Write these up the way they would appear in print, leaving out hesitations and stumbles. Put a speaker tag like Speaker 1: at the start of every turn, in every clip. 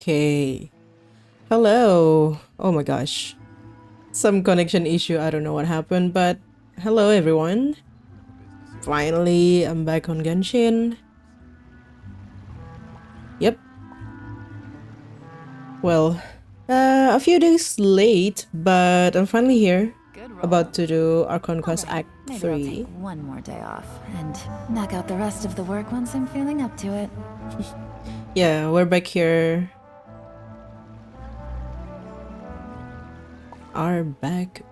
Speaker 1: Okay. Hello. Oh my gosh. Some connection issue. I don't know what happened, but hello everyone. Finally, I'm back on Genshin. Yep. Well, a few days late, but I'm finally here. About to do Archon Quest Act 3.
Speaker 2: Maybe I'll take one more day off and knock out the rest of the work once I'm feeling up to it.
Speaker 1: Yeah, we're back here. Are back.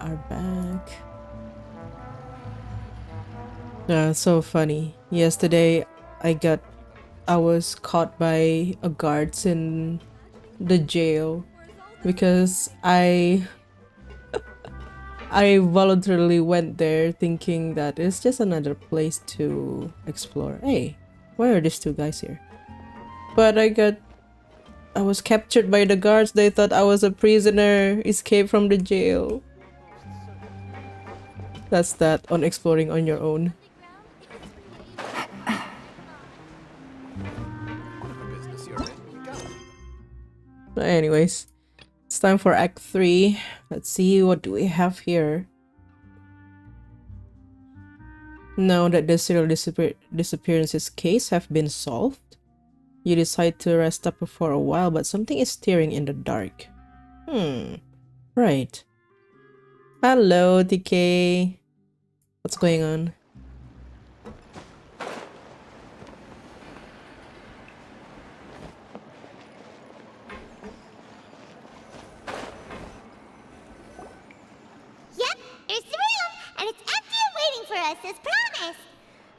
Speaker 1: So funny. Yesterday, I was caught by a guards in the jail because I voluntarily went there thinking that it's just another place to explore. Hey, why are these two guys here? But I was captured by the guards. They thought I was a prisoner, escaped from the jail. That's that on exploring on your own. But anyways, it's time for Act 3. Let's see, what do we have here? Now that the serial disappearances case have been solved, you decide to rest up for a while, but something is stirring in the dark. Right. Hello, TK. What's going on?
Speaker 3: Yep, here's the room, and it's empty and waiting for us as promised.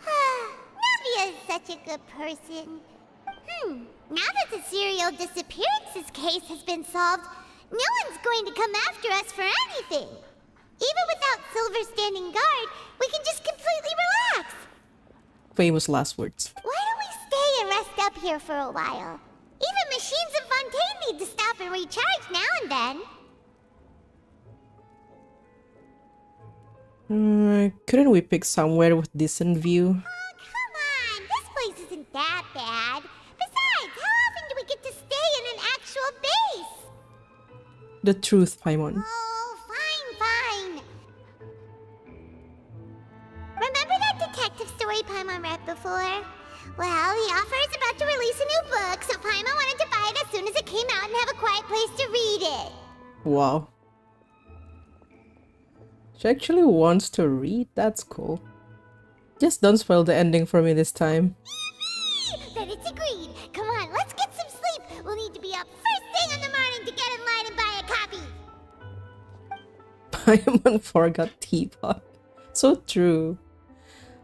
Speaker 3: Neuvia is such a good person. Now that the serial disappearances case has been solved, no one's going to come after us for anything. Even without Silver standing guard, we can just completely relax.
Speaker 1: Famous last words.
Speaker 3: Why don't we stay and rest up here for a while? Even machines in Fontaine need to stop and recharge now and then.
Speaker 1: Couldn't we pick somewhere with decent view?
Speaker 3: Oh, come on! This place isn't that bad. Besides, how often do we get to stay in an actual base?
Speaker 1: The truth, Paimon.
Speaker 3: Oh, fine. Remember that detective story Paimon read before? Well, the author is about to release a new book, so Paimon wanted to buy it as soon as it came out and have a quiet place to read it.
Speaker 1: Wow. She actually wants to read? That's cool. Just don't spoil the ending for me this time.
Speaker 3: Then it's agreed. Come on, let's get some sleep. We'll need to be up first thing in the morning to get in line and buy a copy.
Speaker 1: Paimon forgot teapot. So true.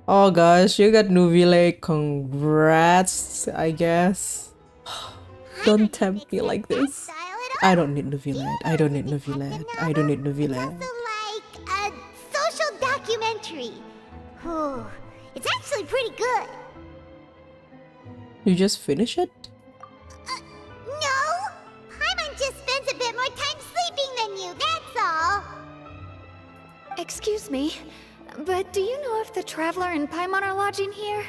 Speaker 1: Oh gosh, you got Neuvillette. Congrats, I guess. Don't tempt me like this. I don't need Neuvillette. I don't need Neuvillette. I don't need Neuvillette.
Speaker 3: It's also like a social documentary. Whew. It's actually pretty good.
Speaker 1: You just finish it?
Speaker 3: No! Paimon just spends a bit more time sleeping than you, that's all.
Speaker 2: Excuse me, but do you know if the Traveler and Paimon are lodging here?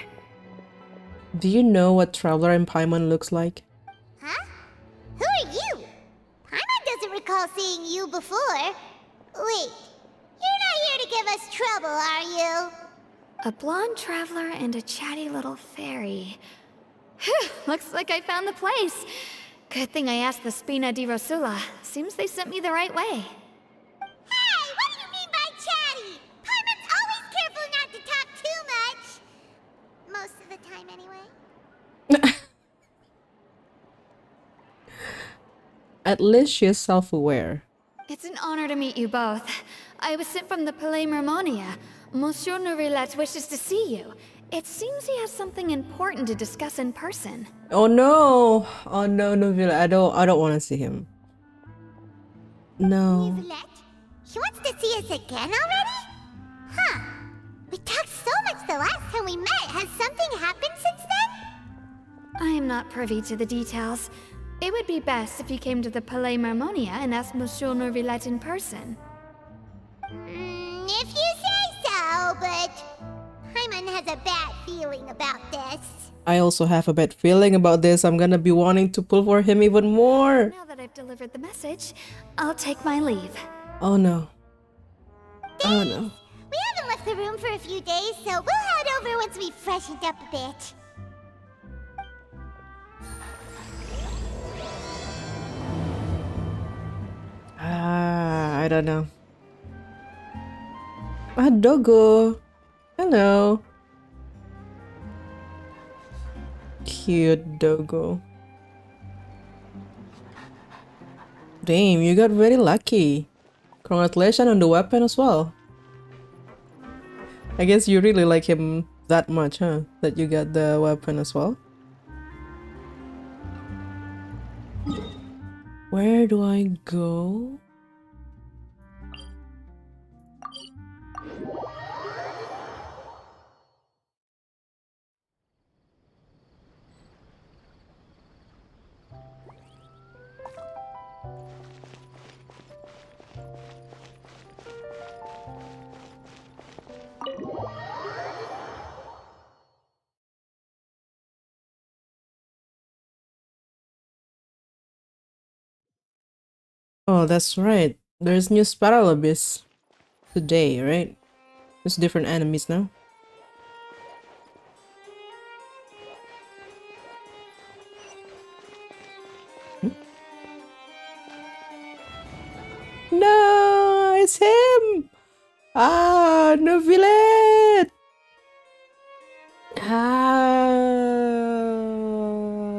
Speaker 1: Do you know what Traveler and Paimon looks like?
Speaker 3: Huh? Who are you? Paimon doesn't recall seeing you before. Wait, you're not here to give us trouble, are you?
Speaker 2: A blonde traveler and a chatty little fairy. Whew, looks like I found the place. Good thing I asked the Spina di Rosula. Seems they sent me the right way.
Speaker 3: Hey, what do you mean by chatty? Paimon's always careful not to talk too much. Most of the time, anyway.
Speaker 1: At least she is self-aware.
Speaker 2: It's an honor to meet you both. I was sent from the Palais Mermonia. Monsieur Neuvillette wishes to see you. It seems he has something important to discuss in person.
Speaker 1: Oh no! Oh no, Neuvillette. I don't want to see him. No.
Speaker 3: Neuvillette? He wants to see us again already? Huh. We talked so much the last time we met. Has something happened since then?
Speaker 2: I am not privy to the details. It would be best if you came to the Palais Mermonia and asked Monsieur Neuvillette in person.
Speaker 3: If you say so, but Paimon has a bad feeling about this.
Speaker 1: I also have a bad feeling about this. I'm gonna be wanting to pull for him even more.
Speaker 2: Now that I've delivered the message, I'll take my leave.
Speaker 1: Oh no. Oh no.
Speaker 3: We haven't left the room for a few days, so we'll head over once we've freshened up a bit.
Speaker 1: I don't know. Ah, Dogo. Hello. Cute Dogo. Damn, you got very lucky. Congratulations on the weapon as well. I guess you really like him that much, huh? That you got the weapon as well. Where do I go? Oh, that's right. There's new Spiral Abyss today, right? There's different enemies now. No, it's him! Ah, Neuvillette!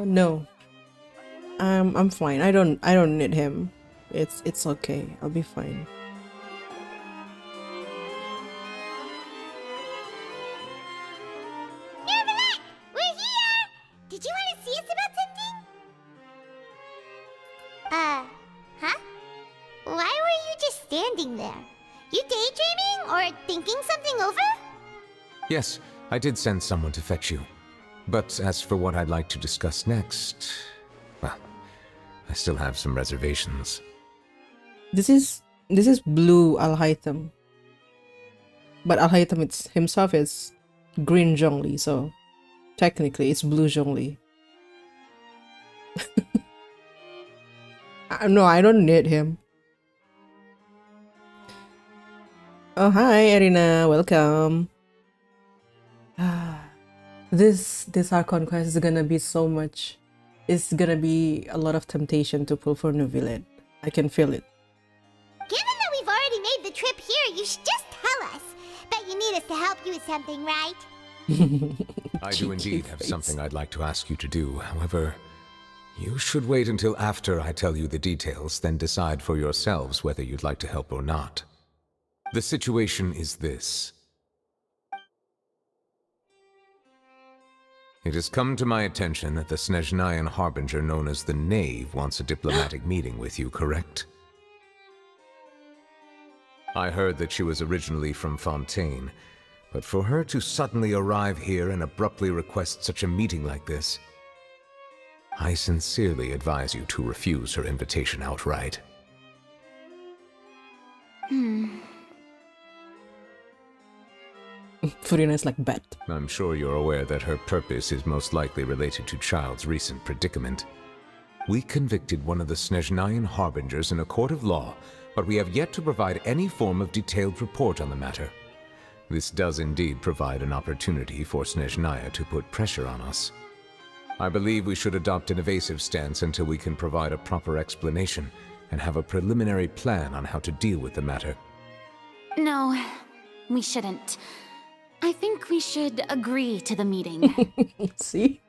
Speaker 1: No. I'm fine. I don't need him. It's okay. I'll be fine.
Speaker 3: Neuvillette! We're here! Did you want to see us about something? Huh? Why were you just standing there? You daydreaming or thinking something over?
Speaker 4: Yes, I did send someone to fetch you. But as for what I'd like to discuss next, well, I still have some reservations.
Speaker 1: This is blue Alhaitham. But Alhaitham himself is green Zhongli, so technically it's blue Zhongli. No, I don't need him. Oh, hi, Erina. Welcome. This Archon quest is gonna be so much. It's gonna be a lot of temptation to pull for Neuvillette. I can feel it.
Speaker 3: Given that we've already made the trip here, you should just tell us. Bet you need us to help you with something, right?
Speaker 4: I do indeed have something I'd like to ask you to do. However, you should wait until after I tell you the details, then decide for yourselves whether you'd like to help or not. The situation is this. It has come to my attention that the Snezhnayan harbinger known as the Knave wants a diplomatic meeting with you, correct? I heard that she was originally from Fontaine, but for her to suddenly arrive here and abruptly request such a meeting like this, I sincerely advise you to refuse her invitation outright.
Speaker 1: Furina is like bet.
Speaker 4: I'm sure you're aware that her purpose is most likely related to Child's recent predicament. We convicted one of the Snezhnayan harbingers in a court of law, but we have yet to provide any form of detailed report on the matter. This does indeed provide an opportunity for Snezhnaya to put pressure on us. I believe we should adopt an evasive stance until we can provide a proper explanation and have a preliminary plan on how to deal with the matter.
Speaker 5: No, we shouldn't. I think we should agree to the meeting.
Speaker 1: See?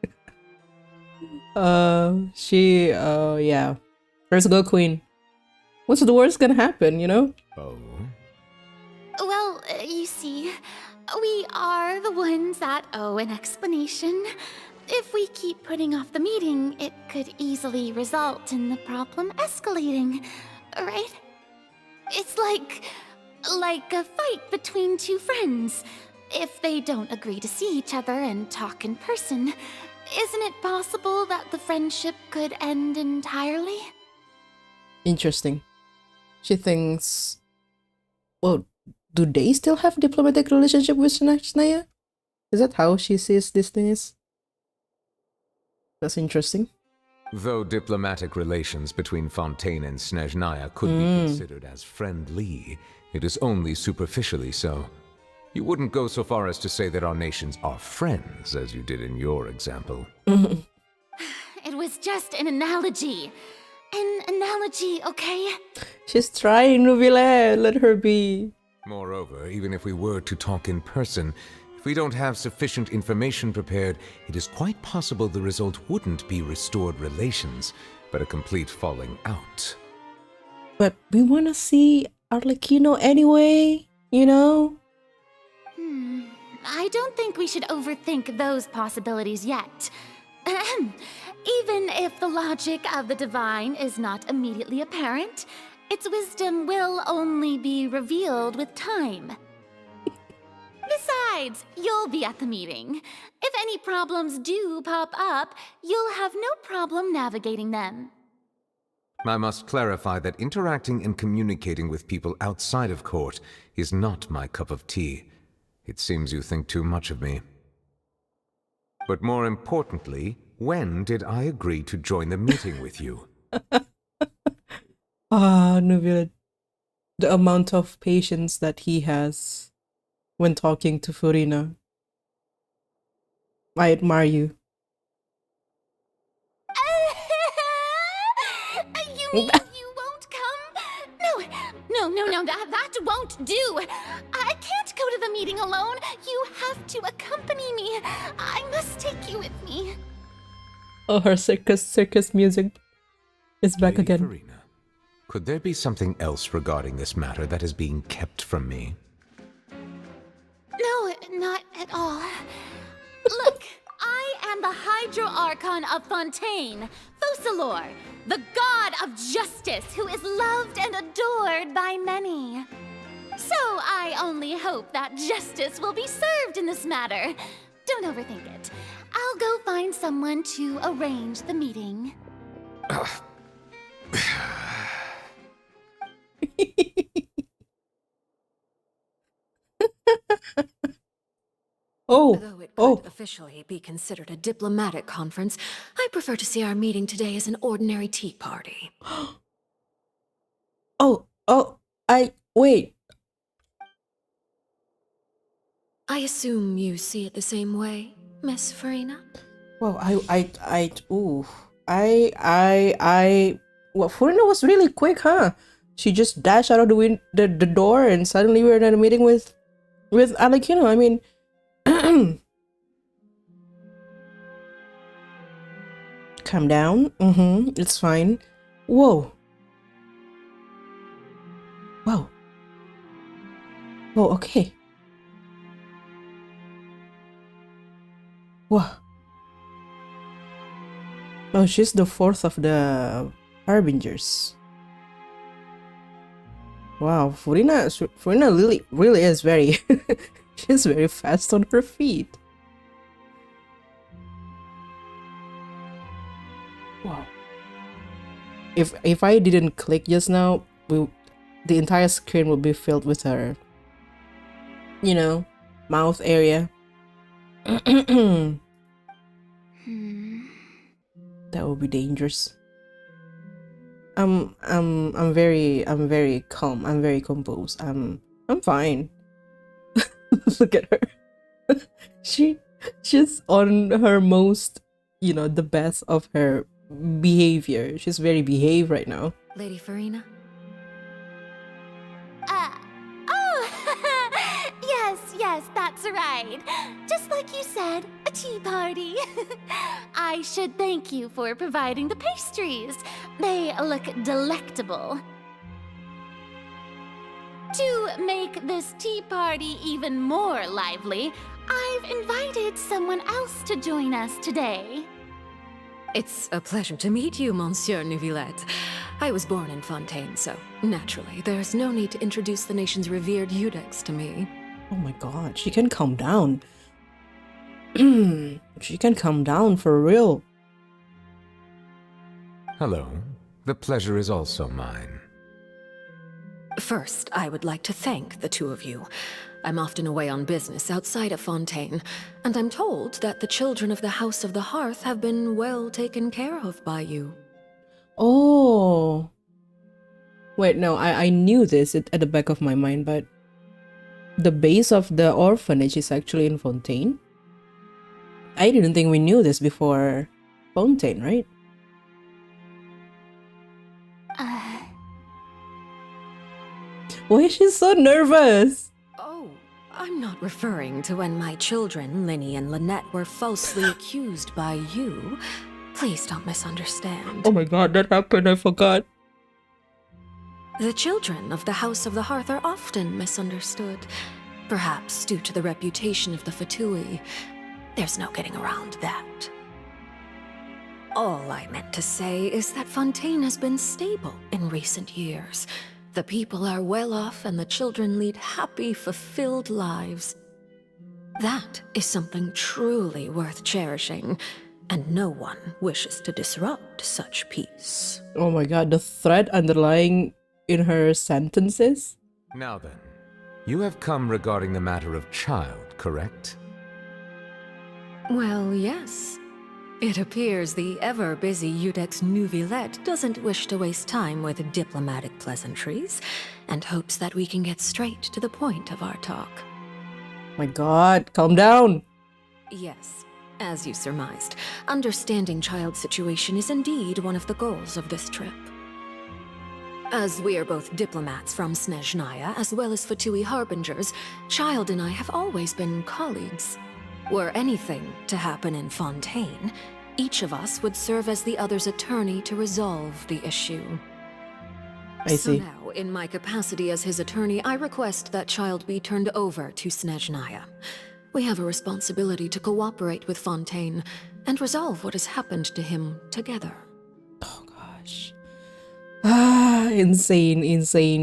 Speaker 1: Yeah. Let's go, Queen. What's the worst gonna happen, you know?
Speaker 4: Oh?
Speaker 5: Well, you see, we are the ones that owe an explanation. If we keep putting off the meeting, it could easily result in the problem escalating, right? It's like a fight between two friends. If they don't agree to see each other and talk in person, isn't it possible that the friendship could end entirely?
Speaker 1: Interesting. She thinks... Well, do they still have diplomatic relationship with Snezhnaya? Is that how she sees these things? That's interesting.
Speaker 4: Though diplomatic relations between Fontaine and Snezhnaya could be considered as friendly, it is only superficially so. You wouldn't go so far as to say that our nations are friends, as you did in your example.
Speaker 5: It was just an analogy. An analogy, okay?
Speaker 1: She's trying, Neuvillette. Let her be.
Speaker 4: Moreover, even if we were to talk in person, if we don't have sufficient information prepared, it is quite possible the result wouldn't be restored relations, but a complete falling out.
Speaker 1: But we want to see Arlecchino anyway, you know?
Speaker 5: I don't think we should overthink those possibilities yet. Even if the logic of the divine is not immediately apparent, its wisdom will only be revealed with time. Besides, you'll be at the meeting. If any problems do pop up, you'll have no problem navigating them.
Speaker 4: I must clarify that interacting and communicating with people outside of court is not my cup of tea. It seems you think too much of me. But more importantly, when did I agree to join the meeting with you?
Speaker 1: Neuvillette. The amount of patience that he has when talking to Furina. I admire you.
Speaker 5: You mean you won't come? No, that won't do. I can't go to the meeting alone. You have to accompany me. I must take you with me.
Speaker 1: Oh, her circus music is back
Speaker 4: Lady
Speaker 1: again.
Speaker 4: Furina, could there be something else regarding this matter that is being kept from me?
Speaker 5: No, not at all. Look, I am the Hydro Archon of Fontaine, Focalors, the god of justice who is loved and adored by many. So I only hope that justice will be served in this matter. Don't overthink it. I'll go find someone to arrange the meeting.
Speaker 6: Though it could officially be considered a diplomatic conference, I prefer to see our meeting today as an ordinary tea party.
Speaker 1: Wait.
Speaker 6: I assume you see it the same way, Miss Furina?
Speaker 1: Well, well, Furina was really quick, huh? She just dashed out of the door and suddenly we're in a meeting with Arlecchino. I mean, calm down. It's fine. Whoa. Okay. Whoa. Oh, she's the fourth of the Harbingers. Wow, Furina really is very she's very fast on her feet. Wow. If I didn't click just now, the entire screen would be filled with her, you know, mouth area. That would be dangerous. I'm very calm. I'm very composed. I'm fine. Look at her. She's on her most, you know, the best of her behavior. She's very behaved right now.
Speaker 6: Lady Furina?
Speaker 5: Yes, that's right. Just like you said, a tea party. I should thank you for providing the pastries. They look delectable. To make this tea party even more lively, I've invited someone else to join us today.
Speaker 6: It's a pleasure to meet you, Monsieur Neuvillette. I was born in Fontaine, so naturally, there's no need to introduce the nation's revered Eudex to me.
Speaker 1: Oh my god, she can calm down. She can calm down for real.
Speaker 4: Hello. The pleasure is also mine.
Speaker 6: First, I would like to thank the two of you. I'm often away on business outside of Fontaine, and I'm told that the children of the House of the Hearth have been well taken care of by you.
Speaker 1: Oh. Wait, no, I knew this at the back of my mind, but the base of the orphanage is actually in Fontaine? I didn't think we knew this before Fontaine, right? Why is she so nervous?
Speaker 6: Oh, I'm not referring to when my children, Linny and Lynette, were falsely accused by you. Please don't misunderstand.
Speaker 1: Oh my god, that happened, I forgot.
Speaker 6: The children of the House of the Hearth are often misunderstood, perhaps due to the reputation of the Fatui. There's no getting around that. All I meant to say is that Fontaine has been stable in recent years. The people are well off and the children lead happy, fulfilled lives. That is something truly worth cherishing, and no one wishes to disrupt such peace.
Speaker 1: Oh my god, the thread underlying in her sentences?
Speaker 4: Now then, you have come regarding the matter of child, correct?
Speaker 6: Well, yes. It appears the ever-busy Iudex Neuvillette doesn't wish to waste time with diplomatic pleasantries, and hopes that we can get straight to the point of our talk.
Speaker 1: My god, calm down!
Speaker 6: Yes, as you surmised, understanding child's situation is indeed one of the goals of this trip. As we are both diplomats from Snezhnaya, as well as Fatui harbingers, Child and I have always been colleagues. Were anything to happen in Fontaine, each of us would serve as the other's attorney to resolve the issue.
Speaker 1: I see.
Speaker 6: So now, in my capacity as his attorney, I request that Child be turned over to Snezhnaya. We have a responsibility to cooperate with Fontaine and resolve what has happened to him together.
Speaker 1: Oh gosh. Ah, insane.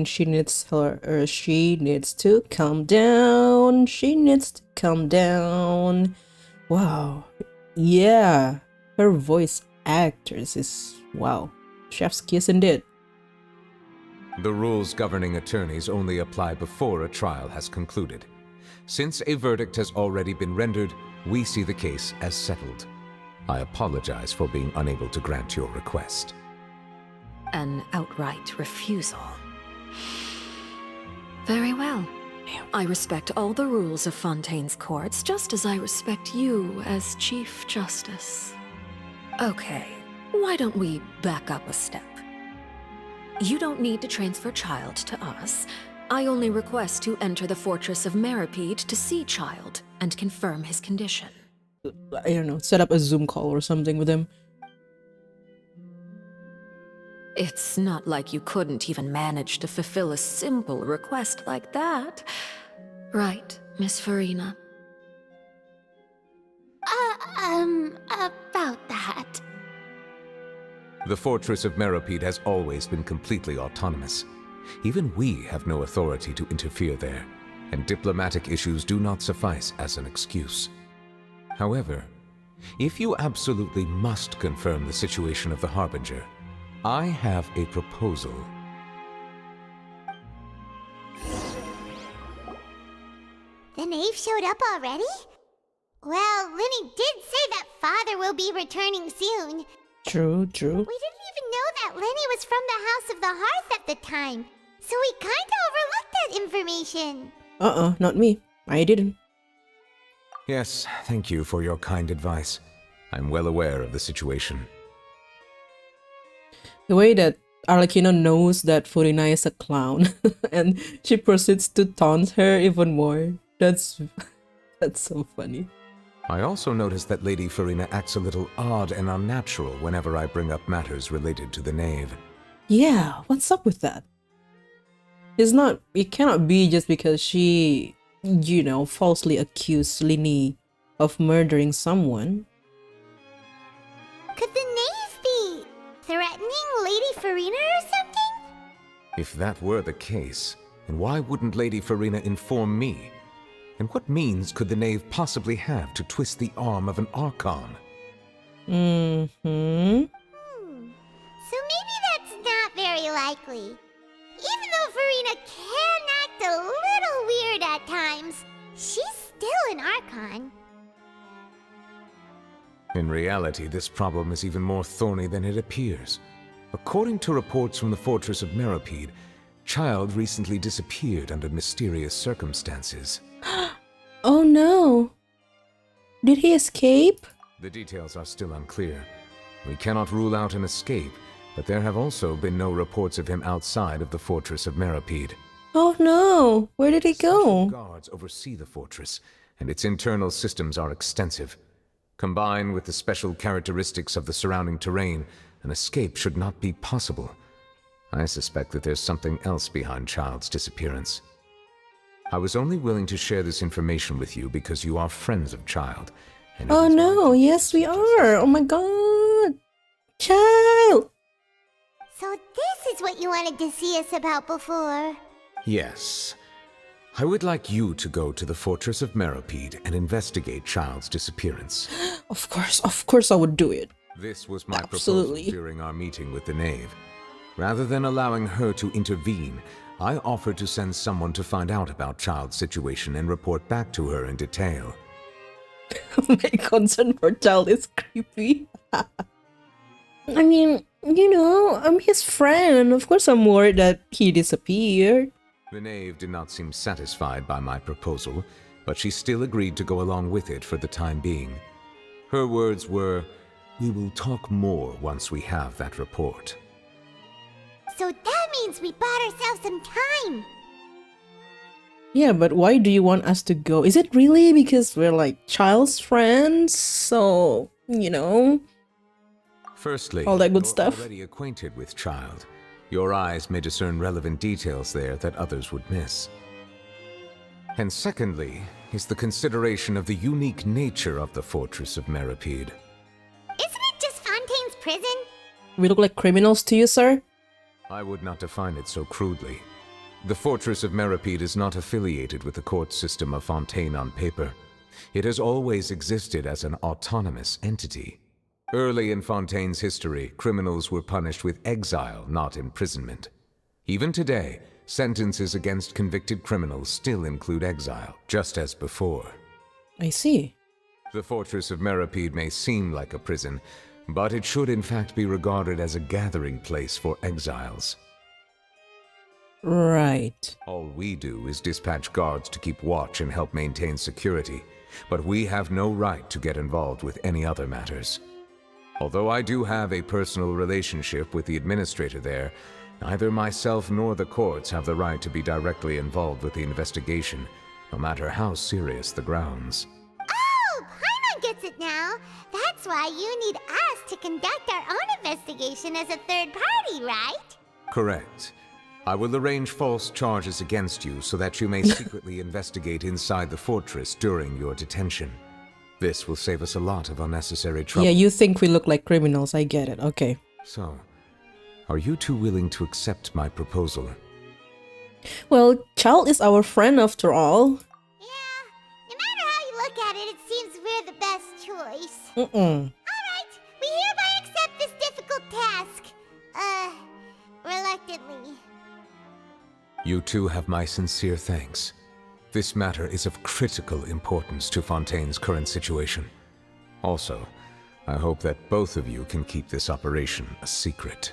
Speaker 1: She needs to calm down. She needs to calm down. Wow. Yeah. Her voice actress is, wow. Chef's kiss indeed.
Speaker 4: The rules governing attorneys only apply before a trial has concluded. Since a verdict has already been rendered, we see the case as settled. I apologize for being unable to grant your request.
Speaker 6: An outright refusal. Very well. I respect all the rules of Fontaine's courts, just as I respect you as Chief Justice. Okay, why don't we back up a step? You don't need to transfer Child to us. I only request to enter the fortress of Meripede to see Child and confirm his condition.
Speaker 1: I don't know, set up a Zoom call or something with him.
Speaker 6: It's not like you couldn't even manage to fulfill a simple request like that. Right, Miss Furina?
Speaker 5: About that.
Speaker 4: The fortress of Meripede has always been completely autonomous. Even we have no authority to interfere there, and diplomatic issues do not suffice as an excuse. However, if you absolutely must confirm the situation of the Harbinger, I have a proposal.
Speaker 3: The knave showed up already? Well, Linny did say that father will be returning soon.
Speaker 1: True.
Speaker 3: We didn't even know that Linny was from the House of the Hearth at the time, so we kinda overlooked that information.
Speaker 1: Not me. I didn't.
Speaker 4: Yes, thank you for your kind advice. I'm well aware of the situation.
Speaker 1: The way that Arlecchino knows that Furina is a clown and she proceeds to taunt her even more. That's so funny.
Speaker 4: I also noticed that Lady Furina acts a little odd and unnatural whenever I bring up matters related to the knave.
Speaker 1: Yeah, what's up with that? It cannot be just because she, falsely accused Linny of murdering someone.
Speaker 3: Could the knave be threatening Lady Furina or something?
Speaker 4: If that were the case, then why wouldn't Lady Furina inform me? And what means could the knave possibly have to twist the arm of an Archon?
Speaker 3: So maybe that's not very likely. Even though Furina cannot act a little weird at times. She's still an Archon.
Speaker 4: In reality, this problem is even more thorny than it appears. According to reports from the Fortress of Meropide, Child recently disappeared under mysterious circumstances.
Speaker 1: Oh no! Did he escape?
Speaker 4: The details are still unclear. We cannot rule out an escape, but there have also been no reports of him outside of the Fortress of Meropide.
Speaker 1: Oh no! Where did he
Speaker 4: Special
Speaker 1: go?
Speaker 4: guards oversee the fortress, and its internal systems are extensive. Combined with the special characteristics of the surrounding terrain, an escape should not be possible. I suspect that there's something else behind Child's disappearance. I was only willing to share this information with you because you are friends of Child. And it
Speaker 1: Oh
Speaker 4: is my
Speaker 1: no!
Speaker 4: duty
Speaker 1: Yes, we
Speaker 4: to
Speaker 1: are! Oh my god! Child!
Speaker 3: So this is what you wanted to see us about before.
Speaker 4: Yes. I would like you to go to the Fortress of Meropide and investigate Child's disappearance.
Speaker 1: Of course I would do it.
Speaker 4: This was my
Speaker 1: Absolutely.
Speaker 4: proposal during our meeting with the Knave. Rather than allowing her to intervene, I offered to send someone to find out about Child's situation and report back to her in detail.
Speaker 1: My concern for Child is creepy. I mean, you know, I'm his friend. Of course I'm worried that he disappeared.
Speaker 4: The Knave did not seem satisfied by my proposal, but she still agreed to go along with it for the time being. Her words were, "We will talk more once we have that report."
Speaker 3: So that means we bought ourselves some time.
Speaker 1: Yeah, but why do you want us to go? Is it really because we're like Child's friends? So, you know.
Speaker 4: Firstly,
Speaker 1: All that good
Speaker 4: you're
Speaker 1: stuff.
Speaker 4: already acquainted with Child. Your eyes may discern relevant details there that others would miss. And secondly, is the consideration of the unique nature of the Fortress of Meropide.
Speaker 3: Isn't it just Fontaine's prison?
Speaker 1: We look like criminals to you, sir?
Speaker 4: I would not define it so crudely. The Fortress of Meropide is not affiliated with the court system of Fontaine on paper. It has always existed as an autonomous entity. Early in Fontaine's history, criminals were punished with exile, not imprisonment. Even today, sentences against convicted criminals still include exile, just as before.
Speaker 1: I see.
Speaker 4: The Fortress of Meropide may seem like a prison, but it should in fact be regarded as a gathering place for exiles.
Speaker 1: Right.
Speaker 4: All we do is dispatch guards to keep watch and help maintain security, but we have no right to get involved with any other matters. Although I do have a personal relationship with the administrator there, neither myself nor the courts have the right to be directly involved with the investigation, no matter how serious the grounds.
Speaker 3: Oh, Paimon gets it now. That's why you need us to conduct our own investigation as a third party, right?
Speaker 4: Correct. I will arrange false charges against you so that you may secretly investigate inside the fortress during your detention. This will save us a lot of unnecessary trouble.
Speaker 1: Yeah, you think we look like criminals. I get it. Okay.
Speaker 4: So, are you two willing to accept my proposal?
Speaker 1: Well, Child is our friend after all.
Speaker 3: Yeah, no matter how you look at it, it seems we're the best choice.
Speaker 1: Mm-mm.
Speaker 3: We hereby accept this difficult task. Reluctantly.
Speaker 4: You two have my sincere thanks. This matter is of critical importance to Fontaine's current situation. Also, I hope that both of you can keep this operation a secret.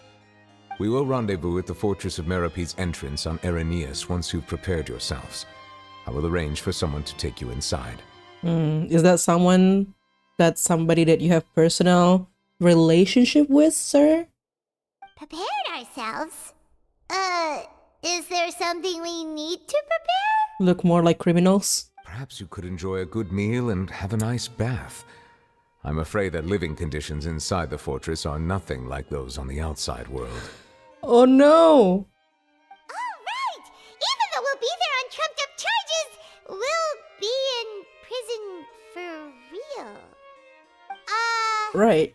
Speaker 4: We will rendezvous at the Fortress of Meropide's entrance on Erinius once you've prepared yourselves. I will arrange for someone to take you inside.
Speaker 1: Is that someone, that's somebody that you have personal relationship with, sir?
Speaker 3: Prepared ourselves? Is there something we need to prepare?
Speaker 1: Look more like criminals?
Speaker 4: Perhaps you could enjoy a good meal and have a nice bath. I'm afraid that living conditions inside the fortress are nothing like those on the outside world.
Speaker 1: Oh no!
Speaker 3: Oh, right! Even though we'll be there on trumped-up charges, we'll be in prison for real.
Speaker 1: Right.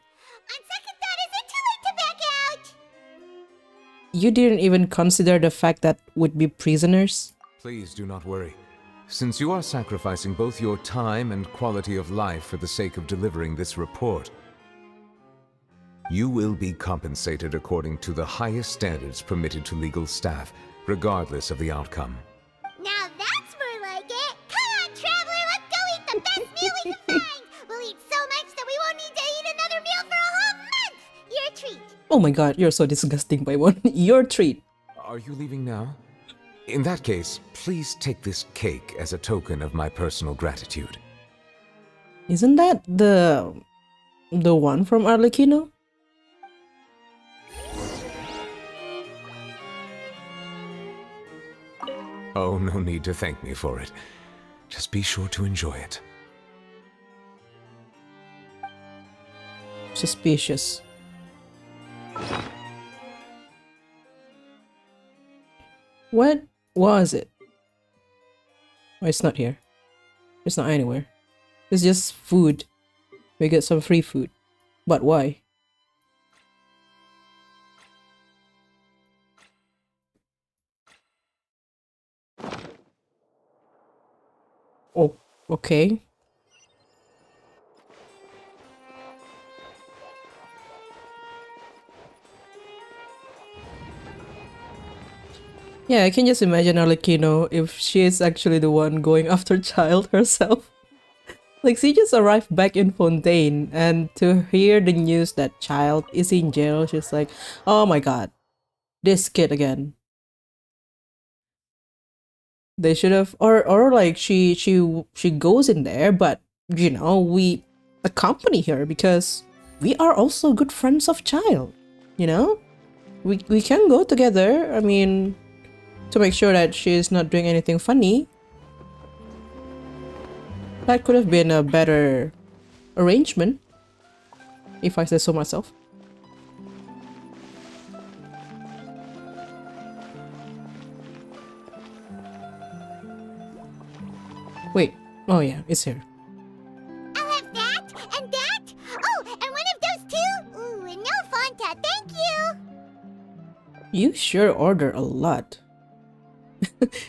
Speaker 3: On second thought, is it too late to back out?
Speaker 1: You didn't even consider the fact that we'd be prisoners?
Speaker 4: Please do not worry. Since you are sacrificing both your time and quality of life for the sake of delivering this report, you will be compensated according to the highest standards permitted to legal staff, regardless of the outcome.
Speaker 3: No
Speaker 1: Oh my god, you're so disgusting, Paimon. Your treat.
Speaker 4: Are you leaving now? In that case, please take this cake as a token of my personal gratitude.
Speaker 1: Isn't that the one from Arlecchino?
Speaker 4: Oh, no need to thank me for it. Just be sure to enjoy it.
Speaker 1: Suspicious. What was it? Oh, it's not here. It's not anywhere. It's just food. We get some free food. But why? Oh, okay. Yeah, I can just imagine Arlecchino if she is actually the one going after Child herself. Like, she just arrived back in Fontaine, and to hear the news that Child is in jail, she's like, oh my god, this kid again. They should have, or like she goes in there, but you know, we accompany her because we are also good friends of Child. You know, we can go together. I mean, to make sure that she's not doing anything funny. That could have been a better arrangement, if I say so myself. Wait, oh yeah, it's here.
Speaker 3: I'll have that and that. Oh, and one of those two. Ooh, and no Fanta, thank you.
Speaker 1: You sure order a lot.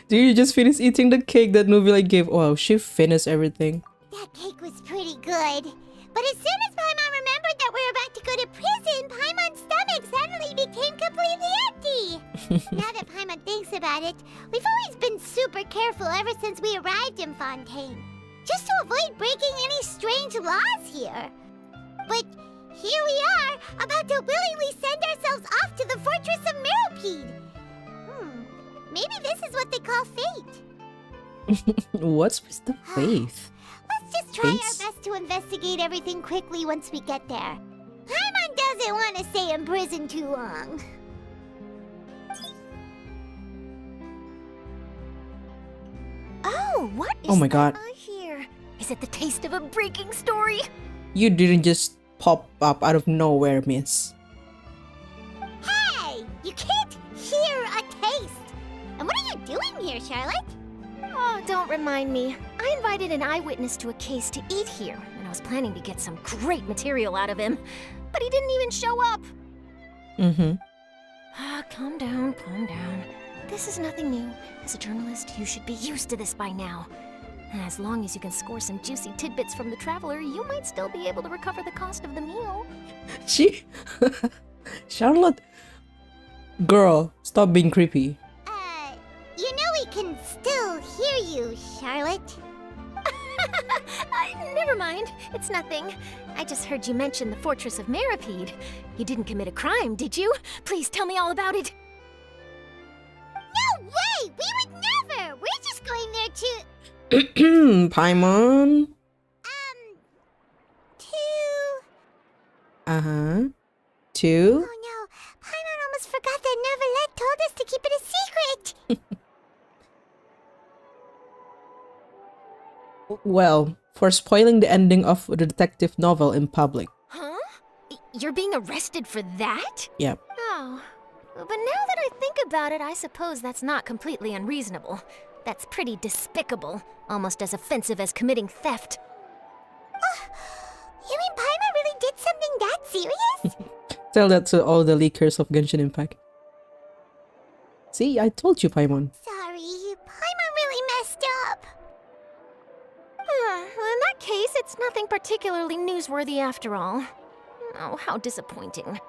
Speaker 1: Do you just finish eating the cake that Neuvillette gave? Wow, she finished everything.
Speaker 3: That cake was pretty good. But as soon as Paimon remembered that we're about to go to prison, Paimon's stomach suddenly became completely empty. Now that Paimon thinks about it, we've always been super careful ever since we arrived in Fontaine. Just to avoid breaking any strange laws here. But here we are, about to willingly send ourselves off to the Fortress of Meropide. Maybe this is what they call fate.
Speaker 1: What's with the faith?
Speaker 3: Let's just try our best to investigate everything quickly once we get there. Paimon doesn't want to stay in prison too long.
Speaker 2: Oh, what is
Speaker 1: Oh my god.
Speaker 2: here? Is it the taste of a breaking story?
Speaker 1: You didn't just pop up out of nowhere, miss.
Speaker 3: Hey! You can't hear a taste! And what are you doing here, Charlotte?
Speaker 2: Oh, don't remind me. I invited an eyewitness to a case to eat here, and I was planning to get some great material out of him. But he didn't even show up. Calm down, calm down. This is nothing new. As a journalist, you should be used to this by now. And as long as you can score some juicy tidbits from the Traveler, you might still be able to recover the cost of the meal.
Speaker 1: She... Charlotte... Girl, stop being creepy.
Speaker 3: You know we can still hear you, Charlotte.
Speaker 2: Never mind. It's nothing. I just heard you mention the Fortress of Meropide. You didn't commit a crime, did you? Please tell me all about it.
Speaker 3: No way! We would never! We're just going there to...
Speaker 1: Paimon?
Speaker 3: to...
Speaker 1: Two?
Speaker 3: Oh no, Paimon almost forgot that Neuvillette told us to keep it a secret!
Speaker 1: Well, for spoiling the ending of a detective novel in public.
Speaker 2: Huh? You're being arrested for that?
Speaker 1: Yep.
Speaker 2: Oh. But now that I think about it, I suppose that's not completely unreasonable. That's pretty despicable. Almost as offensive as committing theft.
Speaker 3: You mean Paimon really did something that serious?
Speaker 1: Tell that to all the leakers of Genshin Impact. See, I told you, Paimon.
Speaker 3: Sorry, Paimon really messed up.
Speaker 2: Well, in that case, it's nothing particularly newsworthy after all. Oh, how disappointing.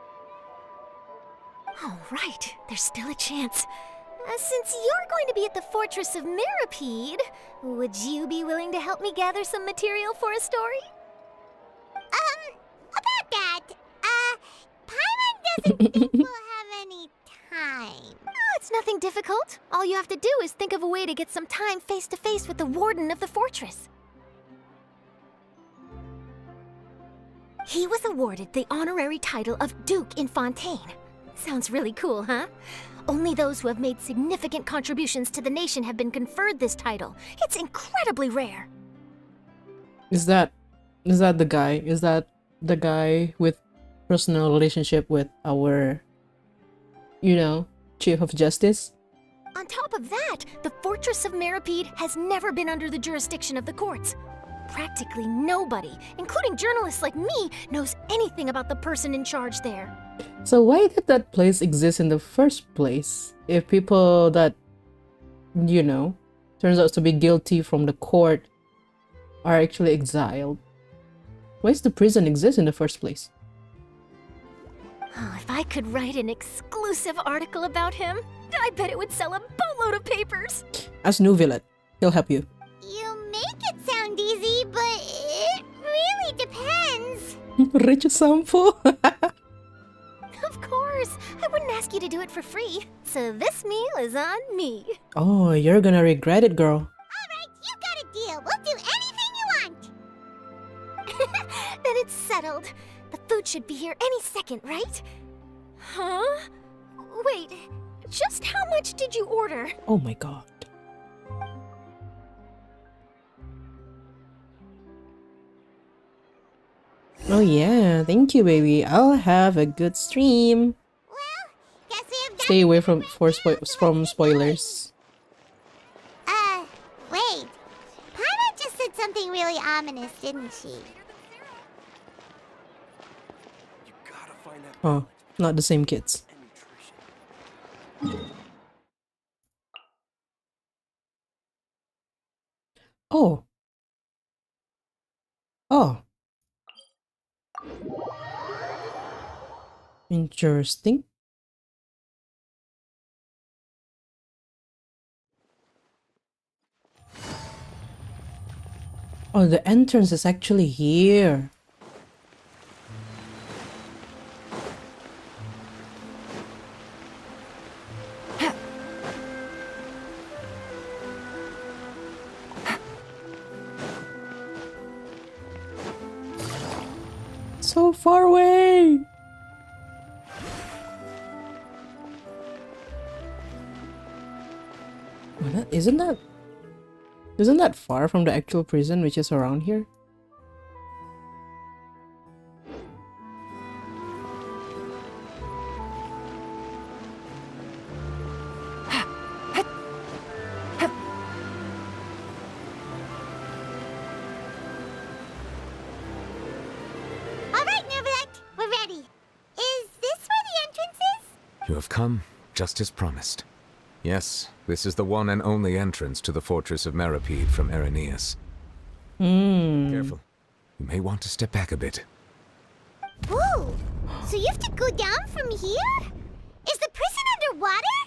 Speaker 2: All right, there's still a chance. Since you're going to be at the Fortress of Meropide, would you be willing to help me gather some material for a story?
Speaker 3: About that, Paimon doesn't think we'll have any time.
Speaker 2: Oh, it's nothing difficult. All you have to do is think of a way to get some time face to face with the warden of the fortress. He was awarded the honorary title of Duke in Fontaine. Sounds really cool, huh? Only those who have made significant contributions to the nation have been conferred this title. It's incredibly rare.
Speaker 1: Is that the guy? Is that the guy with personal relationship with our, Chief of Justice?
Speaker 2: On top of that, the Fortress of Meripede has never been under the jurisdiction of the courts. Practically nobody, including journalists like me, knows anything about the person in charge there.
Speaker 1: So why did that place exist in the first place? If people that, turns out to be guilty from the court are actually exiled, why does the prison exist in the first place?
Speaker 2: Oh, if I could write an exclusive article about him, I bet it would sell a boatload of papers.
Speaker 1: Ask Neuvillette. He'll help you.
Speaker 3: You make it sound easy, but it really depends.
Speaker 1: Rich sample.
Speaker 2: Of course, I wouldn't ask you to do it for free. So this meal is on me.
Speaker 1: Oh, you're gonna regret it, girl.
Speaker 3: Alright, you got a deal. We'll do anything you want.
Speaker 2: Then it's settled. The food should be here any second, right? Huh? Wait, just how much did you order?
Speaker 1: Oh my god. Oh yeah, thank you, baby. I'll have a good stream.
Speaker 3: Well, guess we have
Speaker 1: Stay away from spoilers.
Speaker 3: Wait. Paimon just said something really ominous, didn't she?
Speaker 1: Oh, not the same kids. Oh. Oh. Interesting. Oh, the entrance is actually here. So far away. Well, isn't that far from the actual prison, which is around here?
Speaker 3: Alright, Neuvillette, we're ready. Is this where the entrance is?
Speaker 4: You have come, just as promised. Yes, this is the one and only entrance to the Fortress of Meripede from Araneus. Careful. You may want to step back a bit.
Speaker 3: Whoa! So you have to go down from here? Is the prison underwater?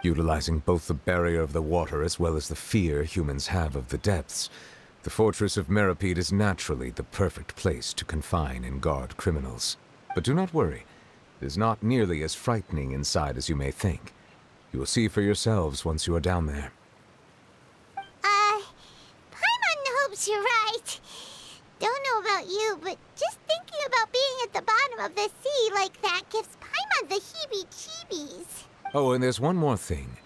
Speaker 4: Utilizing both the barrier of the water as well as the fear humans have of the depths, the Fortress of Meripede is naturally the perfect place to confine and guard criminals. But do not worry. It is not nearly as frightening inside as you may think. You will see for yourselves once you are down there.
Speaker 3: Paimon hopes you're right. Don't know about you, but just thinking about being at the bottom of the sea like that gives Paimon the heebie-jeebies.
Speaker 4: Oh, and there's one more thing.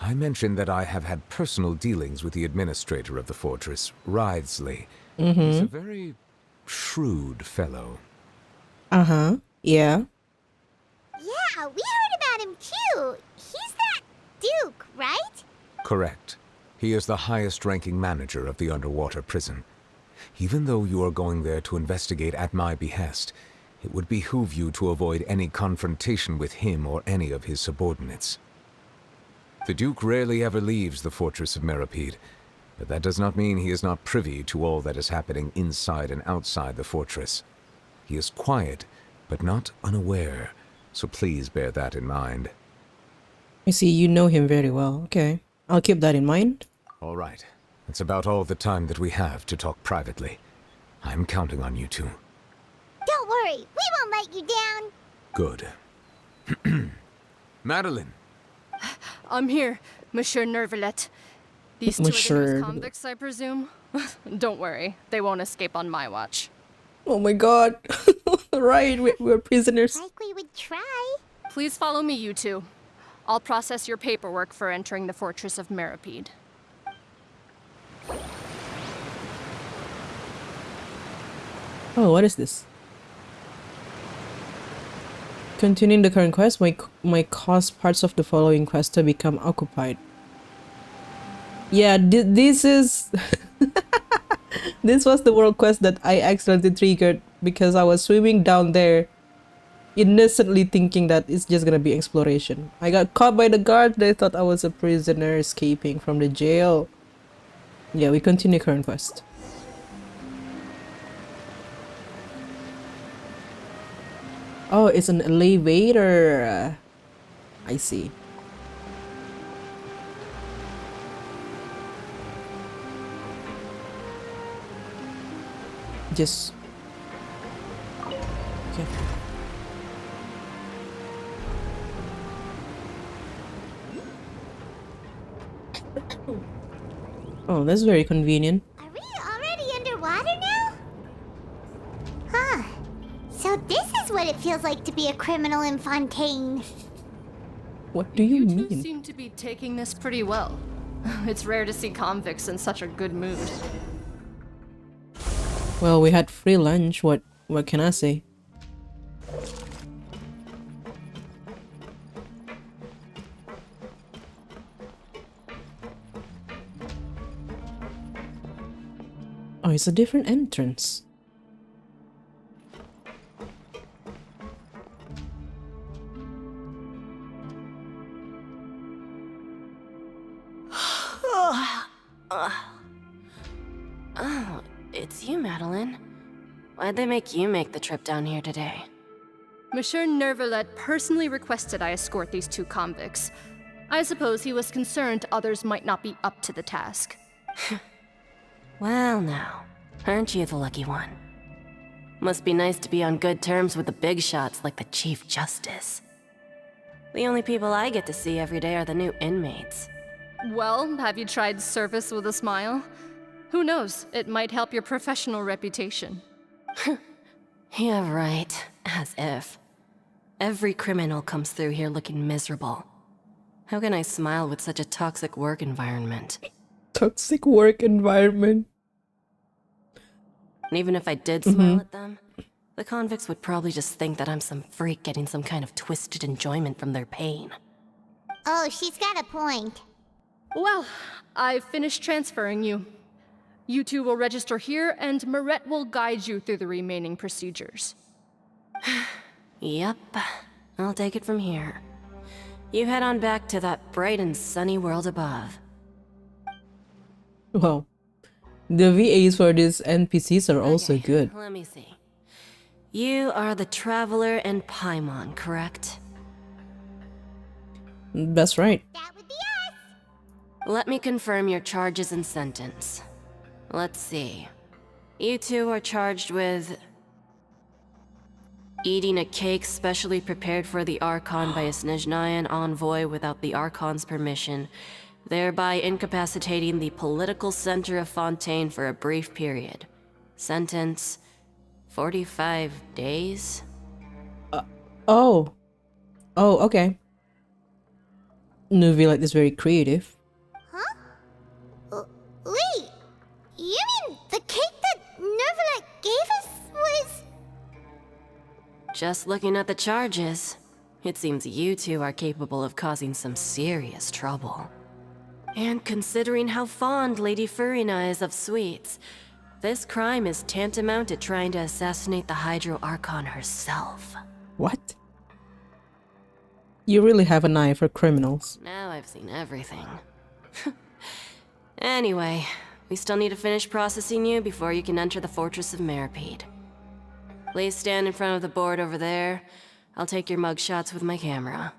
Speaker 4: I mentioned that I have had personal dealings with the administrator of the fortress, Wriothesley. He's a very shrewd fellow.
Speaker 1: Uh-huh. Yeah.
Speaker 3: Yeah, we heard about him too. He's that Duke, right?
Speaker 4: Correct. He is the highest-ranking manager of the underwater prison. Even though you are going there to investigate at my behest, it would behoove you to avoid any confrontation with him or any of his subordinates. The Duke rarely ever leaves the Fortress of Meripede, but that does not mean he is not privy to all that is happening inside and outside the fortress. He is quiet, but not unaware, so please bear that in mind.
Speaker 1: I see you know him very well. Okay. I'll keep that in mind.
Speaker 4: All right. That's about all the time that we have to talk privately. I'm counting on you two.
Speaker 3: Don't worry, we won't let you down.
Speaker 4: Good. Madeline!
Speaker 7: I'm here, Monsieur Neuvillette. These two are the
Speaker 1: Monsieur.
Speaker 7: newest convicts, I presume? Don't worry, they won't escape on my watch.
Speaker 1: Oh my god. Right, we're prisoners.
Speaker 3: Like we would try.
Speaker 7: Please follow me, you two. I'll process your paperwork for entering the fortress of Meripede.
Speaker 1: Oh, what is this? Continuing the current quest might cause parts of the following quest to become occupied. Yeah, this is... This was the world quest that I accidentally triggered because I was swimming down there, innocently thinking that it's just gonna be exploration. I got caught by the guard. They thought I was a prisoner escaping from the jail. Yeah, we continue current quest. Oh, it's an elevator. I see. Just... Okay. Oh, that's very convenient.
Speaker 3: Are we already underwater now? Huh. So this is what it feels like to be a criminal in Fontaine.
Speaker 1: What do you
Speaker 7: two
Speaker 1: mean?
Speaker 7: seem to be taking this pretty well. It's rare to see convicts in such a good mood.
Speaker 1: Well, we had free lunch. What can I say? Oh, it's a different entrance.
Speaker 6: Oh, it's you, Madeline. Why'd they make you make the trip down here today?
Speaker 7: Monsieur Neuvillette personally requested I escort these two convicts. I suppose he was concerned others might not be up to the task.
Speaker 6: Well now, aren't you the lucky one? Must be nice to be on good terms with the big shots like the Chief Justice. The only people I get to see every day are the new inmates.
Speaker 7: Well, have you tried service with a smile? Who knows, it might help your professional reputation.
Speaker 6: Yeah, right. As if. Every criminal comes through here looking miserable. How can I smile with such a toxic work environment?
Speaker 1: Toxic work environment.
Speaker 6: And even if I did smile at them, the convicts would probably just think that I'm some freak getting some kind of twisted enjoyment from their pain.
Speaker 3: Oh, she's got a point.
Speaker 7: Well, I've finished transferring you. You two will register here, and Mirette will guide you through the remaining procedures.
Speaker 6: Yep, I'll take it from here. You head on back to that bright and sunny world above.
Speaker 1: Wow. The VAs for these NPCs are also good.
Speaker 6: Let me see. You are the Traveler and Paimon, correct?
Speaker 1: That's right.
Speaker 3: That would be us.
Speaker 6: Let me confirm your charges and sentence. Let's see. You two are charged with eating a cake specially prepared for the Archon by a Snezhnayan envoy without the Archon's permission, thereby incapacitating the political center of Fontaine for a brief period. Sentence: 45 days?
Speaker 1: Oh. Oh, okay. Neuvillette is very creative.
Speaker 3: Huh? Wait, you mean the cake that Neuvillette gave us was...
Speaker 6: Just looking at the charges, it seems you two are capable of causing some serious trouble. And considering how fond Lady Furina is of sweets, this crime is tantamount to trying to assassinate the Hydro Archon herself.
Speaker 1: What? You really have an eye for criminals.
Speaker 6: Now I've seen everything. Anyway, we still need to finish processing you before you can enter the Fortress of Meripede. Please stand in front of the board over there. I'll take your mug shots with my camera.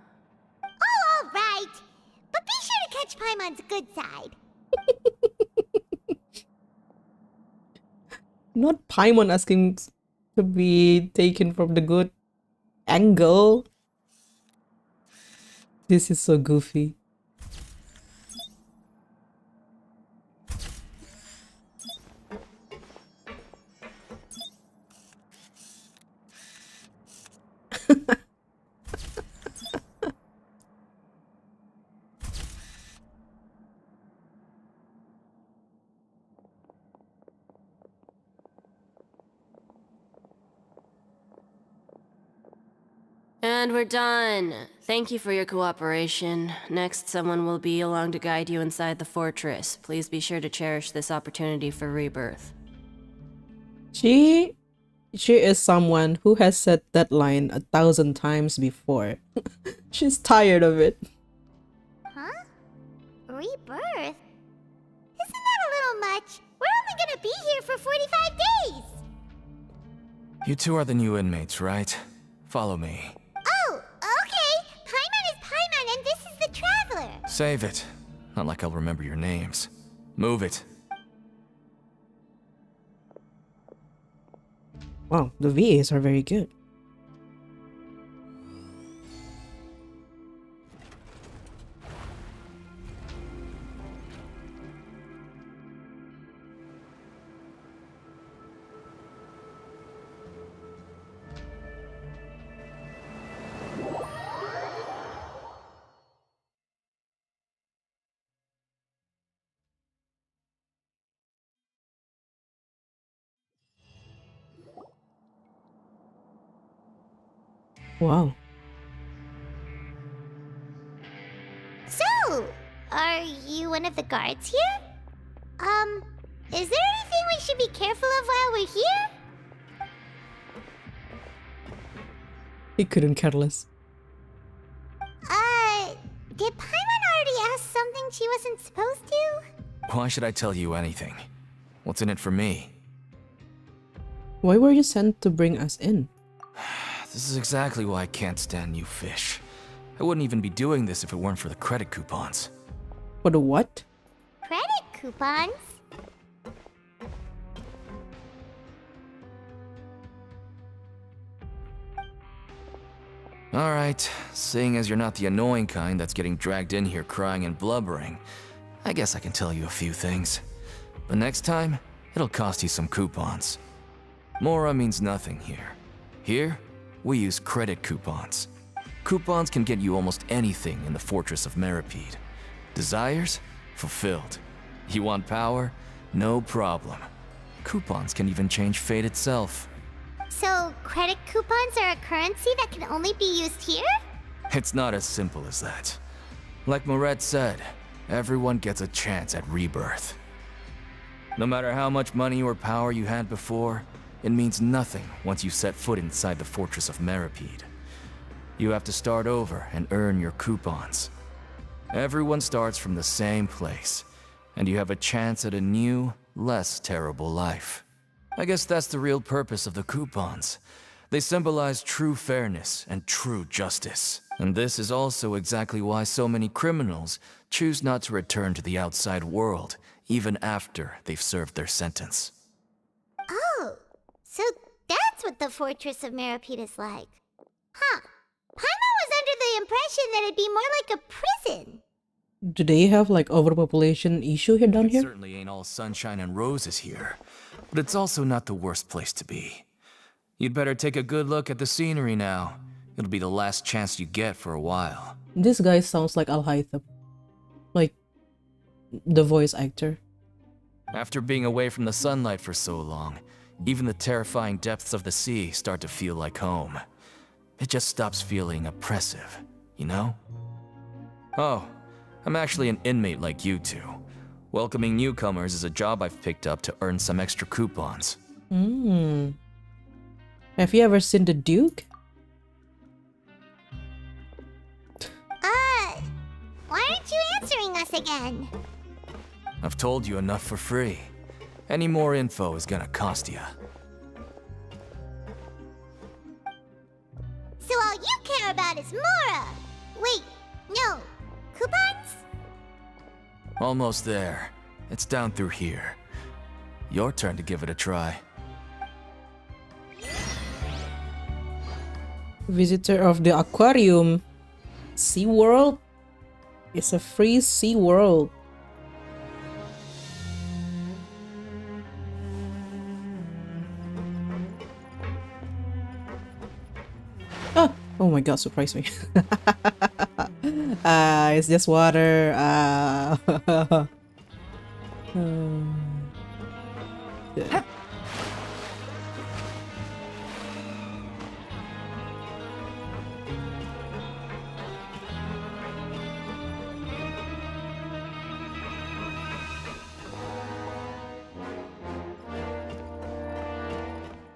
Speaker 3: Oh, all right. But be sure to catch Paimon's good side.
Speaker 1: Not Paimon asking to be taken from the good. angle. This is so goofy.
Speaker 8: And we're done. Thank you for your cooperation. Next, someone will be along to guide you inside the fortress. Please be sure to cherish this opportunity for rebirth.
Speaker 1: She is someone who has said that line 1,000 times before. She's tired of it.
Speaker 3: Huh? Rebirth? Isn't that a little much? We're only gonna be here for 45 days!
Speaker 9: You two are the new inmates, right? Follow me.
Speaker 3: Oh, okay! Paimon is Paimon and this is the Traveler!
Speaker 9: Save it. Not like I'll remember your names. Move it.
Speaker 1: Wow, the VAs are very good. Wow.
Speaker 3: So, are you one of the guards here? Is there anything we should be careful of while we're here?
Speaker 1: He couldn't care less.
Speaker 3: Did Paimon already ask something she wasn't supposed to?
Speaker 9: Why should I tell you anything? What's in it for me?
Speaker 1: Why were you sent to bring us in?
Speaker 9: This is exactly why I can't stand you fish. I wouldn't even be doing this if it weren't for the credit coupons.
Speaker 1: For the what?
Speaker 3: Credit coupons?
Speaker 9: Alright, seeing as you're not the annoying kind that's getting dragged in here crying and blubbering, I guess I can tell you a few things. But next time, it'll cost you some coupons. Mora means nothing here. Here, we use credit coupons. Coupons can get you almost anything in the Fortress of Meripede. Desires? Fulfilled. You want power? No problem. Coupons can even change fate itself.
Speaker 3: So, credit coupons are a currency that can only be used here?
Speaker 9: It's not as simple as that. Like Moret said, everyone gets a chance at rebirth. No matter how much money or power you had before, it means nothing once you set foot inside the Fortress of Meripede. You have to start over and earn your coupons. Everyone starts from the same place, and you have a chance at a new, less terrible life. I guess that's the real purpose of the coupons. They symbolize true fairness and true justice. And this is also exactly why so many criminals choose not to return to the outside world, even after they've served their sentence.
Speaker 3: Oh, so that's what the Fortress of Meripede is like. Huh. Paimon was under the impression that it'd be more like a prison.
Speaker 1: Do they have like overpopulation issue here down
Speaker 9: It
Speaker 1: here?
Speaker 9: certainly ain't all sunshine and roses here, but it's also not the worst place to be. You'd better take a good look at the scenery now. It'll be the last chance you get for a while.
Speaker 1: This guy sounds like Al-Haytham. Like the voice actor.
Speaker 9: After being away from the sunlight for so long, even the terrifying depths of the sea start to feel like home. It just stops feeling oppressive, you know? Oh, I'm actually an inmate like you two. Welcoming newcomers is a job I've picked up to earn some extra coupons.
Speaker 1: Have you ever seen the Duke?
Speaker 3: Why aren't you answering us again?
Speaker 9: I've told you enough for free. Any more info is gonna cost you.
Speaker 3: So all you care about is Mora! Wait, no. Coupons?
Speaker 9: Almost there. It's down through here. Your turn to give it a try.
Speaker 1: Visitor of the aquarium. Sea World? It's a free Sea World. Oh my god, surprise me. It's just water. Yeah.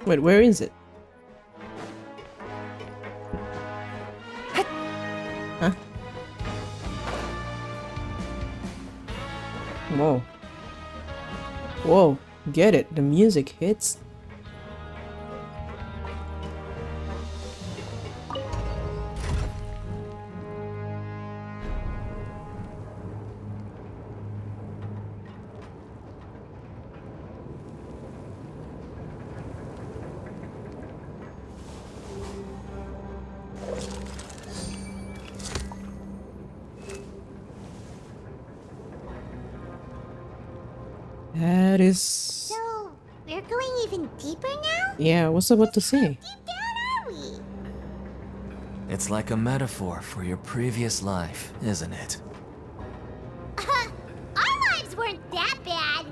Speaker 1: Wait, where is it? Huh? Whoa. Whoa, get it. The music hits. That is...
Speaker 3: So, we're going even deeper now?
Speaker 1: Yeah, what's about to say?
Speaker 3: Deep down are we?
Speaker 9: It's like a metaphor for your previous life, isn't it?
Speaker 3: Our lives weren't that bad.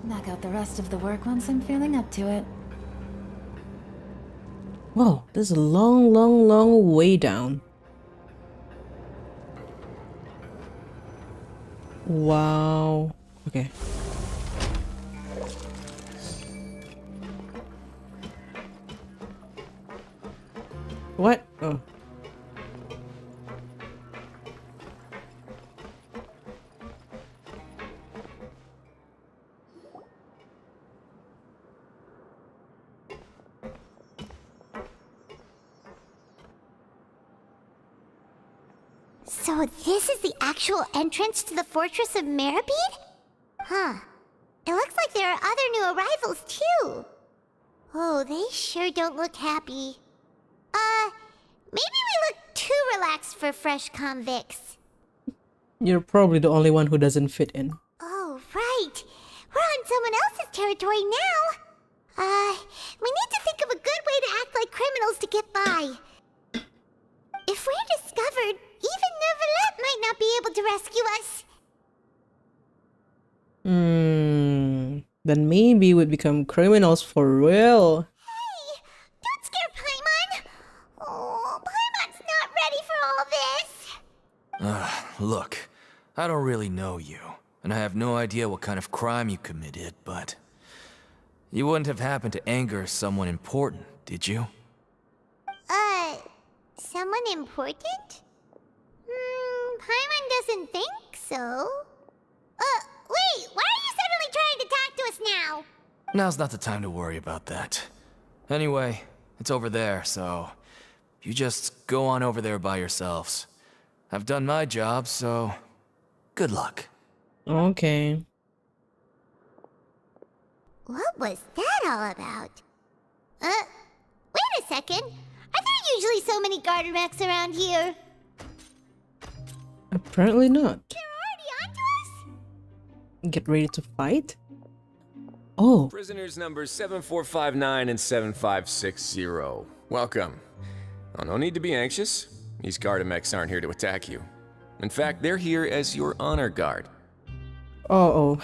Speaker 10: Knock out the rest of the work once I'm feeling up to it.
Speaker 1: Whoa, there's a long, long, long way down. Wow. Okay. What? Oh.
Speaker 3: So this is the actual entrance to the Fortress of Meribede? Huh. It looks like there are other new arrivals, too. Oh, they sure don't look happy. Maybe we look too relaxed for fresh convicts.
Speaker 1: You're probably the only one who doesn't fit in.
Speaker 3: Oh, right. We're on someone else's territory now. We need to think of a good way to act like criminals to get by. If we're discovered, even Neuvillette might not be able to rescue us.
Speaker 1: Then maybe we'd become criminals for real.
Speaker 3: Hey, don't scare Paimon. Oh, Paimon's not ready for all this.
Speaker 9: Look, I don't really know you, and I have no idea what kind of crime you committed, but you wouldn't have happened to anger someone important, did you?
Speaker 3: Someone important? Paimon doesn't think so. Wait, why are you suddenly trying to talk to us now?
Speaker 9: Now's not the time to worry about that. Anyway, it's over there, so you just go on over there by yourselves. I've done my job, so good luck.
Speaker 1: Okay.
Speaker 3: What was that all about? Wait a second. Are there usually so many garter mechs around here?
Speaker 1: Apparently not.
Speaker 3: They're already onto us?
Speaker 1: Get ready to fight? Oh.
Speaker 11: Prisoners numbers 7459 and 7560. Welcome. Oh, no need to be anxious. These Gardamex aren't here to attack you. In fact, they're here as your honor guard.
Speaker 1: Oh.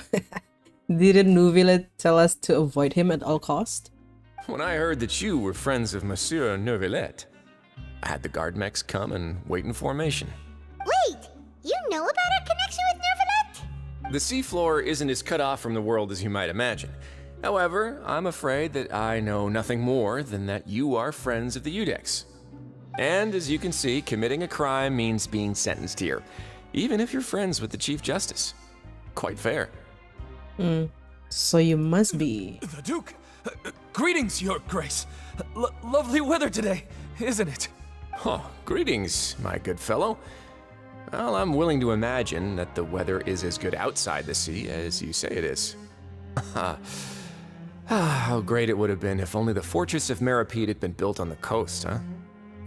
Speaker 1: Didn't Neuvillette tell us to avoid him at all cost?
Speaker 11: When I heard that you were friends of Monsieur Neuvillette, I had the Guardmex come and wait in formation.
Speaker 3: Wait, you know about our connection with Neuvillette?
Speaker 11: The seafloor isn't as cut off from the world as you might imagine. However, I'm afraid that I know nothing more than that you are friends of the Udex. And as you can see, committing a crime means being sentenced here, even if you're friends with the Chief Justice. Quite fair.
Speaker 1: So you must be...
Speaker 9: The Duke! Greetings, Your Grace! Lovely weather today, isn't it?
Speaker 11: Oh, greetings, my good fellow. Well, I'm willing to imagine that the weather is as good outside the sea as you say it is. How great it would have been if only the Fortress of Meripede had been built on the coast, huh?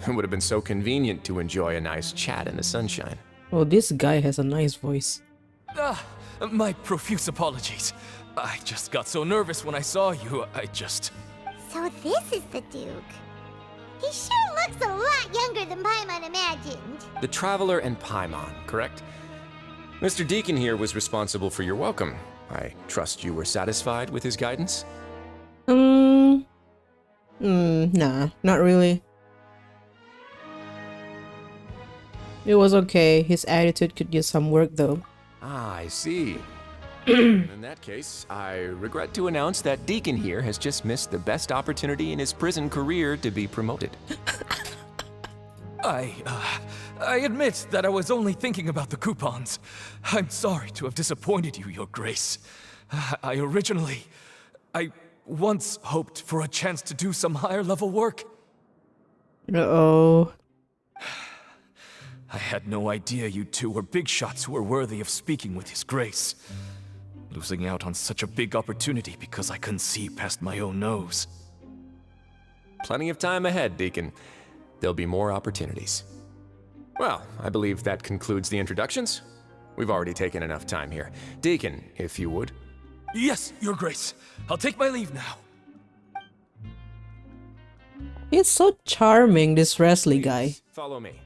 Speaker 11: It would have been so convenient to enjoy a nice chat in the sunshine.
Speaker 1: Oh, this guy has a nice voice.
Speaker 9: My profuse apologies. I just got so nervous when I saw you,
Speaker 3: So this is the Duke. He sure looks a lot younger than Paimon imagined.
Speaker 11: The Traveler and Paimon, correct? Mr. Deacon here was responsible for your welcome. I trust you were satisfied with his guidance?
Speaker 1: Nah, not really. It was okay. His attitude could use some work though.
Speaker 11: Ah, I see. In that case, I regret to announce that Deacon here has just missed the best opportunity in his prison career to be promoted.
Speaker 9: I admit that I was only thinking about the coupons. I'm sorry to have disappointed you, Your Grace. I once hoped for a chance to do some higher level work.
Speaker 1: Uh-oh.
Speaker 9: I had no idea you two were big shots who were worthy of speaking with His Grace. Losing out on such a big opportunity because I couldn't see past my own nose.
Speaker 11: Plenty of time ahead, Deacon. There'll be more opportunities. Well, I believe that concludes the introductions. We've already taken enough time here. Deacon, if you would.
Speaker 9: Yes, Your Grace. I'll take my leave now.
Speaker 1: He's so charming, this Wriothesley guy.
Speaker 11: Follow me.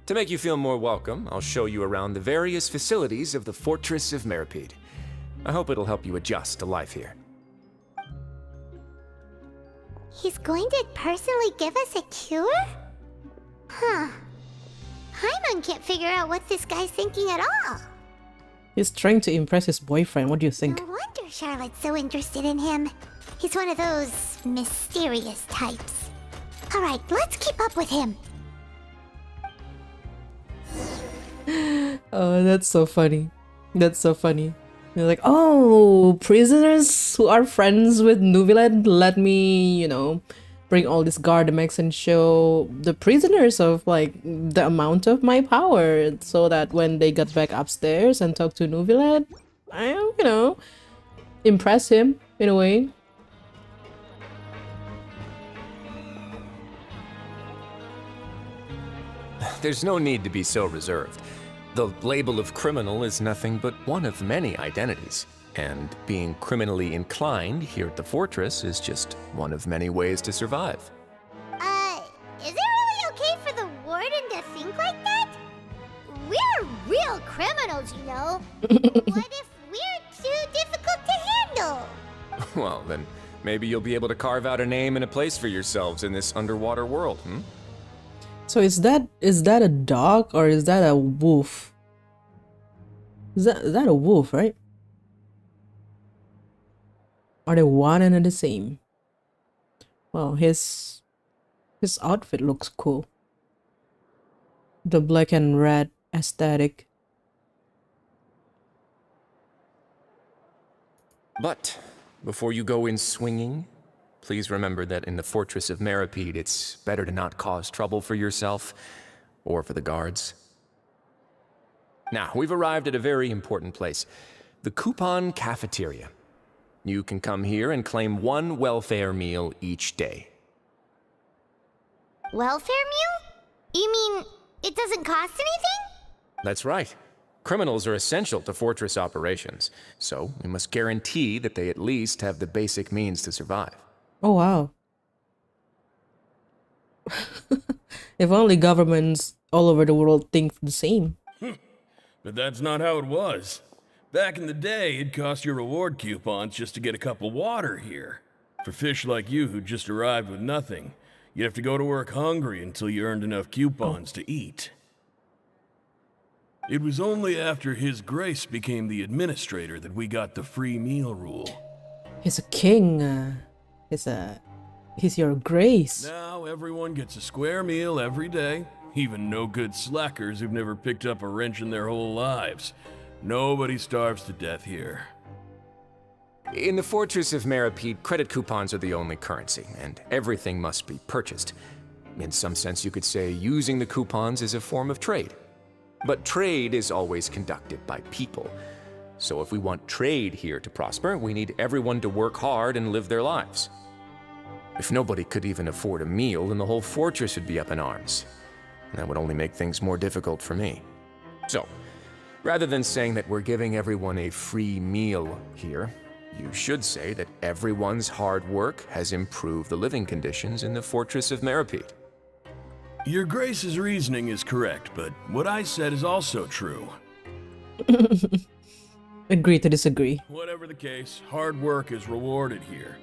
Speaker 11: To make you feel more welcome, I'll show you around the various facilities of the Fortress of Meripede. I hope it'll help you adjust to life here.
Speaker 3: He's going to personally give us a cure? Huh. Paimon can't figure out what this guy's thinking at all.
Speaker 1: He's trying to impress his boyfriend. What do you think?
Speaker 3: No wonder Charlotte's so interested in him. He's one of those mysterious types. Alright, let's keep up with him.
Speaker 1: Oh, that's so funny. That's so funny. You're like, oh, prisoners who are friends with Neuvillette, let me, bring all these Gardamex and show the prisoners of, like, the amount of my power, so that when they get back upstairs and talk to Neuvillette, I, impress him, in a way.
Speaker 11: There's no need to be so reserved. The label of criminal is nothing but one of many identities. And being criminally inclined here at the Fortress is just one of many ways to survive.
Speaker 3: Is it really okay for the Warden to think like that? We're real criminals, you know. What if we're too difficult to handle?
Speaker 11: Well, then maybe you'll be able to carve out a name and a place for yourselves in this underwater world, hmm?
Speaker 1: So is that a dog or is that a wolf? Is that a wolf, right? Are they one and the same? Well, his outfit looks cool. The black and red aesthetic.
Speaker 11: But before you go in swinging, please remember that in the Fortress of Meripede, it's better to not cause trouble for yourself or for the guards. Now, we've arrived at a very important place, the Coupon Cafeteria. You can come here and claim one welfare meal each day.
Speaker 3: Welfare meal? You mean it doesn't cost anything?
Speaker 11: That's right. Criminals are essential to Fortress operations, so we must guarantee that they at least have the basic means to survive.
Speaker 1: Oh wow. If only governments all over the world think the same.
Speaker 12: But that's not how it was. Back in the day, it cost your reward coupons just to get a cup of water here. For fish like you who just arrived with nothing, you'd have to go to work hungry until you earned enough coupons to eat. It was only after His Grace became the administrator that we got the free meal rule.
Speaker 1: He's a king. He's your grace.
Speaker 12: Now everyone gets a square meal every day, even no-good slackers who've never picked up a wrench in their whole lives. Nobody starves to death here.
Speaker 11: In the Fortress of Meripede, credit coupons are the only currency, and everything must be purchased. In some sense, you could say using the coupons is a form of trade. But trade is always conducted by people. So if we want trade here to prosper, we need everyone to work hard and live their lives. If nobody could even afford a meal, then the whole fortress would be up in arms. That would only make things more difficult for me. So, rather than saying that we're giving everyone a free meal here, you should say that everyone's hard work has improved the living conditions in the Fortress of Meripede.
Speaker 12: Your Grace's reasoning is correct, but what I said is also true.
Speaker 1: Agree to disagree.
Speaker 12: Whatever the case, hard work is rewarded here.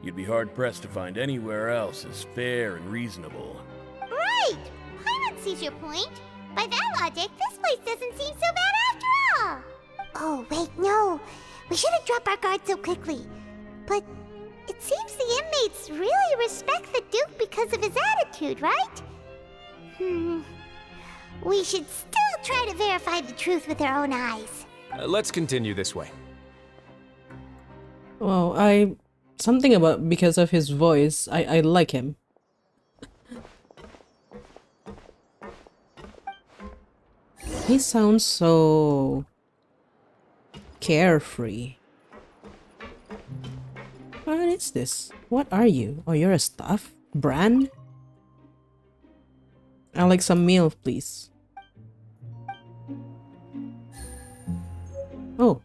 Speaker 12: You'd be hard-pressed to find anywhere else as fair and reasonable.
Speaker 3: Right! Paimon sees your point. By that logic, this place doesn't seem so bad after all. Oh, wait, no. We shouldn't drop our guard so quickly. But it seems the inmates really respect the Duke because of his attitude, right? We should still try to verify the truth with our own eyes.
Speaker 11: Let's continue this way.
Speaker 1: Well, something about because of his voice, I like him. He sounds so carefree. What is this? What are you? Oh, you're a staff? Bran? I'd like some meal, please. Oh,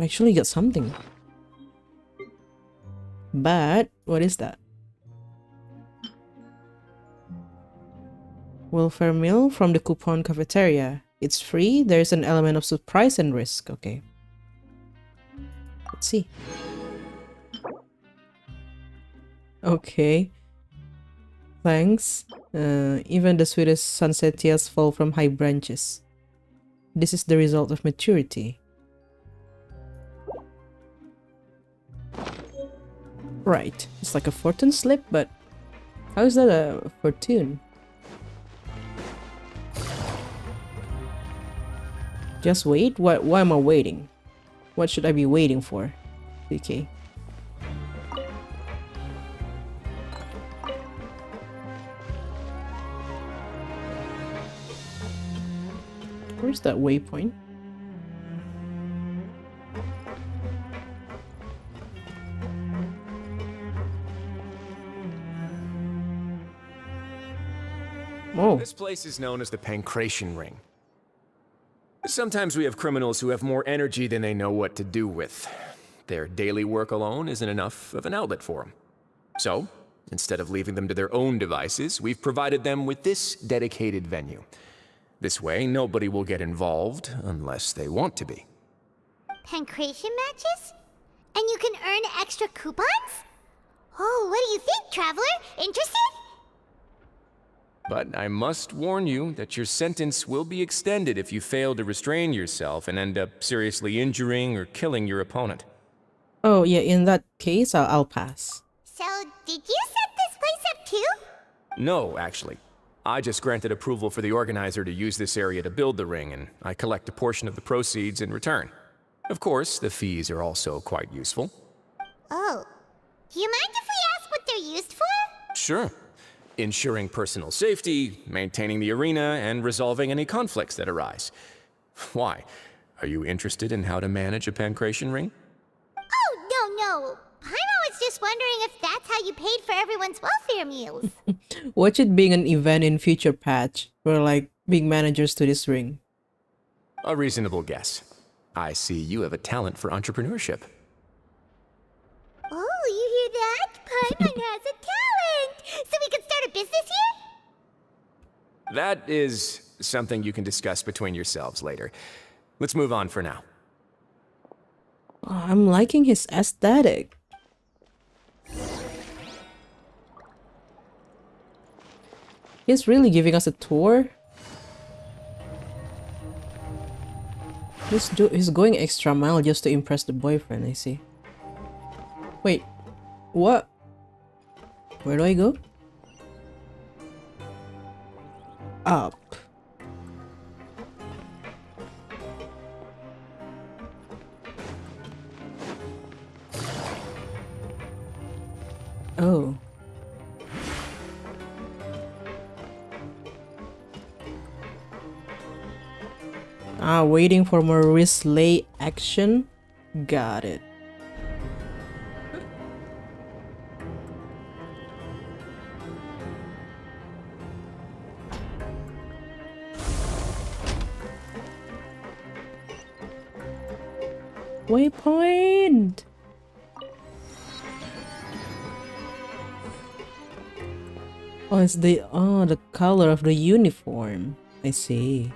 Speaker 1: I actually got something. But, what is that? Welfare meal from the coupon cafeteria. It's free. There's an element of surprise and risk. Okay. Let's see. Okay. Thanks. Even the sweetest sunsetias fall from high branches. This is the result of maturity. Right. It's like a fortune slip, but how is that a fortune? Just wait? Why am I waiting? What should I be waiting for? Okay. Where's that waypoint? Oh.
Speaker 11: This place is known as the Pancration Ring. Sometimes we have criminals who have more energy than they know what to do with. Their daily work alone isn't enough of an outlet for them. So, instead of leaving them to their own devices, we've provided them with this dedicated venue. This way, nobody will get involved unless they want to be.
Speaker 3: Pancration matches? And you can earn extra coupons? Oh, what do you think, traveler? Interested?
Speaker 11: But I must warn you that your sentence will be extended if you fail to restrain yourself and end up seriously injuring or killing your opponent.
Speaker 1: Oh, yeah, in that case, I'll pass.
Speaker 3: So, did you set this place up too?
Speaker 11: No, actually. I just granted approval for the organizer to use this area to build the ring, and I collect a portion of the proceeds in return. Of course, the fees are also quite useful.
Speaker 3: Oh. Do you mind if we ask what they're used for?
Speaker 11: Sure. Ensuring personal safety, maintaining the arena, and resolving any conflicts that arise. Why? Are you interested in how to manage a pancration ring?
Speaker 3: Oh, no. Paimon was just wondering if that's how you paid for everyone's welfare meals.
Speaker 1: Watch it being an event in future patch. We're like big managers to this ring.
Speaker 11: A reasonable guess. I see you have a talent for entrepreneurship.
Speaker 3: Oh, you hear that? Paimon has a talent! So we can start a business here?
Speaker 11: That is something you can discuss between yourselves later. Let's move on for now.
Speaker 1: Oh, I'm liking his aesthetic. He's really giving us a tour. He's going extra mile just to impress the boyfriend, I see. Wait, what? Where do I go? Up. Oh. Ah, waiting for more Wriothesley action. Got it. Waypoint. Oh, it's the color of the uniform. I see.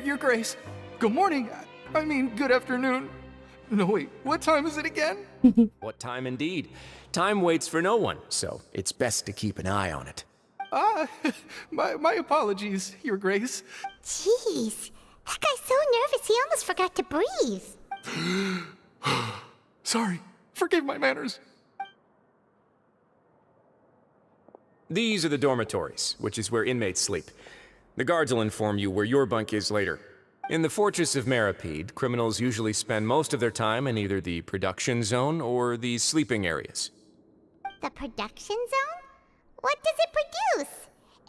Speaker 13: Your Grace. Good morning. I mean, good afternoon. No, wait, what time is it again?
Speaker 11: What time indeed? Time waits for no one, so it's best to keep an eye on it.
Speaker 13: My apologies, Your Grace.
Speaker 3: Jeez, that guy's so nervous he almost forgot to breathe.
Speaker 13: Sorry, forgive my manners.
Speaker 11: These are the dormitories, which is where inmates sleep. The guards will inform you where your bunk is later. In the Fortress of Meripede, criminals usually spend most of their time in either the production zone or the sleeping areas.
Speaker 3: The production zone? What does it produce?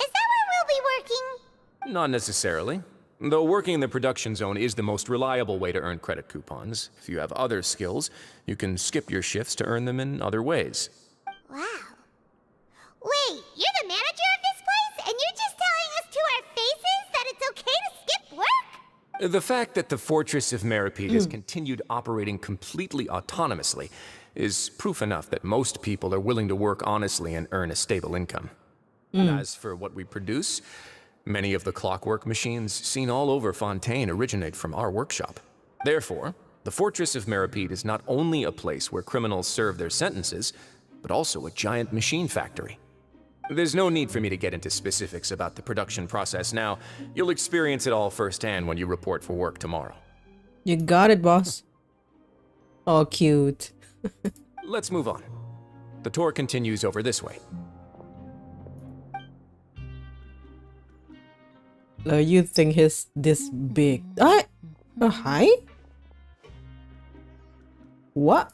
Speaker 3: Is that where we'll be working?
Speaker 11: Not necessarily. Though working in the production zone is the most reliable way to earn credit coupons. If you have other skills, you can skip your shifts to earn them in other ways.
Speaker 3: Wow. Wait, you're the manager of this place, and you're just telling us to our faces that it's okay to skip work?
Speaker 11: The fact that the Fortress of Meripede has continued operating completely autonomously is proof enough that most people are willing to work honestly and earn a stable income. As for what we produce, many of the clockwork machines seen all over Fontaine originate from our workshop. Therefore, the Fortress of Meripede is not only a place where criminals serve their sentences, but also a giant machine factory. There's no need for me to get into specifics about the production process now. You'll experience it all firsthand when you report for work tomorrow.
Speaker 1: You got it, boss. Oh, cute.
Speaker 11: Let's move on. The tour continues over this way.
Speaker 1: You think he's this big? Hi? What?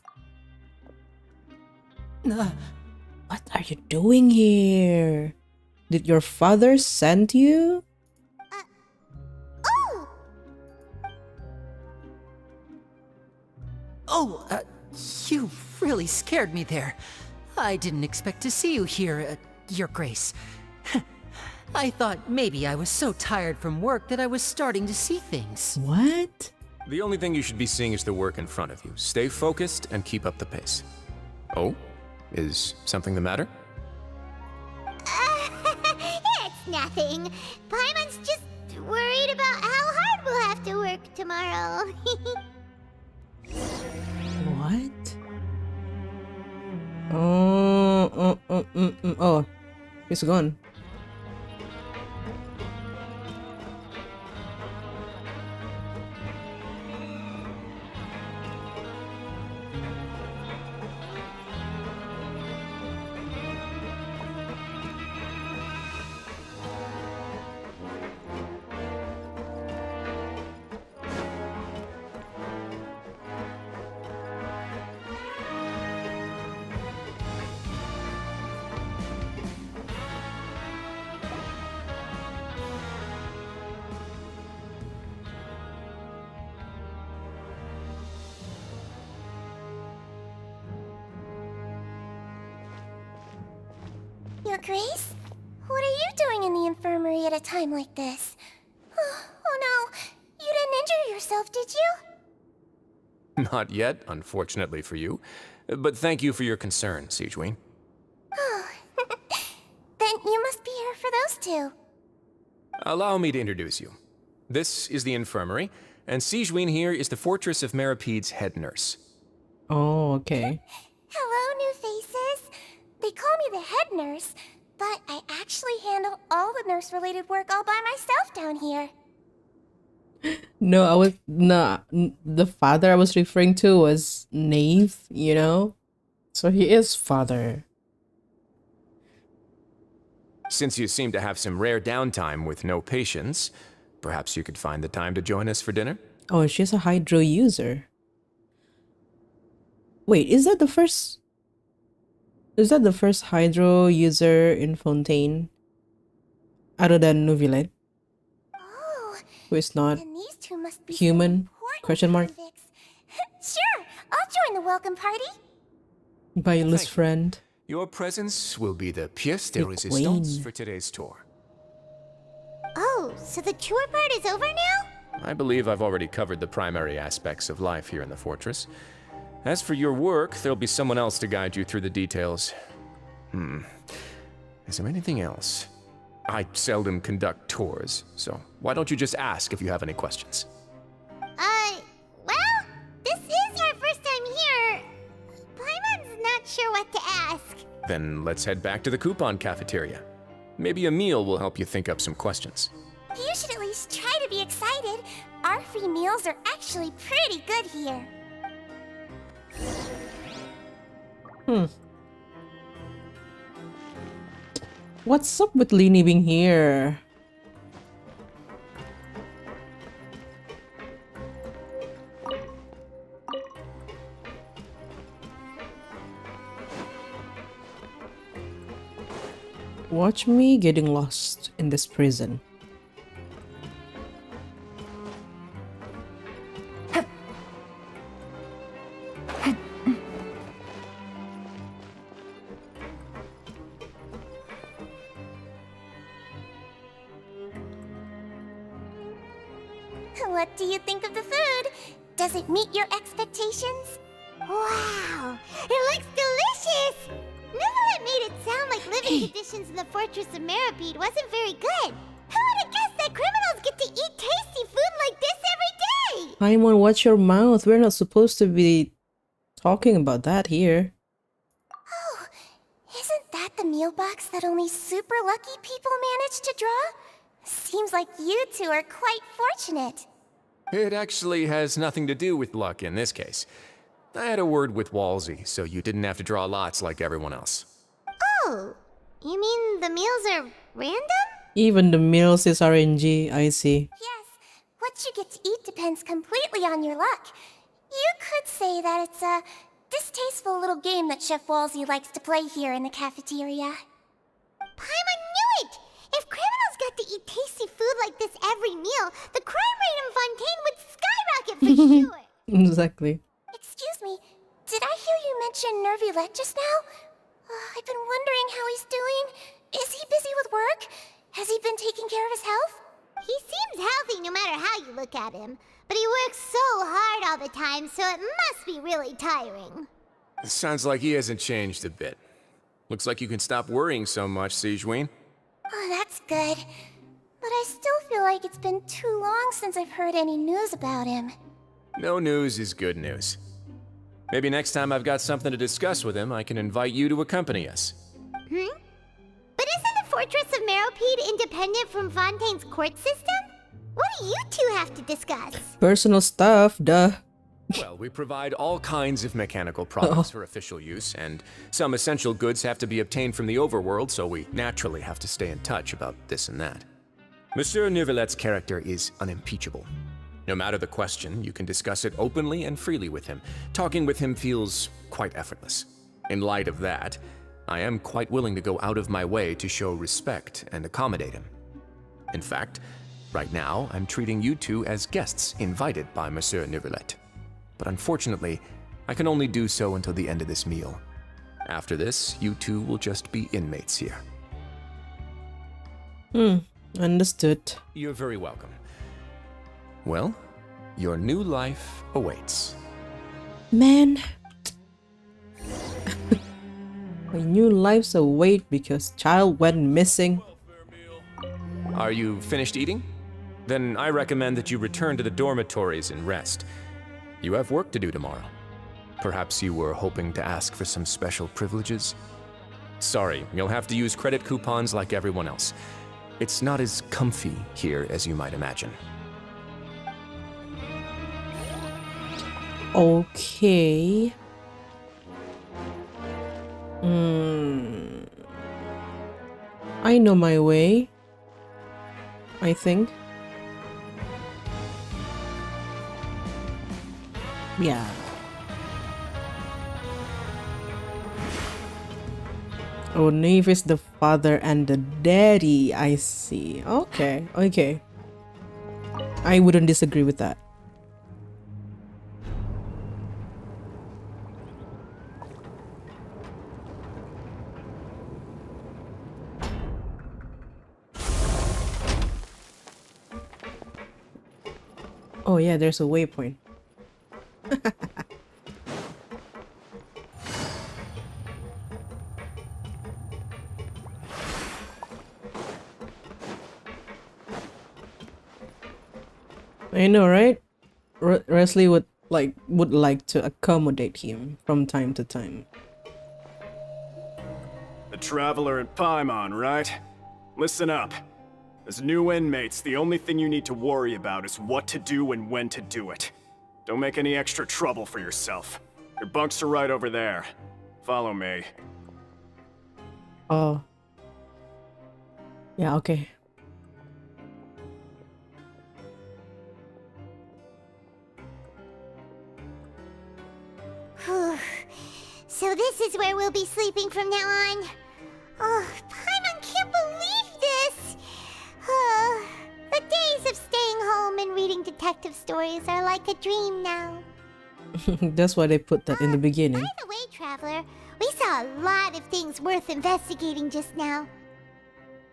Speaker 1: What are you doing here? Did your father send you?
Speaker 14: You really scared me there. I didn't expect to see you here, Your Grace. I thought maybe I was so tired from work that I was starting to see things.
Speaker 1: What?
Speaker 11: The only thing you should be seeing is the work in front of you. Stay focused and keep up the pace. Oh? Is something the matter?
Speaker 3: It's nothing. Paimon's just worried about how hard we'll have to work tomorrow.
Speaker 1: What? Oh, he's gone.
Speaker 3: Your Grace? What are you doing in the infirmary at a time like this? Oh no, you didn't injure yourself, did you?
Speaker 11: Not yet, unfortunately for you. But thank you for your concern, Sigewinne.
Speaker 3: Oh, then you must be here for those two.
Speaker 11: Allow me to introduce you. This is the infirmary, and Sigewinne here is the Fortress of Meripede's head nurse.
Speaker 1: Oh, okay.
Speaker 3: Hello, new faces. They call me the head nurse, but I actually handle all the nurse-related work all by myself down here.
Speaker 1: No, I was not. The father I was referring to was Nave, you know? So he is father.
Speaker 11: Since you seem to have some rare downtime with no patience, perhaps you could find the time to join us for dinner?
Speaker 1: Oh, she's a Hydro user. Wait, is that the first... Is that the first Hydro user in Fontaine? Other than Neuvillette?
Speaker 3: Oh,
Speaker 1: Who is not
Speaker 3: then these two must be
Speaker 1: human? Question mark.
Speaker 3: Sure, I'll join the welcome party.
Speaker 1: Bailu's friend.
Speaker 11: Your presence will be the pièce de
Speaker 1: The
Speaker 11: résistance
Speaker 1: queen.
Speaker 11: for today's tour.
Speaker 3: Oh, so the tour part is over now?
Speaker 11: I believe I've already covered the primary aspects of life here in the fortress. As for your work, there'll be someone else to guide you through the details. Is there anything else? I seldom conduct tours, so why don't you just ask if you have any questions?
Speaker 3: Well, this is our first time here. Paimon's not sure what to ask.
Speaker 11: Then let's head back to the coupon cafeteria. Maybe a meal will help you think up some questions.
Speaker 3: You should at least try to be excited. Our free meals are actually pretty good here.
Speaker 1: What's up with Lini being here? Watch me getting lost in this prison.
Speaker 3: What do you think of the food? Does it meet your expectations? Wow, it looks delicious! Neuvillette made it sound like living conditions in the Fortress of Meripede wasn't very good. Who would have guessed that criminals get to eat tasty food like this every day?
Speaker 1: Paimon, watch your mouth. We're not supposed to be talking about that here.
Speaker 3: Oh, isn't that the meal box that only super lucky people manage to draw? Seems like you two are quite fortunate.
Speaker 11: It actually has nothing to do with luck in this case. I had a word with Walsey, so you didn't have to draw lots like everyone else.
Speaker 3: Oh, you mean the meals are random?
Speaker 1: Even the meals is RNG, I see.
Speaker 3: Yes, what you get to eat depends completely on your luck. You could say that it's a distasteful little game that Chef Walsey likes to play here in the cafeteria. Paimon knew it! If criminals got to eat tasty food like this every meal, the crime rate in Fontaine would skyrocket for sure!
Speaker 1: Exactly.
Speaker 3: Excuse me, did I hear you mention Neuvillette just now? I've been wondering how he's doing. Is he busy with work? Has he been taking care of his health? He seems healthy no matter how you look at him. But he works so hard all the time, so it must be really tiring.
Speaker 11: Sounds like he hasn't changed a bit. Looks like you can stop worrying so much, Sigewinne.
Speaker 3: Oh, that's good. But I still feel like it's been too long since I've heard any news about him.
Speaker 11: No news is good news. Maybe next time I've got something to discuss with him, I can invite you to accompany us.
Speaker 3: But isn't the Fortress of Meripede independent from Fontaine's court system? What do you two have to discuss?
Speaker 1: Personal stuff, duh.
Speaker 11: Well, we provide all kinds of mechanical products for official use, and some essential goods have to be obtained from the overworld, so we naturally have to stay in touch about this and that. Monsieur Neuvillette's character is unimpeachable. No matter the question, you can discuss it openly and freely with him. Talking with him feels quite effortless. In light of that, I am quite willing to go out of my way to show respect and accommodate him. In fact, right now, I'm treating you two as guests invited by Monsieur Neuvillette. But unfortunately, I can only do so until the end of this meal. After this, you two will just be inmates here.
Speaker 1: Understood.
Speaker 11: You're very welcome. Well, your new life awaits.
Speaker 1: Man. My new life's await because child went missing.
Speaker 11: Are you finished eating? Then I recommend that you return to the dormitories and rest. You have work to do tomorrow. Perhaps you were hoping to ask for some special privileges? Sorry, you'll have to use credit coupons like everyone else. It's not as comfy here as you might imagine.
Speaker 1: I know my way. I think. Yeah. Oh, Neve is the father and the daddy. I see. Okay, okay. I wouldn't disagree with that. Oh yeah, there's a waypoint. I know, right? Wriothesley would like to accommodate him from time to time.
Speaker 15: The Traveler and Paimon, right? Listen up. As new inmates, the only thing you need to worry about is what to do and when to do it. Don't make any extra trouble for yourself. Your bunks are right over there. Follow me.
Speaker 1: Oh. Yeah, okay.
Speaker 3: So this is where we'll be sleeping from now on. Oh, Paimon can't believe this! The days of staying home and reading detective stories are like a dream now.
Speaker 1: That's why they put that in the beginning.
Speaker 3: By the way, Traveler, we saw a lot of things worth investigating just now.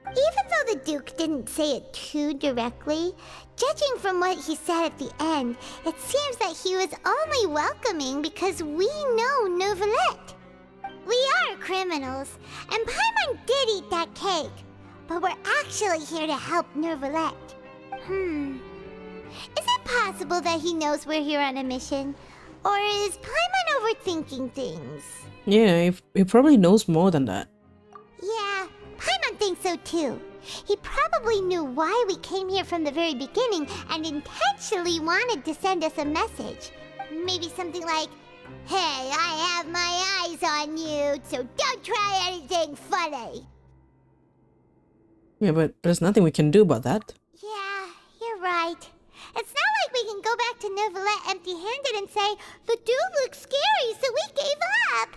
Speaker 3: Even though the Duke didn't say it too directly, judging from what he said at the end, it seems that he was only welcoming because we know Neuvillette. We are criminals, and Paimon did eat that cake, but we're actually here to help Neuvillette. Is it possible that he knows we're here on a mission? Or is Paimon overthinking things?
Speaker 1: Yeah, he probably knows more than that.
Speaker 3: Yeah, Paimon thinks so too. He probably knew why we came here from the very beginning and intentionally wanted to send us a message. Maybe something like, "Hey, I have my eyes on you, so don't try anything funny."
Speaker 1: Yeah, but there's nothing we can do about that.
Speaker 3: Yeah, you're right. It's not like we can go back to Neuvillette empty-handed and say, "The dude looks scary, so we gave up."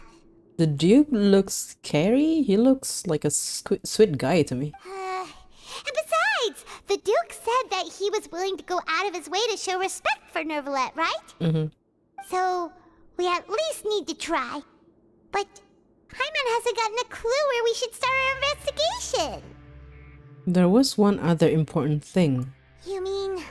Speaker 1: The Duke looks scary? He looks like a sweet guy to me.
Speaker 3: And besides, the Duke said that he was willing to go out of his way to show respect for Neuvillette, right? So, we at least need to try. But Paimon hasn't gotten a clue where we should start our investigation.
Speaker 1: There was one other important thing.
Speaker 3: You mean?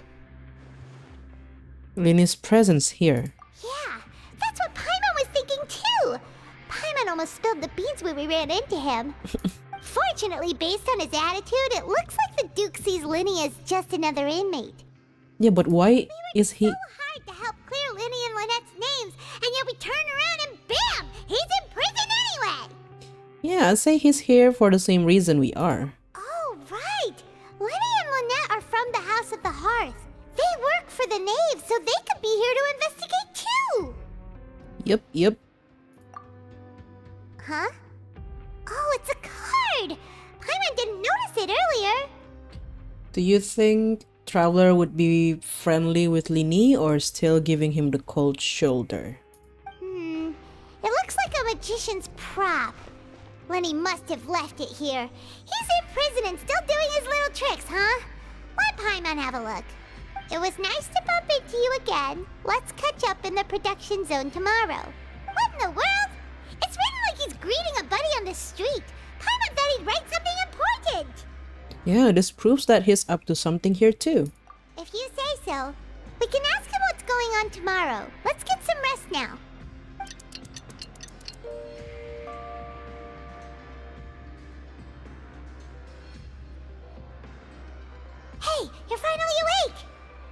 Speaker 1: Lini's presence here.
Speaker 3: Yeah, that's what Paimon was thinking too. Paimon almost spilled the beans when we ran into him. Fortunately, based on his attitude, it looks like the Duke sees Lini as just another inmate.
Speaker 1: Yeah, but why is he...
Speaker 3: So hard to help clear Lini and Lynette's names, and yet we turn around and bam! He's in prison anyway!
Speaker 1: Yeah, I'd say he's here for the same reason we are.
Speaker 3: Oh, right! Lini and Lynette are from the House of the Hearth. They work for the Knave, so they could be here to investigate too!
Speaker 1: Yep.
Speaker 3: Huh? Oh, it's a card! Paimon didn't notice it earlier.
Speaker 1: Do you think Traveler would be friendly with Lini or still giving him the cold shoulder?
Speaker 3: It looks like a magician's prop. Lini must have left it here. He's in prison and still doing his little tricks, huh? Let Paimon have a look. It was nice to bump into you again. Let's catch up in the production zone tomorrow. What in the world? It's written like he's greeting a buddy on the street. Paimon thought he'd write something important.
Speaker 1: Yeah, this proves that he's up to something here too.
Speaker 3: If you say so. We can ask him what's going on tomorrow. Let's get some rest now. Hey, you're finally awake!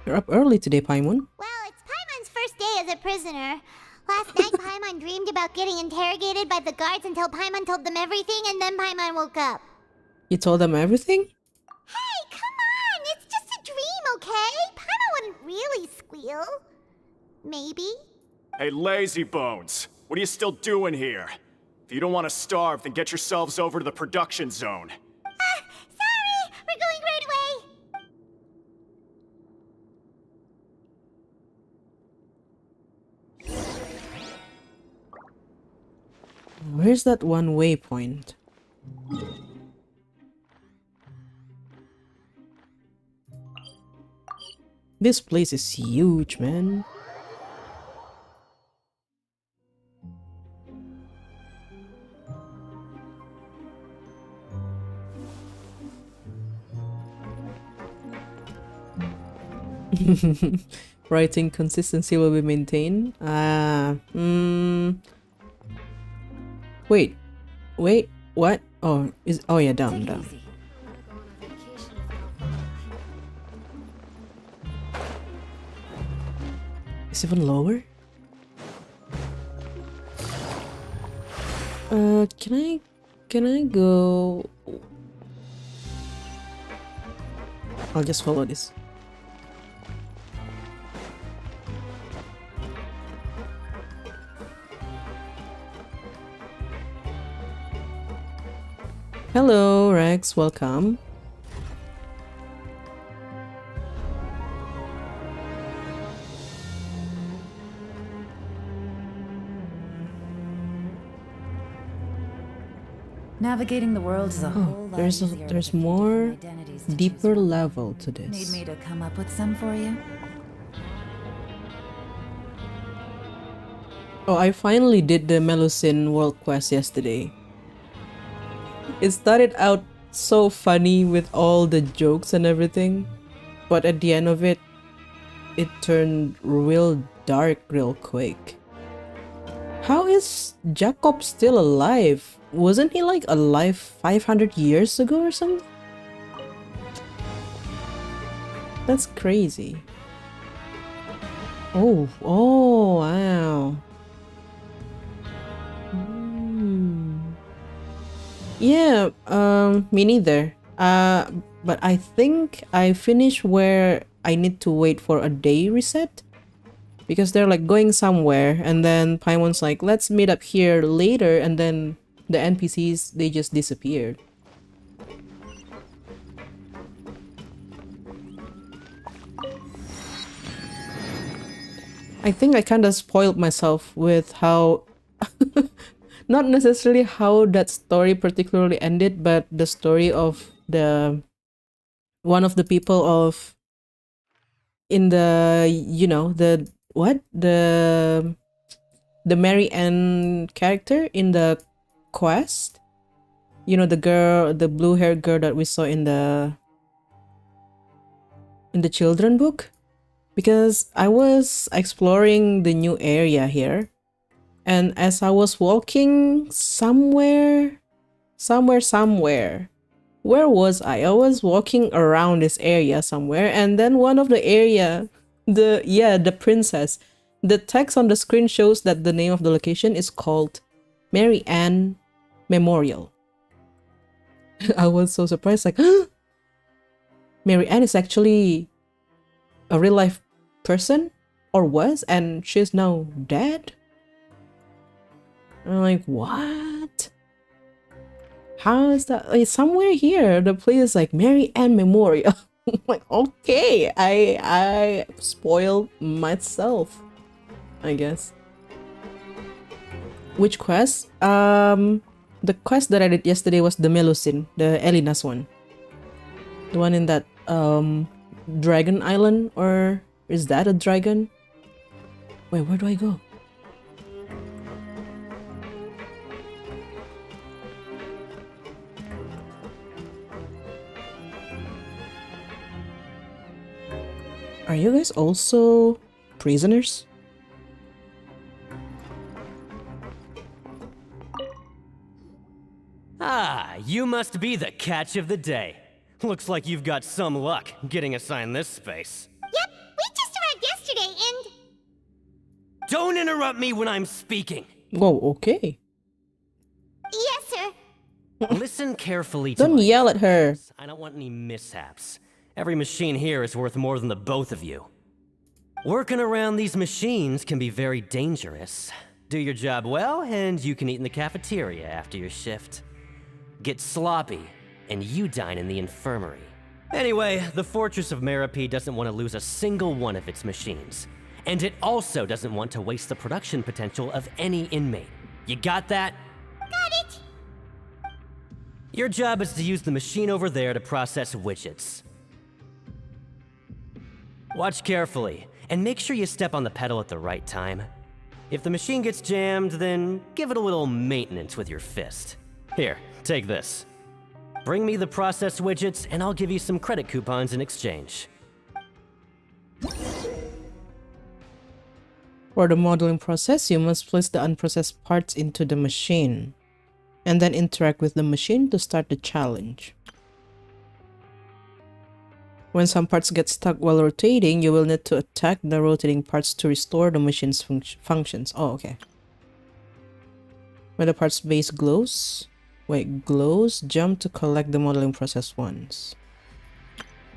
Speaker 1: You're up early today, Paimon.
Speaker 3: Well, it's Paimon's first day as a prisoner. Last night, Paimon dreamed about getting interrogated by the guards until Paimon told them everything, and then Paimon woke up.
Speaker 1: You told them everything?
Speaker 3: Hey, come on! It's just a dream, okay? Paimon wouldn't really squeal. Maybe?
Speaker 15: Hey, lazy bones! What are you still doing here? If you don't want to starve, then get yourselves over to the production zone.
Speaker 1: Where's that one waypoint? This place is huge, man. Writing consistency will be maintained. Wait, what? Oh, yeah, down. It's even lower. Can I go? I'll just follow this. Hello, Rex, welcome.
Speaker 10: Navigating the world is a whole lot easier.
Speaker 1: There's more deeper level to this.
Speaker 10: Need me to come up with some for you?
Speaker 1: Oh, I finally did the Melusine world quest yesterday. It started out so funny with all the jokes and everything, but at the end of it, it turned real dark real quick. How is Jacob still alive? Wasn't he like alive 500 years ago or something? That's crazy. Oh, wow. Yeah, me neither. But I think I finished where I need to wait for a day reset. Because they're like going somewhere and then Paimon's like, let's meet up here later, and then the NPCs, they just disappeared. I think I kinda spoiled myself with how not necessarily how that story particularly ended, but the story of the one of the people of in the, you know, the Mary Ann character in the quest, you know, the girl, the blue-haired girl that we saw in the children book. Because I was exploring the new area here, and as I was walking somewhere, where was I? I was walking around this area somewhere, and then one of the area, the princess, the text on the screen shows that the name of the location is called Mary Ann Memorial. I was so surprised, like, Mary Ann is actually a real life person, or was, and she's now dead? I'm like, what? How is that? Like, somewhere here the place is like Mary Ann Memorial. I'm like, okay, I spoiled myself, I guess. Which quest? The quest that I did yesterday was the Melusine, the Elina's one. The one in that dragon island, or is that a dragon? Wait, where do I go? Are you guys also prisoners?
Speaker 16: Ah, you must be the catch of the day. Looks like you've got some luck getting assigned this space.
Speaker 3: Yep, we just arrived yesterday and...
Speaker 16: Don't interrupt me when I'm speaking.
Speaker 1: Whoa, okay.
Speaker 3: Yes, sir.
Speaker 16: Listen carefully to
Speaker 1: Don't
Speaker 16: my
Speaker 1: yell at her.
Speaker 16: I don't want any mishaps. Every machine here is worth more than the both of you. Working around these machines can be very dangerous. Do your job well, and you can eat in the cafeteria after your shift. Get sloppy, and you dine in the infirmary. Anyway, the Fortress of Merope doesn't want to lose a single one of its machines. And it also doesn't want to waste the production potential of any inmate. You got that? Your job is to use the machine over there to process widgets. Watch carefully, and make sure you step on the pedal at the right time. If the machine gets jammed, then give it a little maintenance with your fist. Here, take this. Bring me the processed widgets, and I'll give you some credit coupons in exchange.
Speaker 1: For the modeling process, you must place the unprocessed parts into the machine, and then interact with the machine to start the challenge. When some parts get stuck while rotating, you will need to attack the rotating parts to restore the machine's functions. Oh, okay. When the part's base glows, jump to collect the modeling process ones.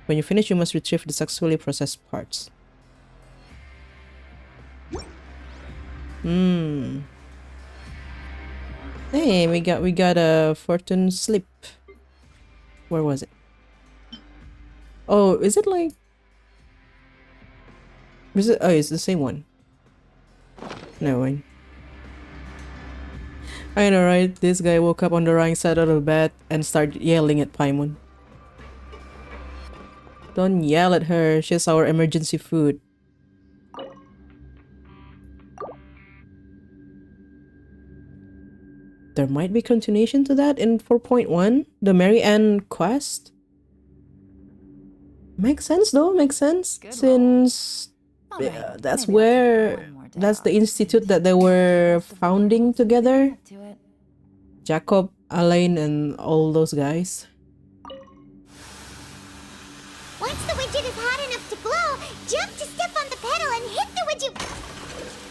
Speaker 1: When you finish, you must retrieve the successfully processed parts. Hey, we got a fortune slip. Where was it? Oh, is it like... Is it? Oh, it's the same one. No one. I know, right? This guy woke up on the wrong side of the bed and started yelling at Paimon. Don't yell at her. She's our emergency food. There might be continuation to that in 4.1, the Mary Ann quest. Makes sense though, makes sense. Since that's the institute that they were founding together. Jacob, Alain, and all those guys.
Speaker 3: Once the widget is hot enough to glow, jump to step on the pedal and hit the widget.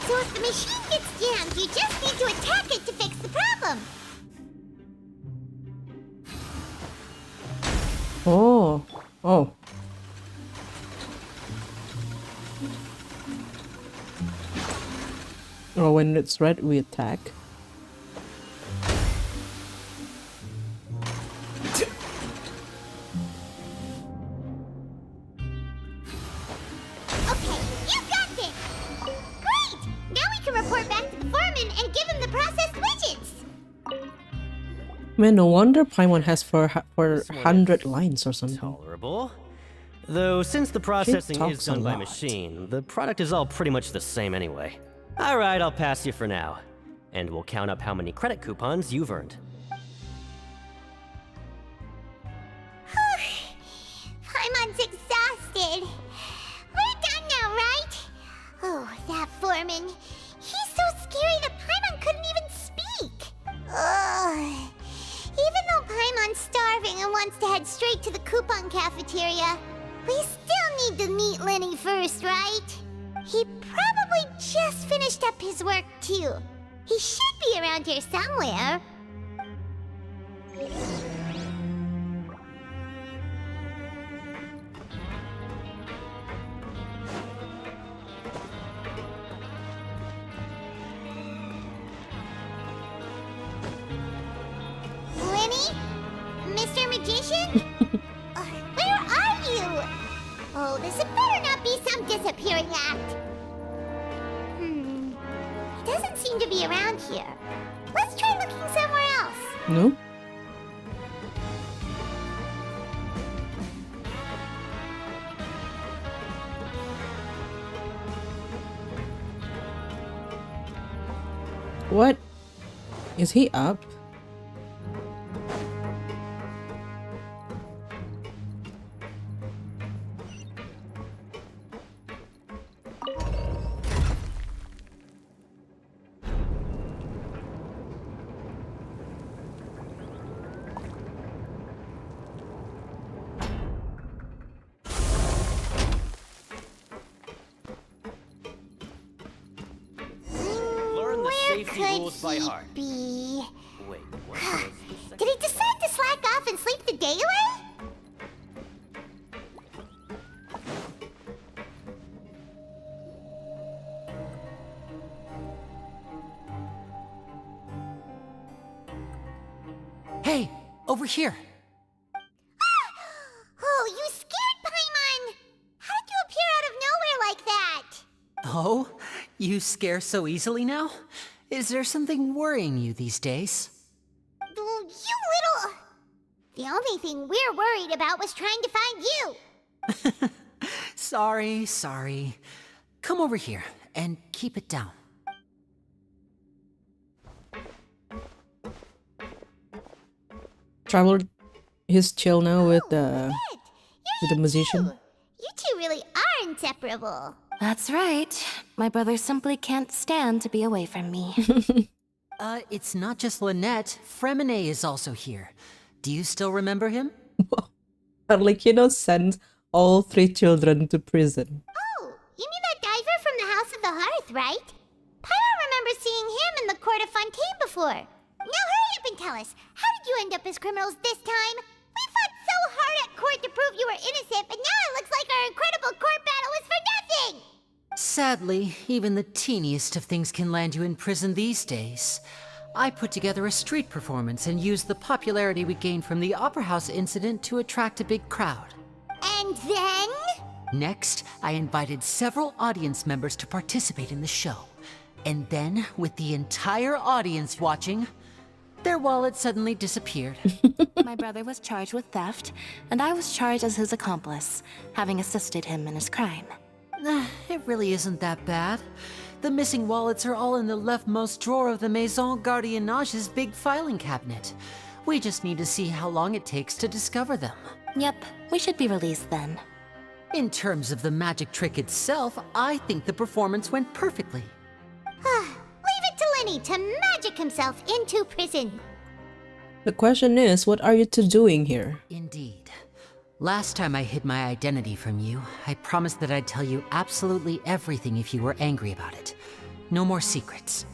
Speaker 3: So if the machine gets jammed, you just need to attack it to fix the problem.
Speaker 1: Oh. Oh, when it's red, we attack. Man, no wonder Paimon has 400 lines or something.
Speaker 16: Tolerable. Though since the processing is done by machine, the product is all pretty much the same anyway. Alright, I'll pass you for now. And we'll count up how many credit coupons you've earned.
Speaker 3: Paimon's exhausted. We're done now, right? Oh, that foreman. He's so scary that Paimon couldn't even speak. Ugh. Even though Paimon's starving and wants to head straight to the coupon cafeteria, we still need to meet Lenny first, right? He probably just finished up his work, too. He should be around here somewhere. Where are you? Oh, this had better not be some disappearing act. He doesn't seem to be around here. Let's try looking somewhere else.
Speaker 1: No? What? Is he up?
Speaker 16: By heart.
Speaker 3: Be?
Speaker 16: Wait, what?
Speaker 3: Did he decide to slack off and sleep the day away?
Speaker 14: Hey, over here.
Speaker 3: Oh, you scared Paimon! How did you appear out of nowhere like that?
Speaker 14: Oh, you scare so easily now? Is there something worrying you these days?
Speaker 3: You little... The only thing we're worried about was trying to find you.
Speaker 14: Sorry. Come over here and keep it down.
Speaker 1: Traveler, he's chill now with the musician.
Speaker 3: You two really are inseparable.
Speaker 2: That's right. My brother simply can't stand to be away from me.
Speaker 14: It's not just Lynette. Fremine is also here. Do you still remember him?
Speaker 1: Arlecchino sends all 3 children to prison.
Speaker 3: Oh, you mean that diver from the House of the Hearth, right? Paimon remembers seeing him in the court of Fontaine before. Now hurry up and tell us, how did you end up as criminals this time? We fought so hard at court to prove you were innocent, but now it looks like our incredible court battle was for nothing!
Speaker 14: Sadly, even the teeniest of things can land you in prison these days. I put together a street performance and used the popularity we gained from the Opera House incident to attract a big crowd.
Speaker 3: And then?
Speaker 14: Next, I invited several audience members to participate in the show. And then, with the entire audience watching, their wallet suddenly disappeared.
Speaker 2: My brother was charged with theft, and I was charged as his accomplice, having assisted him in his crime.
Speaker 14: It really isn't that bad. The missing wallets are all in the leftmost drawer of the Maison Gardiennage's big filing cabinet. We just need to see how long it takes to discover them.
Speaker 2: Yep, we should be released then.
Speaker 14: In terms of the magic trick itself, I think the performance went perfectly.
Speaker 3: Leave it to Lenny to magic himself into prison.
Speaker 1: The question is, what are you two doing here?
Speaker 14: Indeed. Last time I hid my identity from you, I promised that I'd tell you absolutely everything if you were angry about it. No more secrets.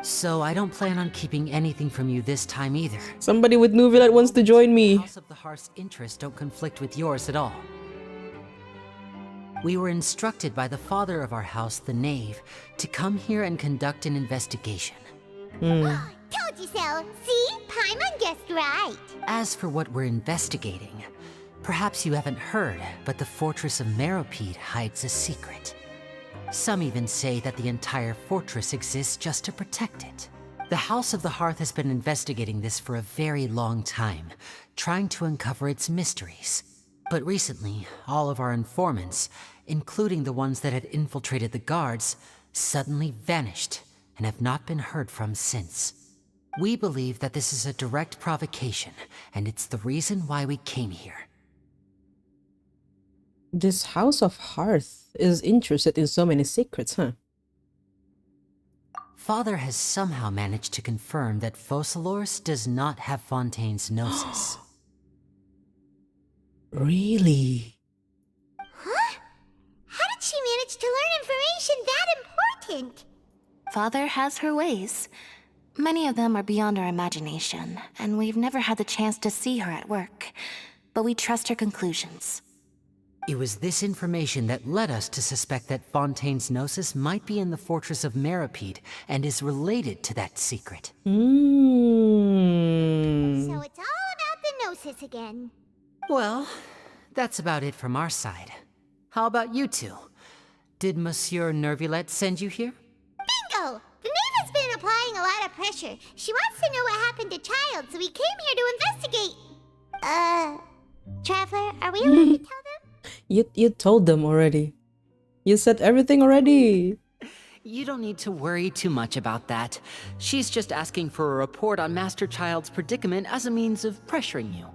Speaker 14: So I don't plan on keeping anything from you this time either.
Speaker 1: Somebody with Neuvillette wants to join me.
Speaker 14: House of the Hearth's interests don't conflict with yours at all. We were instructed by the father of our house, the Knave, to come here and conduct an investigation.
Speaker 3: Told you so. See? Paimon guessed right.
Speaker 14: As for what we're investigating, perhaps you haven't heard, but the fortress of Meropide hides a secret. Some even say that the entire fortress exists just to protect it. The House of the Hearth has been investigating this for a very long time, trying to uncover its mysteries. But recently, all of our informants, including the ones that had infiltrated the guards, suddenly vanished and have not been heard from since. We believe that this is a direct provocation, and it's the reason why we came here.
Speaker 1: This House of Hearth is interested in so many secrets, huh?
Speaker 14: Father has somehow managed to confirm that Focalors does not have Fontaine's gnosis.
Speaker 1: Really?
Speaker 3: Huh? How did she manage to learn information that important?
Speaker 2: Father has her ways. Many of them are beyond our imagination, and we've never had the chance to see her at work. But we trust her conclusions.
Speaker 14: It was this information that led us to suspect that Fontaine's gnosis might be in the fortress of Meropide and is related to that secret.
Speaker 3: So it's all about the gnosis again.
Speaker 14: Well, that's about it from our side. How about you two? Did Monsieur Neuvillette send you here?
Speaker 3: Bingo! The Knave has been applying a lot of pressure. She wants to know what happened to Child, so we came here to investigate. Traveler, are we allowed to tell them?
Speaker 1: You told them already. You said everything already.
Speaker 14: You don't need to worry too much about that. She's just asking for a report on Master Child's predicament as a means of pressuring you.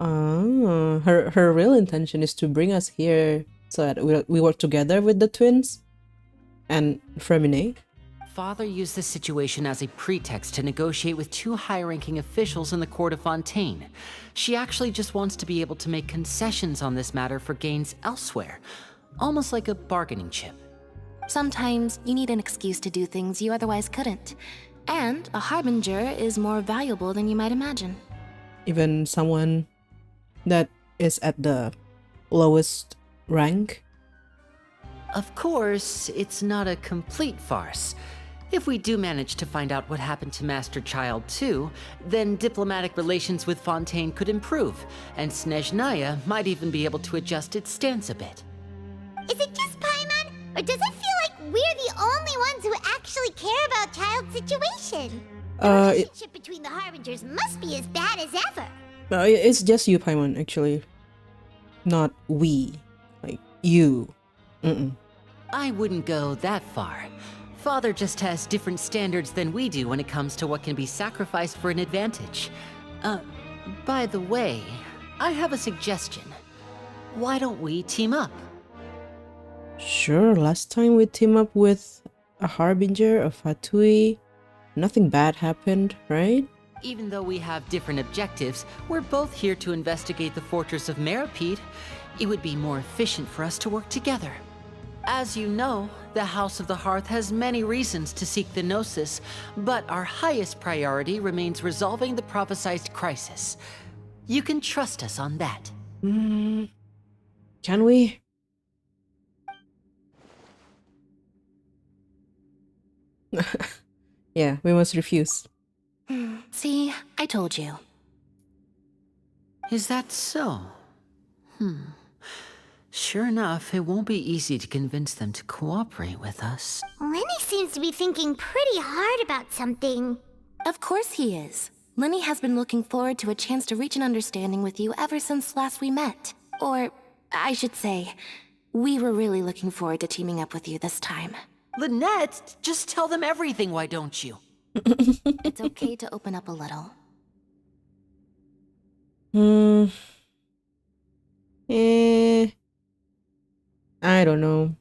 Speaker 1: Her real intention is to bring us here so that we work together with the twins and Fremine.
Speaker 14: Father used this situation as a pretext to negotiate with 2 high-ranking officials in the court of Fontaine. She actually just wants to be able to make concessions on this matter for gains elsewhere, almost like a bargaining chip.
Speaker 2: Sometimes you need an excuse to do things you otherwise couldn't. And a harbinger is more valuable than you might imagine.
Speaker 1: Even someone that is at the lowest rank?
Speaker 14: Of course, it's not a complete farce. If we do manage to find out what happened to Master Child too, then diplomatic relations with Fontaine could improve, and Snezhnaya might even be able to adjust its stance a bit.
Speaker 3: Is it just Paimon, or does it feel like we're the only ones who actually care about Child's situation? The relationship between the Harbingers must be as bad as ever.
Speaker 1: It's just you, Paimon, actually. Not we. Like, you.
Speaker 14: I wouldn't go that far. Father just has different standards than we do when it comes to what can be sacrificed for an advantage. By the way, I have a suggestion. Why don't we team up?
Speaker 1: Sure, last time we teamed up with a Harbinger, a Fatui, nothing bad happened, right?
Speaker 14: Even though we have different objectives, we're both here to investigate the fortress of Meripede. It would be more efficient for us to work together. As you know, the House of the Hearth has many reasons to seek the Gnosis, but our highest priority remains resolving the prophesized crisis. You can trust us on that.
Speaker 1: Can we? Yeah, we must refuse.
Speaker 2: See, I told you.
Speaker 14: Is that so? Sure enough, it won't be easy to convince them to cooperate with us.
Speaker 3: Lenny seems to be thinking pretty hard about something.
Speaker 2: Of course he is. Lenny has been looking forward to a chance to reach an understanding with you ever since last we met. Or, I should say, we were really looking forward to teaming up with you this time.
Speaker 14: Lynette, just tell them everything, why don't you?
Speaker 2: It's okay to open up a little.
Speaker 1: I don't know.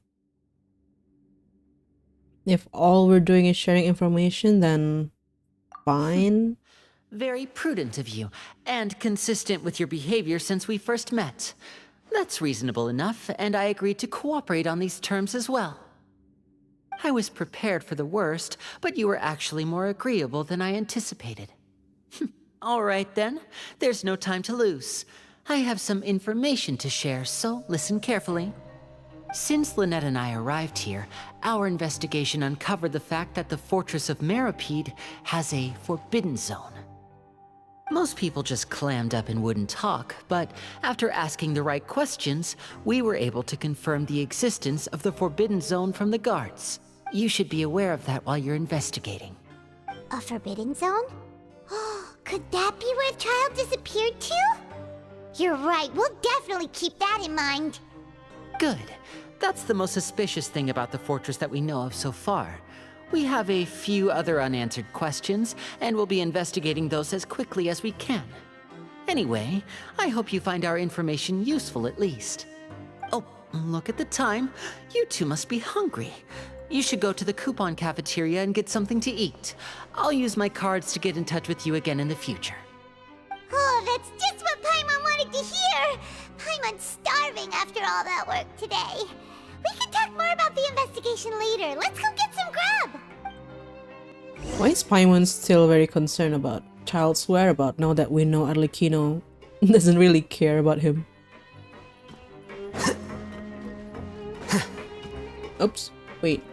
Speaker 1: If all we're doing is sharing information, then fine.
Speaker 14: Very prudent of you, and consistent with your behavior since we first met. That's reasonable enough, and I agreed to cooperate on these terms as well. I was prepared for the worst, but you were actually more agreeable than I anticipated. All right then, there's no time to lose. I have some information to share, so listen carefully. Since Lynette and I arrived here, our investigation uncovered the fact that the Fortress of Meripede has a forbidden zone. Most people just clammed up and wouldn't talk, but after asking the right questions, we were able to confirm the existence of the forbidden zone from the guards. You should be aware of that while you're investigating.
Speaker 3: A forbidden zone? Could that be where the child disappeared to? You're right, we'll definitely keep that in mind.
Speaker 14: Good. That's the most suspicious thing about the fortress that we know of so far. We have a few other unanswered questions, and we'll be investigating those as quickly as we can. Anyway, I hope you find our information useful at least. Oh, look at the time. You two must be hungry. You should go to the coupon cafeteria and get something to eat. I'll use my cards to get in touch with you again in the future.
Speaker 3: Oh, that's just what Paimon wanted to hear! Paimon's starving after all that work today. We can talk more about the investigation later. Let's go get some grub!
Speaker 1: Why is Paimon still very concerned about Child's whereabouts now that we know Arlecchino doesn't really care about him? Oops, wait.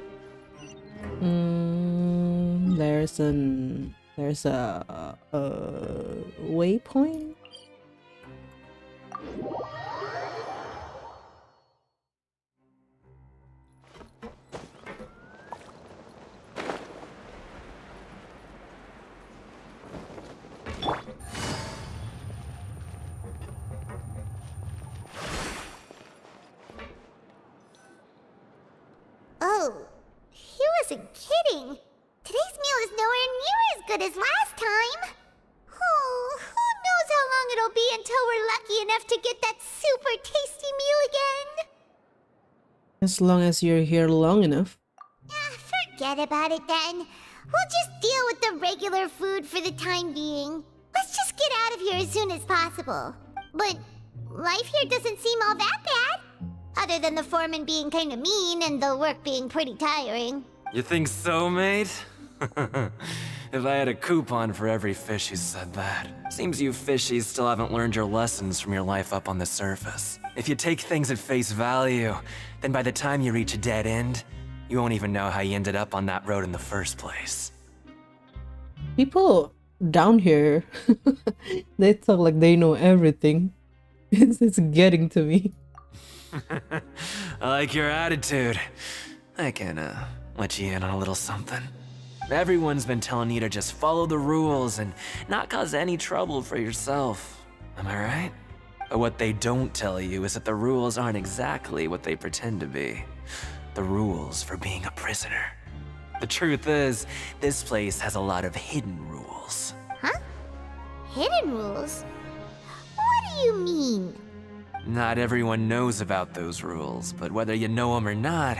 Speaker 1: There's a waypoint?
Speaker 3: Oh, he wasn't kidding. Today's meal is nowhere near as good as last time. Oh, who knows how long it'll be until we're lucky enough to get that super tasty meal again.
Speaker 1: As long as you're here long enough.
Speaker 3: Forget about it then. We'll just deal with the regular food for the time being. Let's just get out of here as soon as possible. But life here doesn't seem all that bad. Other than the foreman being kinda mean and the work being pretty tiring.
Speaker 11: You think so, mate? If I had a coupon for every fish who said that. Seems you fishies still haven't learned your lessons from your life up on the surface. If you take things at face value, then by the time you reach a dead end, you won't even know how you ended up on that road in the first place.
Speaker 1: People down here, they talk like they know everything. It's getting to me.
Speaker 11: I like your attitude. I can, let you in on a little something. Everyone's been telling you to just follow the rules and not cause any trouble for yourself.
Speaker 17: Am I right? But what they don't tell you is that the rules aren't exactly what they pretend to be. The rules for being a prisoner. The truth is, this place has a lot of hidden rules.
Speaker 3: Huh? Hidden rules? What do you mean?
Speaker 17: Not everyone knows about those rules, but whether you know them or not,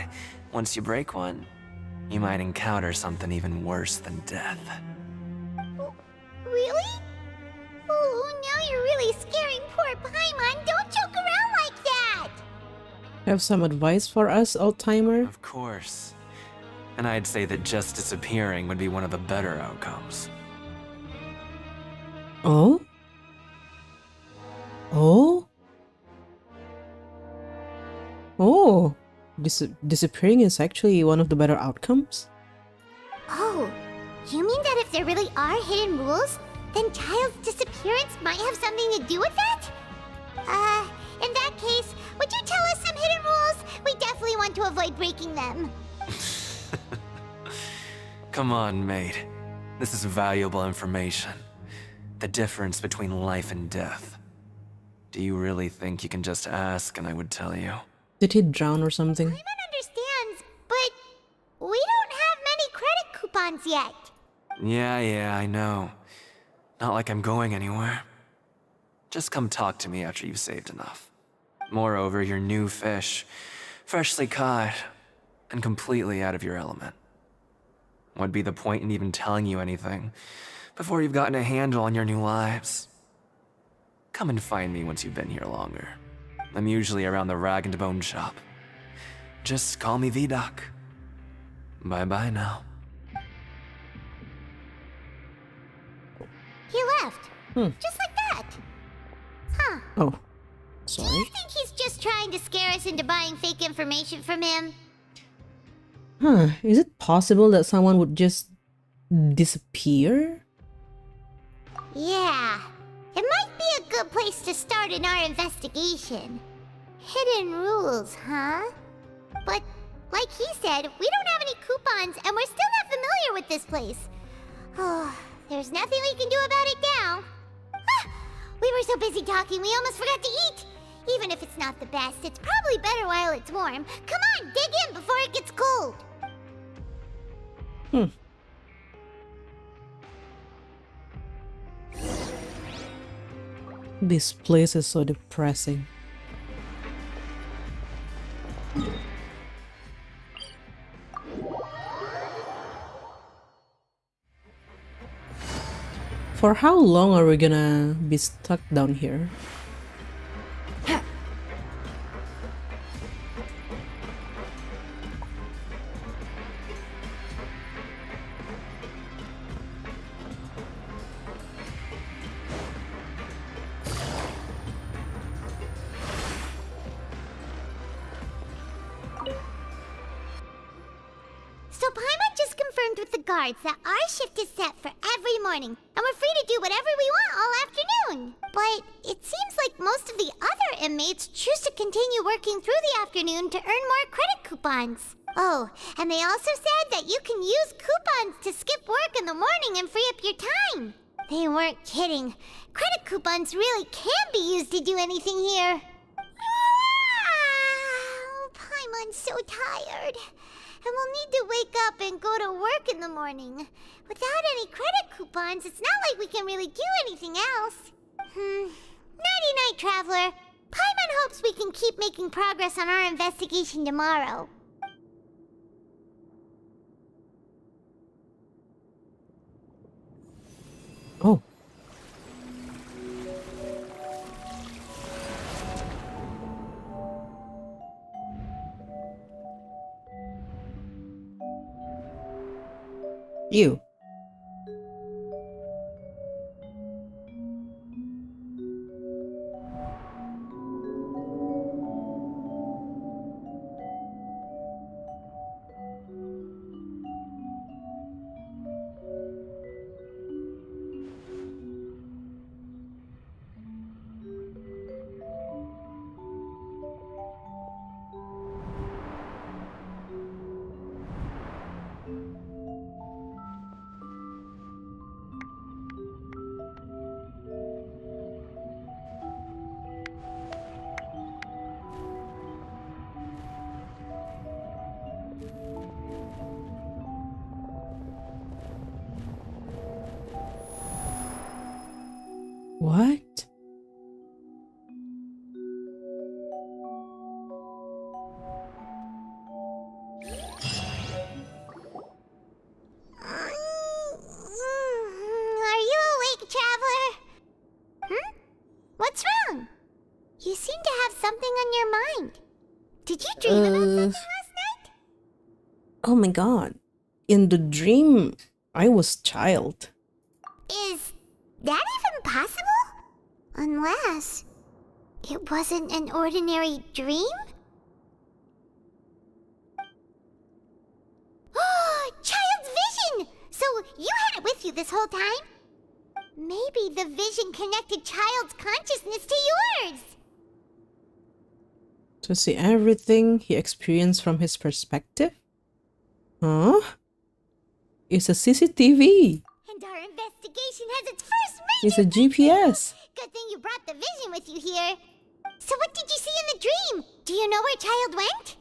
Speaker 17: once you break one, you might encounter something even worse than death.
Speaker 3: Really? Oh, now you're really scaring poor Paimon. Don't joke around like that!
Speaker 1: Have some advice for us, old-timer?
Speaker 17: Of course. And I'd say that just disappearing would be one of the better outcomes.
Speaker 1: Oh? Oh? Oh, disappearing is actually one of the better outcomes?
Speaker 3: Oh, you mean that if there really are hidden rules, then Child's disappearance might have something to do with that? In that case, would you tell us some hidden rules? We definitely want to avoid breaking them.
Speaker 17: Come on, mate. This is valuable information. The difference between life and death. Do you really think you can just ask and I would tell you?
Speaker 1: Did he drown or something?
Speaker 3: Paimon understands, but we don't have many credit coupons yet.
Speaker 17: Yeah, I know. Not like I'm going anywhere. Just come talk to me after you've saved enough. Moreover, you're new fish, freshly caught, and completely out of your element. What'd be the point in even telling you anything before you've gotten a handle on your new lives? Come and find me once you've been here longer. I'm usually around the rag and bone shop. Just call me V-Doc. Bye-bye now.
Speaker 3: He left. Just like that. Huh.
Speaker 1: Oh,
Speaker 3: Do
Speaker 1: sorry.
Speaker 3: you think he's just trying to scare us into buying fake information from him?
Speaker 1: Huh, is it possible that someone would just disappear?
Speaker 3: Yeah. It might be a good place to start in our investigation. Hidden rules, huh? But, like he said, we don't have any coupons and we're still not familiar with this place. Oh, there's nothing we can do about it now. Ah, we were so busy talking we almost forgot to eat. Even if it's not the best, it's probably better while it's warm. Come on, dig in before it gets cold.
Speaker 1: This place is so depressing. For how long are we gonna be stuck down here?
Speaker 3: So Paimon just confirmed with the guards that our shift is set for every morning, and we're free to do whatever we want all afternoon. But it seems like most of the other inmates choose to continue working through the afternoon to earn more credit coupons. Oh, and they also said that you can use coupons to skip work in the morning and free up your time. They weren't kidding. Credit coupons really can be used to do anything here. Paimon's so tired. And we'll need to wake up and go to work in the morning. Without any credit coupons, it's not like we can really do anything else. Nighty-night, Traveler. Paimon hopes we can keep making progress on our investigation tomorrow.
Speaker 1: Oh. You. What?
Speaker 3: Are you awake, traveler? What's wrong? You seem to have something on your mind. Did you dream about something last night?
Speaker 1: Oh my god. In the dream, I was child.
Speaker 3: Is that even possible? Unless it wasn't an ordinary dream? Oh, child's vision! So you had it with you this whole time? Maybe the vision connected child's consciousness to yours.
Speaker 1: To see everything he experienced from his perspective? Huh? It's a CCTV.
Speaker 3: And our investigation has its first
Speaker 1: It's
Speaker 3: major
Speaker 1: a GPS.
Speaker 3: Good thing you brought the vision with you here. So what did you see in the dream? Do you know where child went?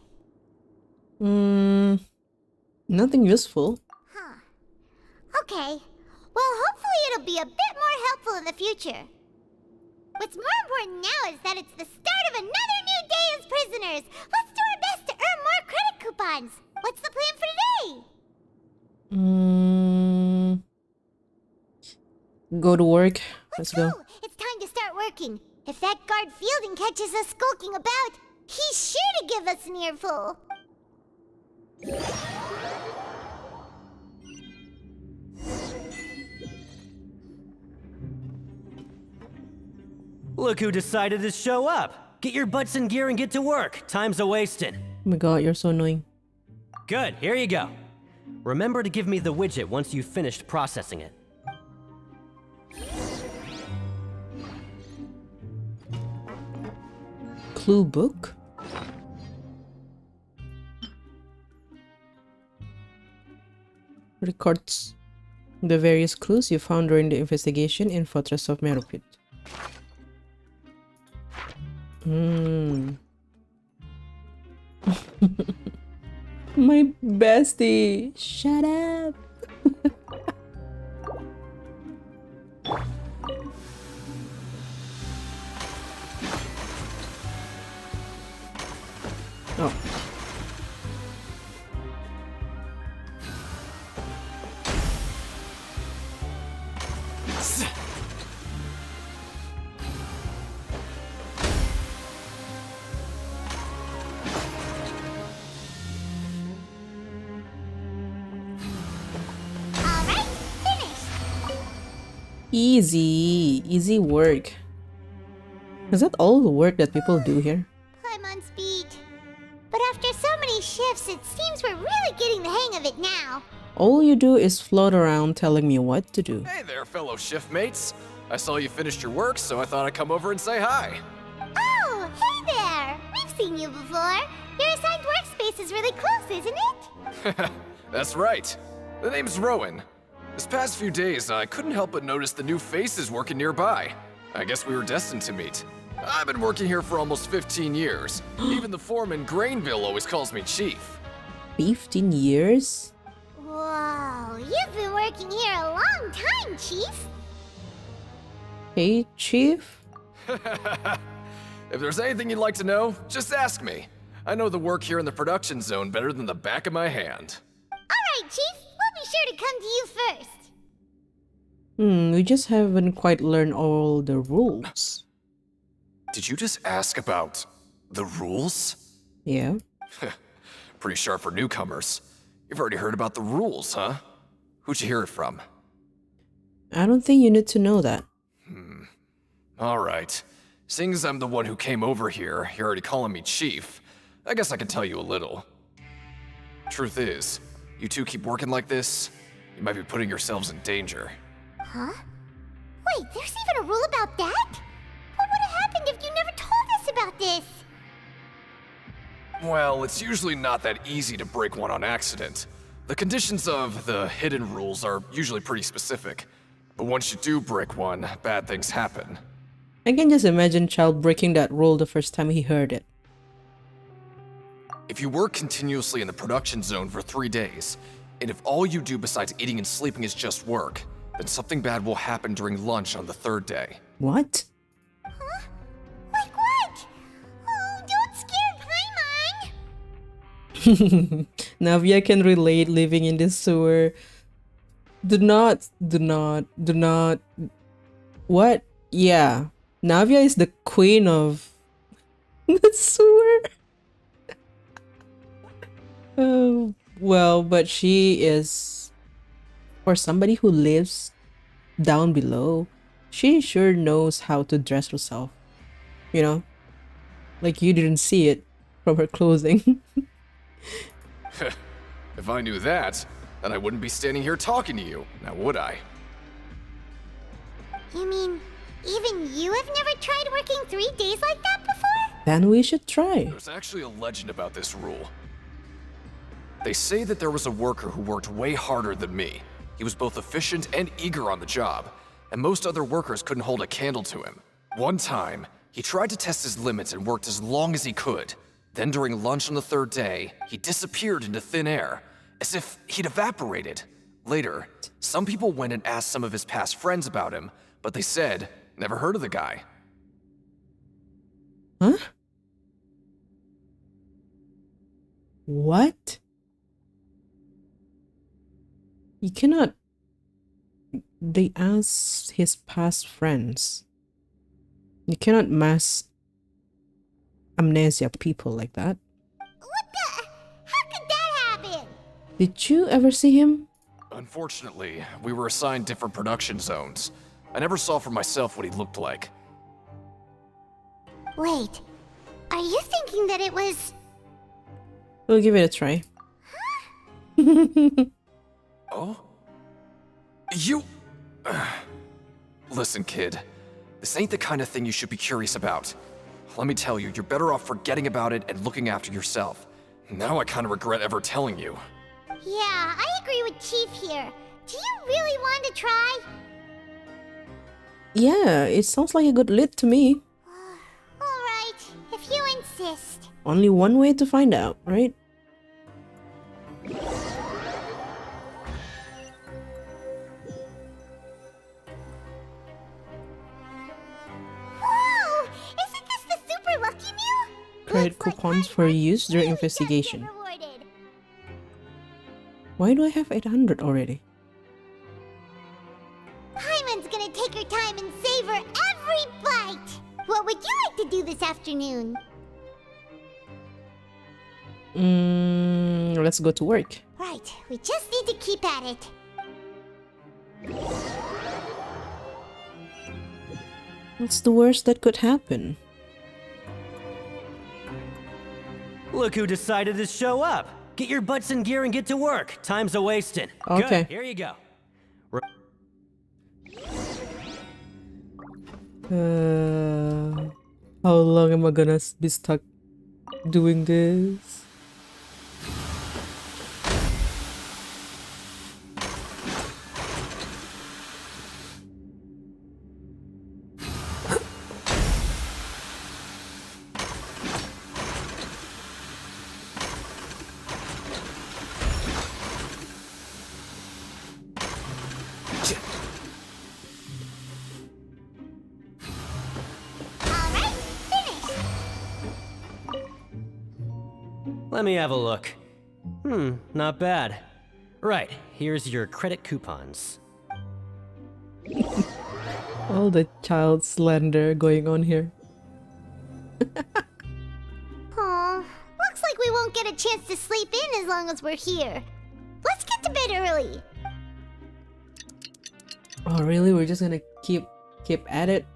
Speaker 1: Nothing useful.
Speaker 3: Huh. Okay. Well, hopefully it'll be a bit more helpful in the future. What's more important now is that it's the start of another new day as prisoners. Let's do our best to earn more credit coupons. What's the plan for today?
Speaker 1: Go to work. Let's go.
Speaker 3: It's time to start working. If that guard Fielding catches us skulking about, he's sure to give us an earful.
Speaker 16: Look who decided to show up. Get your butts in gear and get to work. Time's a-wasting.
Speaker 1: Oh my god, you're so annoying.
Speaker 16: Good, here you go. Remember to give me the widget once you've finished processing it.
Speaker 1: Clue book? Records the various clues you found during the investigation in Fortress of Meropit. My bestie, shut up. Oh. Easy work. Is that all the work that people do here?
Speaker 3: I'm on speed. But after so many shifts, it seems we're really getting the hang of it now.
Speaker 1: All you do is float around telling me what to do.
Speaker 18: Hey there, fellow shift mates. I saw you finished your work, so I thought I'd come over and say hi.
Speaker 3: Oh, hey there! We've seen you before. Your assigned workspace is really close, isn't it?
Speaker 18: That's right. The name's Rowan. This past few days, I couldn't help but notice the new faces working nearby. I guess we were destined to meet. I've been working here for almost 15 years. Even the foreman, Grainville, always calls me Chief.
Speaker 1: 15 years?
Speaker 3: Whoa, you've been working here a long time, Chief.
Speaker 1: Hey, Chief?
Speaker 18: If there's anything you'd like to know, just ask me. I know the work here in the production zone better than the back of my hand.
Speaker 3: Alright, Chief. We'll be sure to come to you first.
Speaker 1: We just haven't quite learned all the rules.
Speaker 18: Did you just ask about the rules?
Speaker 1: Yeah.
Speaker 18: Pretty sharp for newcomers. You've already heard about the rules, huh? Who'd you hear it from?
Speaker 1: I don't think you need to know that.
Speaker 18: Alright. Seeing as I'm the one who came over here, you're already calling me Chief. I guess I can tell you a little. Truth is, you two keep working like this, you might be putting yourselves in danger.
Speaker 3: Huh? Wait, there's even a rule about that? What would have happened if you never told us about this?
Speaker 18: Well, it's usually not that easy to break one on accident. The conditions of the hidden rules are usually pretty specific. But once you do break one, bad things happen.
Speaker 1: I can just imagine Child breaking that rule the first time he heard it.
Speaker 18: If you work continuously in the production zone for 3 days, and if all you do besides eating and sleeping is just work, then something bad will happen during lunch on the third day.
Speaker 1: What?
Speaker 3: Like what? Oh, don't scare Paimon!
Speaker 1: Navia can relate living in this sewer. Do not. What? Yeah. Navia is the queen of the sewer. Oh, well, but she is, for somebody who lives down below, she sure knows how to dress herself. You know? Like you didn't see it from her clothing.
Speaker 18: If I knew that, then I wouldn't be standing here talking to you, now would I?
Speaker 3: You mean, even you have never tried working 3 days like that before?
Speaker 1: Then we should try.
Speaker 18: There's actually a legend about this rule. They say that there was a worker who worked way harder than me. He was both efficient and eager on the job, and most other workers couldn't hold a candle to him. One time, he tried to test his limits and worked as long as he could. Then during lunch on the third day, he disappeared into thin air, as if he'd evaporated. Later, some people went and asked some of his past friends about him, but they said, never heard of the guy.
Speaker 1: Huh? What? You cannot. They asked his past friends. You cannot mass amnesia people like that.
Speaker 3: What the? How could that happen?
Speaker 1: Did you ever see him?
Speaker 18: Unfortunately, we were assigned different production zones. I never saw for myself what he looked like.
Speaker 3: Wait, are you thinking that it was...
Speaker 1: We'll give it a try.
Speaker 18: Oh? You... Listen, kid. This ain't the kind of thing you should be curious about. Let me tell you, you're better off forgetting about it and looking after yourself. Now I kind of regret ever telling you.
Speaker 3: Yeah, I agree with Chief here. Do you really want to try?
Speaker 1: Yeah, it sounds like a good lead to me.
Speaker 3: Alright, if you insist.
Speaker 1: Only one way to find out, right?
Speaker 3: Whoa! Isn't this the super lucky meal?
Speaker 1: Credit coupons for use during investigation.
Speaker 3: Rewarded.
Speaker 1: Why do I have 800 already?
Speaker 3: Paimon's gonna take her time and savor every bite! What would you like to do this afternoon?
Speaker 1: Let's go to work.
Speaker 3: Right, we just need to keep at it.
Speaker 1: What's the worst that could happen?
Speaker 16: Look who decided to show up. Get your butts in gear and get to work. Time's a-wasting.
Speaker 1: Okay.
Speaker 16: Good, here you go.
Speaker 1: How long am I gonna be stuck doing this?
Speaker 16: Let me have a look. Not bad. Right, here's your credit coupons.
Speaker 1: All the child slander going on here.
Speaker 3: Aw, looks like we won't get a chance to sleep in as long as we're here. Let's get to bed early.
Speaker 1: Oh really? We're just gonna keep at it?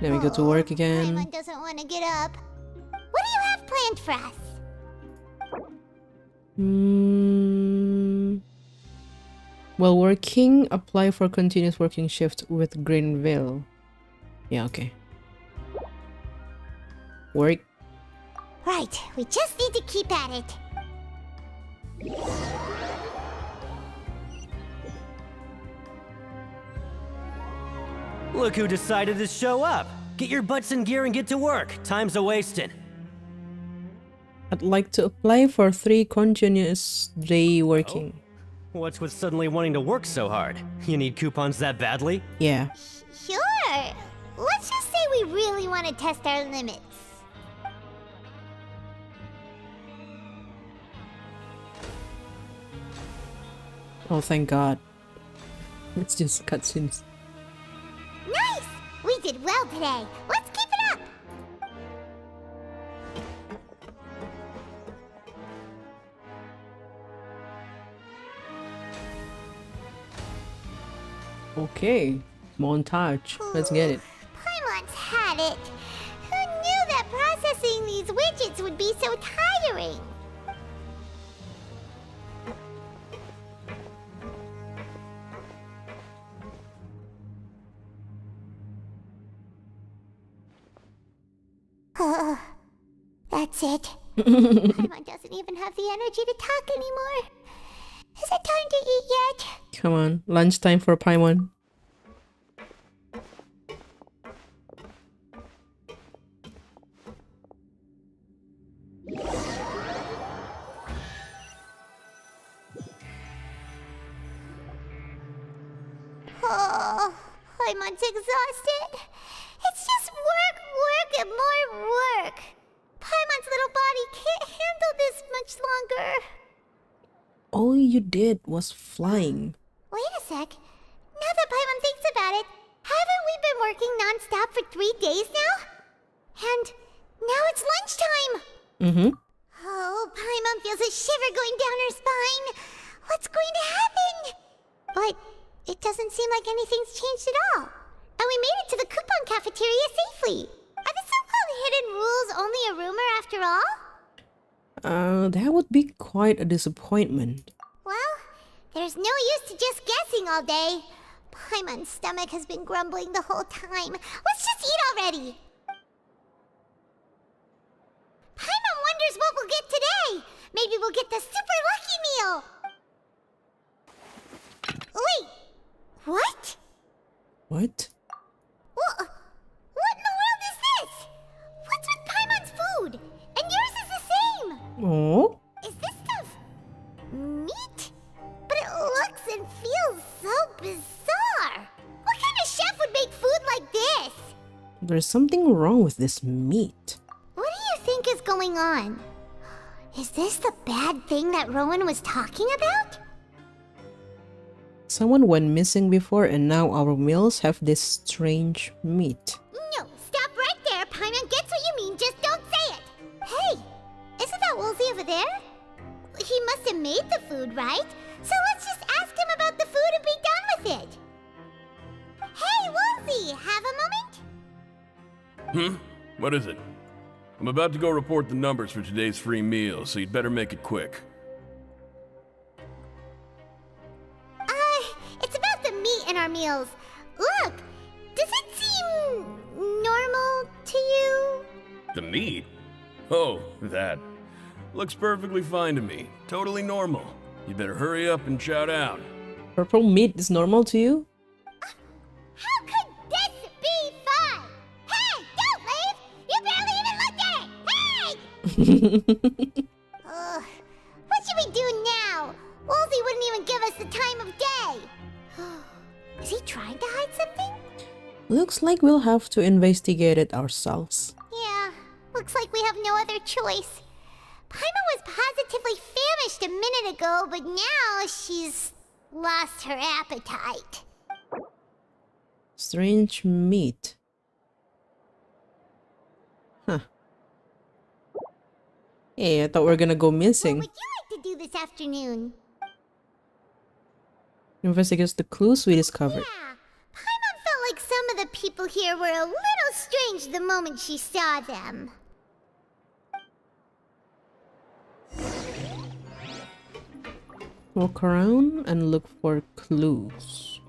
Speaker 1: Let me go to work again.
Speaker 3: Paimon doesn't want to get up. What do you have planned for us?
Speaker 1: While working, apply for continuous working shift with Greenville. Yeah, okay. Work.
Speaker 3: Right, we just need to keep at it.
Speaker 16: Look who decided to show up. Get your butts in gear and get to work. Time's a-wasting.
Speaker 1: At would like to apply for 3 continuous day working.
Speaker 16: What's with suddenly wanting to work so hard? You need coupons that badly?
Speaker 1: Yeah.
Speaker 3: Sure. Let's just say we really want to test our limits.
Speaker 1: Oh, thank God. It's just cutscenes.
Speaker 3: Nice! We did well today. Let's keep it up!
Speaker 1: Okay. Montage. Let's get it.
Speaker 3: Paimon's had it. Who knew that processing these widgets would be so tiring? That's it. Paimon doesn't even have the energy to talk anymore. Is it time to eat yet?
Speaker 1: Come on. Lunchtime for Paimon.
Speaker 3: Oh, Paimon's exhausted. It's just work, work, and more work. Paimon's little body can't handle this much longer.
Speaker 1: All you did was flying.
Speaker 3: Wait a sec. Now that Paimon thinks about it, haven't we been working non-stop for 3 days now? And now it's lunchtime.
Speaker 1: Mm-hmm.
Speaker 3: Oh, Paimon feels a shiver going down her spine. What's going to happen? But it doesn't seem like anything's changed at all. And we made it to the coupon cafeteria safely. Are the so-called hidden rules only a rumor after all?
Speaker 1: That would be quite a disappointment.
Speaker 3: Well, there's no use to just guessing all day. Paimon's stomach has been grumbling the whole time. Let's just eat already. Paimon wonders what we'll get today. Maybe we'll get the super lucky meal. Wait, what?
Speaker 1: What?
Speaker 3: What in the world is this? What's with Paimon's food? And yours is the same.
Speaker 1: Oh?
Speaker 3: Is this stuff meat? But it looks and feels so bizarre. What kind of chef would make food like this?
Speaker 1: There's something wrong with this meat.
Speaker 3: What do you think is going on? Is this the bad thing that Rowan was talking about?
Speaker 1: Someone went missing before and now our meals have this strange meat.
Speaker 3: No, stop right there. Paimon gets what you mean, just don't say it. Hey, isn't that Woolsey over there? He must have made the food, right? So let's just ask him about the food and be done with it. Hey, Woolsey, have a moment?
Speaker 12: What is it? I'm about to go report the numbers for today's free meal, so you'd better make it quick.
Speaker 3: It's about the meat in our meals. Look, does it seem normal to you?
Speaker 12: The meat? Oh, that. Looks perfectly fine to me. Totally normal. You better hurry up and chow down.
Speaker 1: Purple meat is normal to you?
Speaker 3: How could this be fun? Hey, don't leave! You barely even looked at it! Hey! What should we do now? Woolsey wouldn't even give us the time of day. Is he trying to hide something?
Speaker 1: Looks like we'll have to investigate it ourselves.
Speaker 3: Yeah, looks like we have no other choice. Paimon was positively famished a minute ago, but now she's lost her appetite.
Speaker 1: Strange meat. Huh. Hey, I thought we were gonna go missing.
Speaker 3: What would you like to do this afternoon?
Speaker 1: Investigate the clues we discovered.
Speaker 3: Yeah, Paimon felt like some of the people here were a little strange the moment she saw them.
Speaker 1: Walk around and look for clues.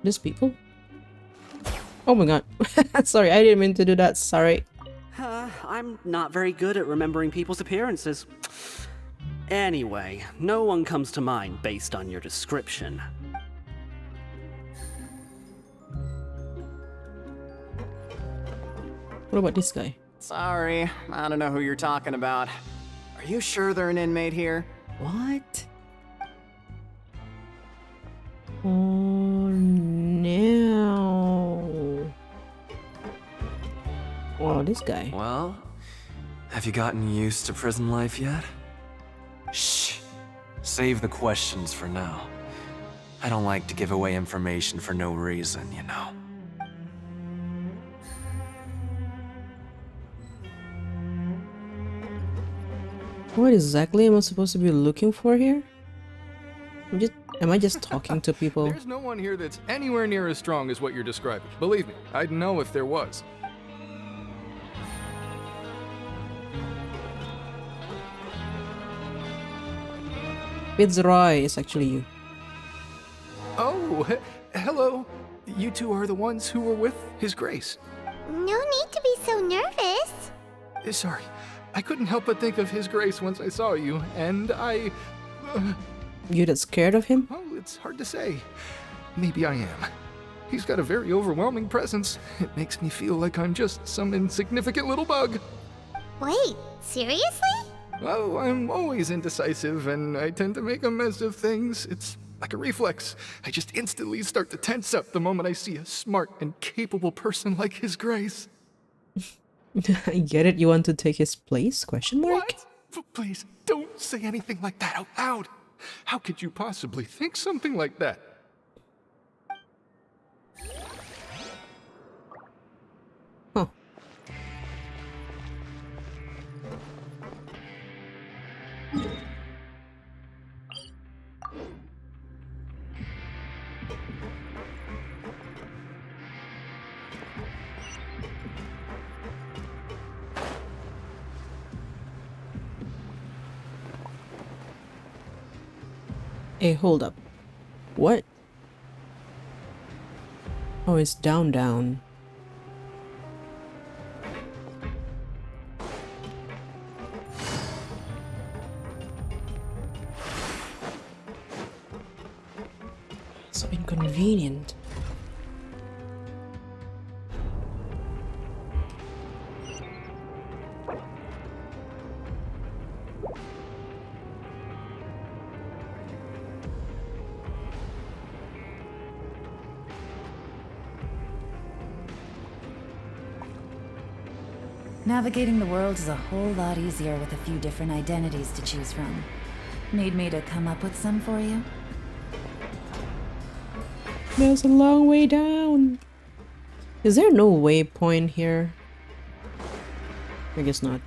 Speaker 1: These people? Oh my god. Sorry, I didn't mean to do that. Sorry.
Speaker 19: I'm not very good at remembering people's appearances. Anyway, no one comes to mind based on your description.
Speaker 1: What about this guy?
Speaker 20: Sorry, I don't know who you're talking about. Are you sure they're an inmate here?
Speaker 19: What?
Speaker 1: Oh no. Oh, this guy.
Speaker 17: Well, have you gotten used to prison life yet? Shh. Save the questions for now. I don't like to give away information for no reason, you know.
Speaker 1: What exactly am I supposed to be looking for here? Am I just talking to people?
Speaker 13: There's no one here that's anywhere near as strong as what you're describing. Believe me, I'd know if there was.
Speaker 1: Fitzroy, it's actually you.
Speaker 13: Oh, hello. You two are the ones who were with His Grace.
Speaker 3: No need to be so nervous.
Speaker 13: Sorry, I couldn't help but think of His Grace once I saw you, and I...
Speaker 1: You that scared of him?
Speaker 13: Oh, it's hard to say. Maybe I am. He's got a very overwhelming presence. It makes me feel like I'm just some insignificant little bug.
Speaker 3: Wait, seriously?
Speaker 13: Oh, I'm always indecisive, and I tend to make a mess of things. It's like a reflex. I just instantly start to tense up the moment I see a smart and capable person like His Grace.
Speaker 1: I get it, you want to take his place? Question mark?
Speaker 13: What? Please, don't say anything like that out loud. How could you possibly think something like that?
Speaker 1: Huh. Hey, hold up. What? Oh, it's down, down. So inconvenient.
Speaker 10: Navigating the world is a whole lot easier with a few different identities to choose from. Need me to come up with some for you?
Speaker 1: There's a long way down. Is there no waypoint here? I guess not.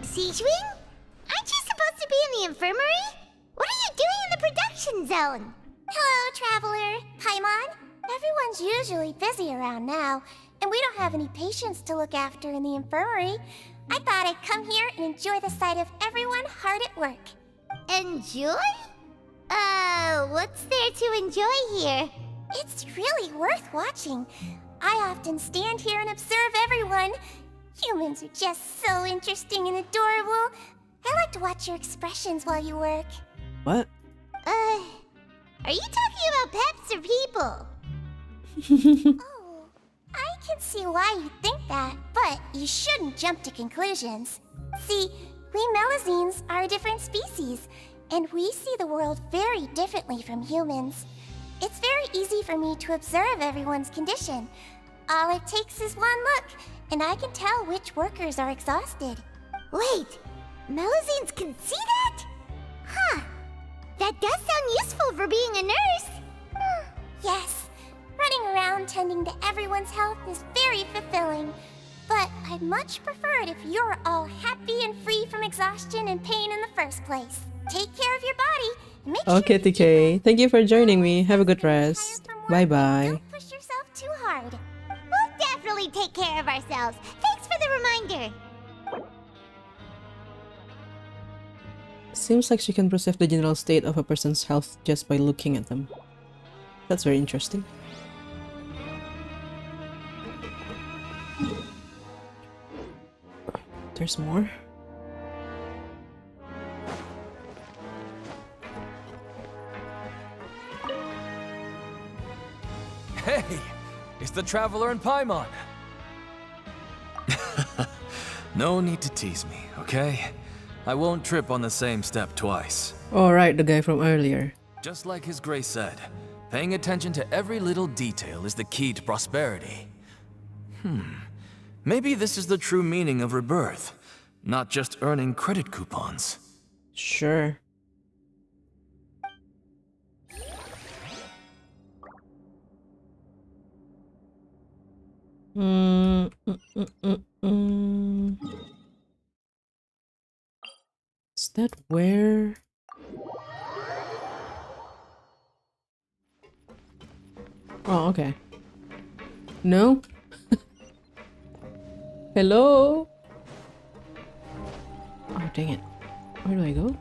Speaker 3: Siegewing? Aren't you supposed to be in the infirmary? What are you doing in the production zone?
Speaker 21: Hello, Traveler. Paimon. Everyone's usually busy around now, and we don't have any patients to look after in the infirmary. I thought I'd come here and enjoy the sight of everyone hard at work.
Speaker 3: Enjoy? What's there to enjoy here?
Speaker 21: It's really worth watching. I often stand here and observe everyone. Humans are just so interesting and adorable. I like to watch your expressions while you work.
Speaker 1: What?
Speaker 3: Are you talking about pets or people?
Speaker 21: Oh, I can see why you think that, but you shouldn't jump to conclusions. See, we Melazines are a different species, and we see the world very differently from humans. It's very easy for me to observe everyone's condition. All it takes is one look, and I can tell which workers are exhausted.
Speaker 3: Wait, Melazines can see that? Huh. That does sound useful for being a nurse.
Speaker 21: Yes, running around tending to everyone's health is very fulfilling. But I'd much prefer it if you're all happy and free from exhaustion and pain in the first place. Take care of your body and make
Speaker 1: Okay, TK. Thank you for joining me. Have a good rest. Bye-bye.
Speaker 21: Don't push yourself too hard.
Speaker 3: We'll definitely take care of ourselves. Thanks for the reminder.
Speaker 1: Seems like she can perceive the general state of a person's health just by looking at them. That's very interesting. There's more.
Speaker 9: Hey! It's the Traveler in Paimon! No need to tease me, okay? I won't trip on the same step twice.
Speaker 1: Alright, the guy from earlier.
Speaker 9: Just like His Grace said, paying attention to every little detail is the key to prosperity. Maybe this is the true meaning of rebirth, not just earning credit coupons.
Speaker 1: Sure. Is that where? Oh, okay. No? Hello? Oh, dang it. Where do I go?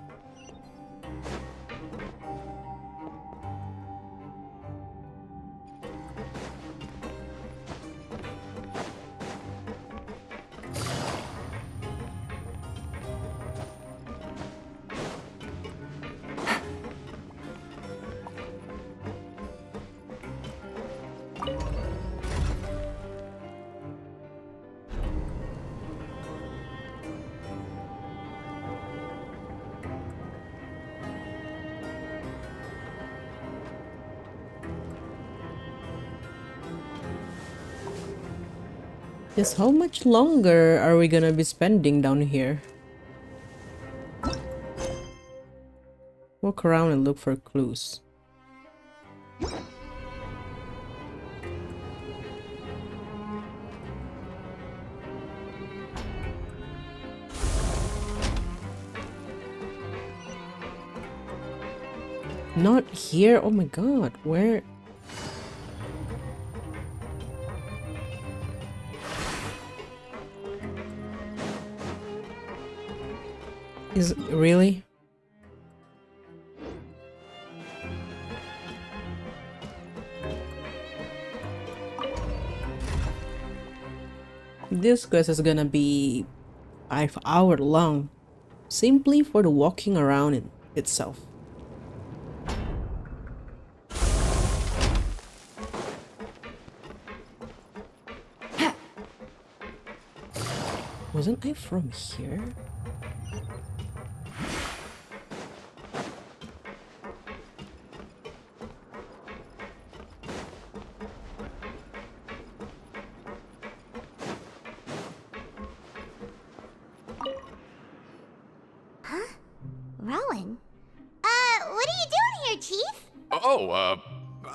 Speaker 1: Just how much longer are we gonna be spending down here? Walk around and look for clues. Not here? Oh my god, where? Is it really? This quest is gonna be 5 hours long, simply for the walking around in itself. Wasn't I from here?
Speaker 3: Rowan? What are you doing here, Chief?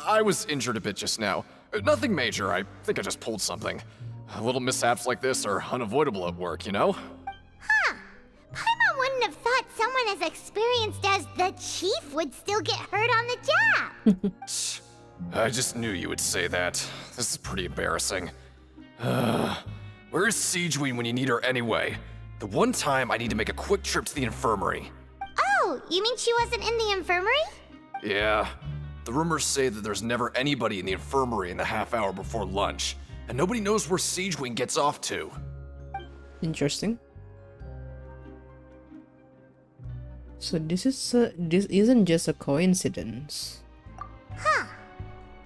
Speaker 18: I was injured a bit just now. Nothing major, I think I just pulled something. Little mishaps like this are unavoidable at work, you know?
Speaker 3: Huh. Paimon wouldn't have thought someone as experienced as the Chief would still get hurt on the job.
Speaker 18: I just knew you would say that. This is pretty embarrassing. Where is Siegeween when you need her anyway? The one time I need to make a quick trip to the infirmary.
Speaker 3: Oh, you mean she wasn't in the infirmary?
Speaker 18: Yeah. The rumors say that there's never anybody in the infirmary in the half hour before lunch, and nobody knows where Siegeween gets off to.
Speaker 1: Interesting. So this isn't just a coincidence.
Speaker 3: Huh.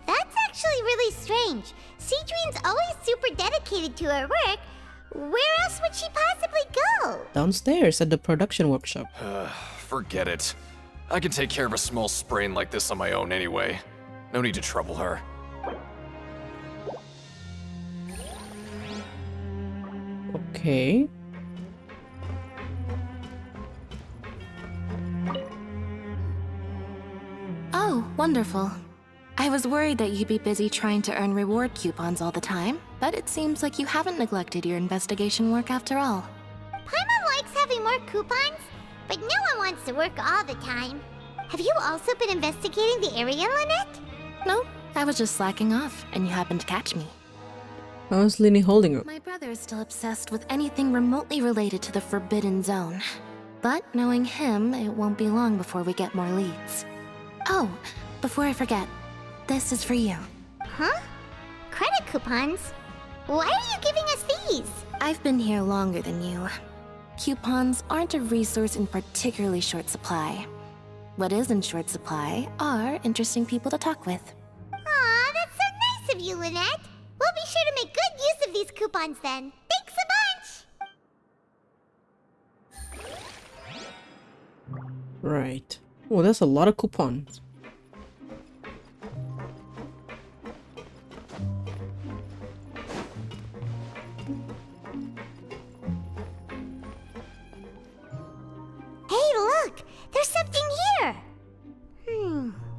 Speaker 3: That's actually really strange. Siegeween's always super dedicated to her work. Where else would she possibly go?
Speaker 1: Downstairs at the production workshop.
Speaker 18: Forget it. I can take care of a small sprain like this on my own anyway. No need to trouble her.
Speaker 1: Okay.
Speaker 2: Oh, wonderful. I was worried that you'd be busy trying to earn reward coupons all the time, but it seems like you haven't neglected your investigation work after all.
Speaker 3: Paimon likes having more coupons, but no one wants to work all the time. Have you also been investigating the area, Lynette?
Speaker 2: No, I was just slacking off, and you happened to catch me.
Speaker 1: How's Linny holding up?
Speaker 2: My brother is still obsessed with anything remotely related to the Forbidden Zone. But knowing him, it won't be long before we get more leads. Oh, before I forget, this is for you.
Speaker 3: Huh? Credit coupons? Why are you giving us these?
Speaker 2: I've been here longer than you. Coupons aren't a resource in particularly short supply. What is in short supply are interesting people to talk with.
Speaker 3: Aw, that's so nice of you, Lynette. We'll be sure to make good use of these coupons then. Thanks a bunch!
Speaker 1: Right. Oh, that's a lot of coupons.
Speaker 3: Hey, look! There's something here!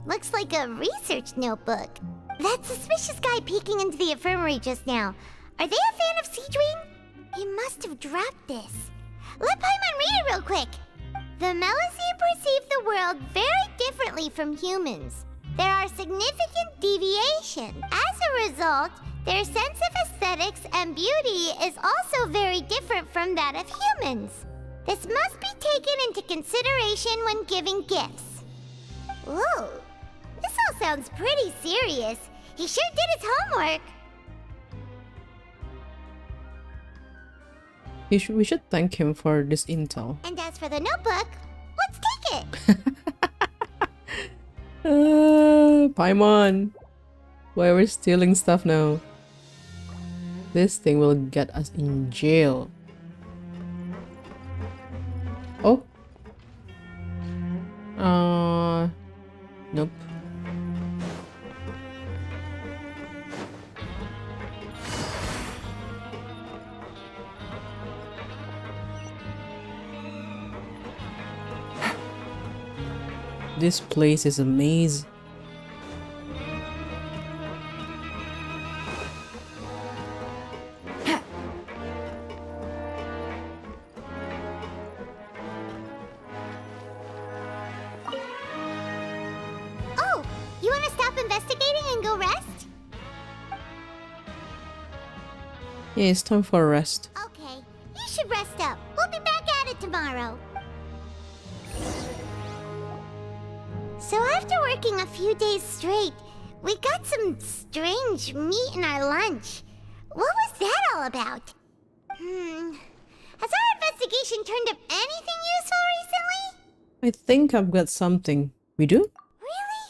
Speaker 3: Looks like a research notebook. That suspicious guy peeking into the infirmary just now. Are they a fan of Seedring? He must have dropped this. Let Paimon read it real quick! The Melusine perceive the world very differently from humans. There are significant deviations. As a result, their sense of aesthetics and beauty is also very different from that of humans. This must be taken into consideration when giving gifts. Whoa, this all sounds pretty serious. He sure did his homework.
Speaker 1: We should thank him for this intel.
Speaker 3: And as for the notebook, let's take it.
Speaker 1: Paimon, why are we stealing stuff now? This thing will get us in jail. Oh. Nope. This place is a maze.
Speaker 3: Oh, you want to stop investigating and go rest?
Speaker 1: Yeah, it's time for a rest.
Speaker 3: Okay, you should rest up. We'll be back at it tomorrow. So after working a few days straight, we got some strange meat in our lunch. What was that all about? Has our investigation turned up anything useful recently?
Speaker 1: I think I've got something. We do?
Speaker 3: Really?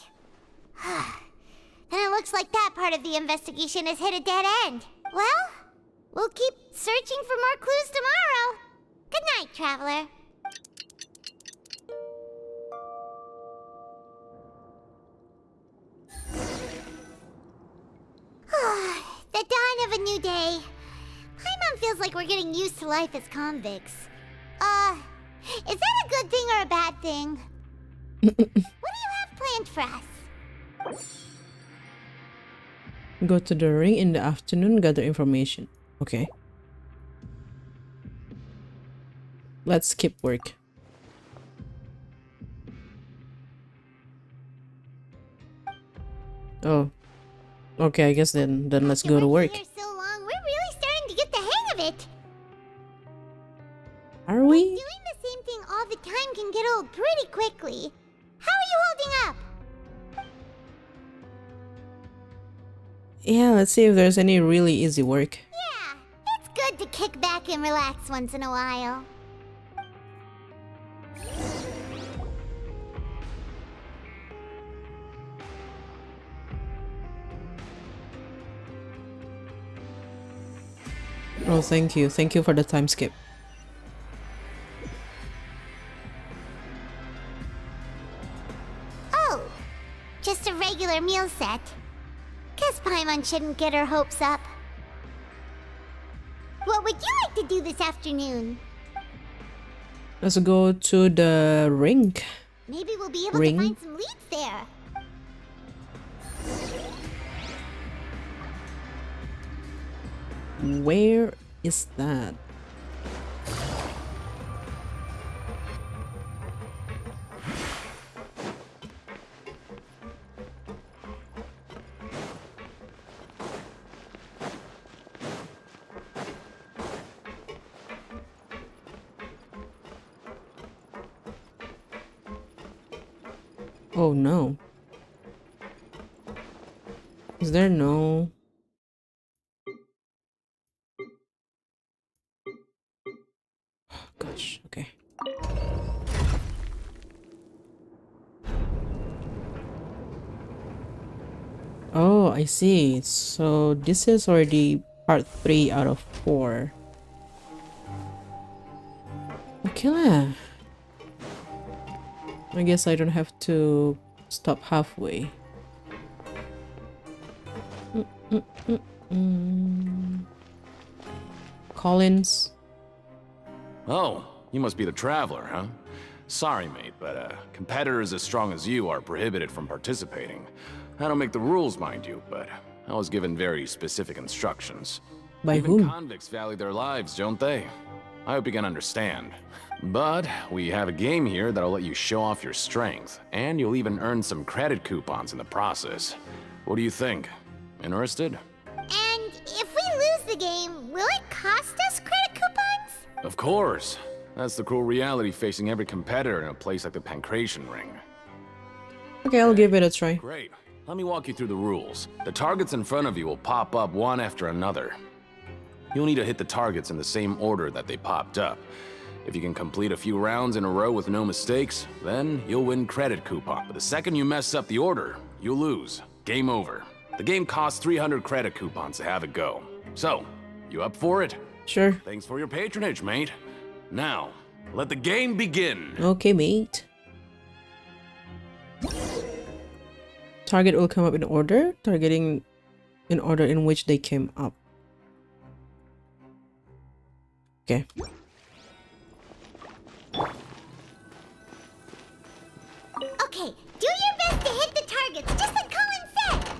Speaker 3: Then it looks like that part of the investigation has hit a dead end. Well, we'll keep searching for more clues tomorrow. Good night, Traveler. The dawn of a new day. Paimon feels like we're getting used to life as convicts. Is that a good thing or a bad thing? What do you have planned for us?
Speaker 1: Go to the ring in the afternoon, gather information. Okay. Let's skip work. Oh. Okay, I guess then let's go to work.
Speaker 3: Here so long, we're really starting to get the hang of it.
Speaker 1: Are we?
Speaker 3: Doing the same thing all the time can get old pretty quickly. How are you holding up?
Speaker 1: Yeah, let's see if there's any really easy work.
Speaker 3: Yeah, it's good to kick back and relax once in a while.
Speaker 1: Oh, thank you. Thank you for the time skip.
Speaker 3: Oh, just a regular meal set. Guess Paimon shouldn't get her hopes up. What would you like to do this afternoon?
Speaker 1: Let's go to the ring.
Speaker 3: Maybe we'll be able to find some leads there.
Speaker 1: Where is that? Oh no. Is there no... Gosh, okay. Oh, I see. So this is already part 3 out of 4. Okay lah. I guess I don't have to stop halfway. Collins.
Speaker 5: Oh, you must be the traveler, huh? Sorry, mate, but competitors as strong as you are prohibited from participating. I don't make the rules, mind you, but I was given very specific instructions.
Speaker 1: By
Speaker 5: Even
Speaker 1: whom?
Speaker 5: convicts value their lives, don't they? I hope you can understand. But we have a game here that'll let you show off your strength, and you'll even earn some credit coupons in the process. What do you think? Interested?
Speaker 3: And if we lose the game, will it cost us credit coupons?
Speaker 5: Of course. That's the cruel reality facing every competitor in a place like the Pancration Ring.
Speaker 1: Okay, I'll give it a try.
Speaker 5: Great. Let me walk you through the rules. The targets in front of you will pop up one after another. You'll need to hit the targets in the same order that they popped up. If you can complete a few rounds in a row with no mistakes, then you'll win credit coupon. But the second you mess up the order, you'll lose. Game over. The game costs 300 credit coupons to have it go. So, you up for it?
Speaker 1: Sure.
Speaker 5: Thanks for your patronage, mate. Now, let the game begin.
Speaker 1: Okay, mate. Target will come up in order, targeting in order in which they came up. Okay.
Speaker 3: Okay, do your best to hit the targets, just like Colin said!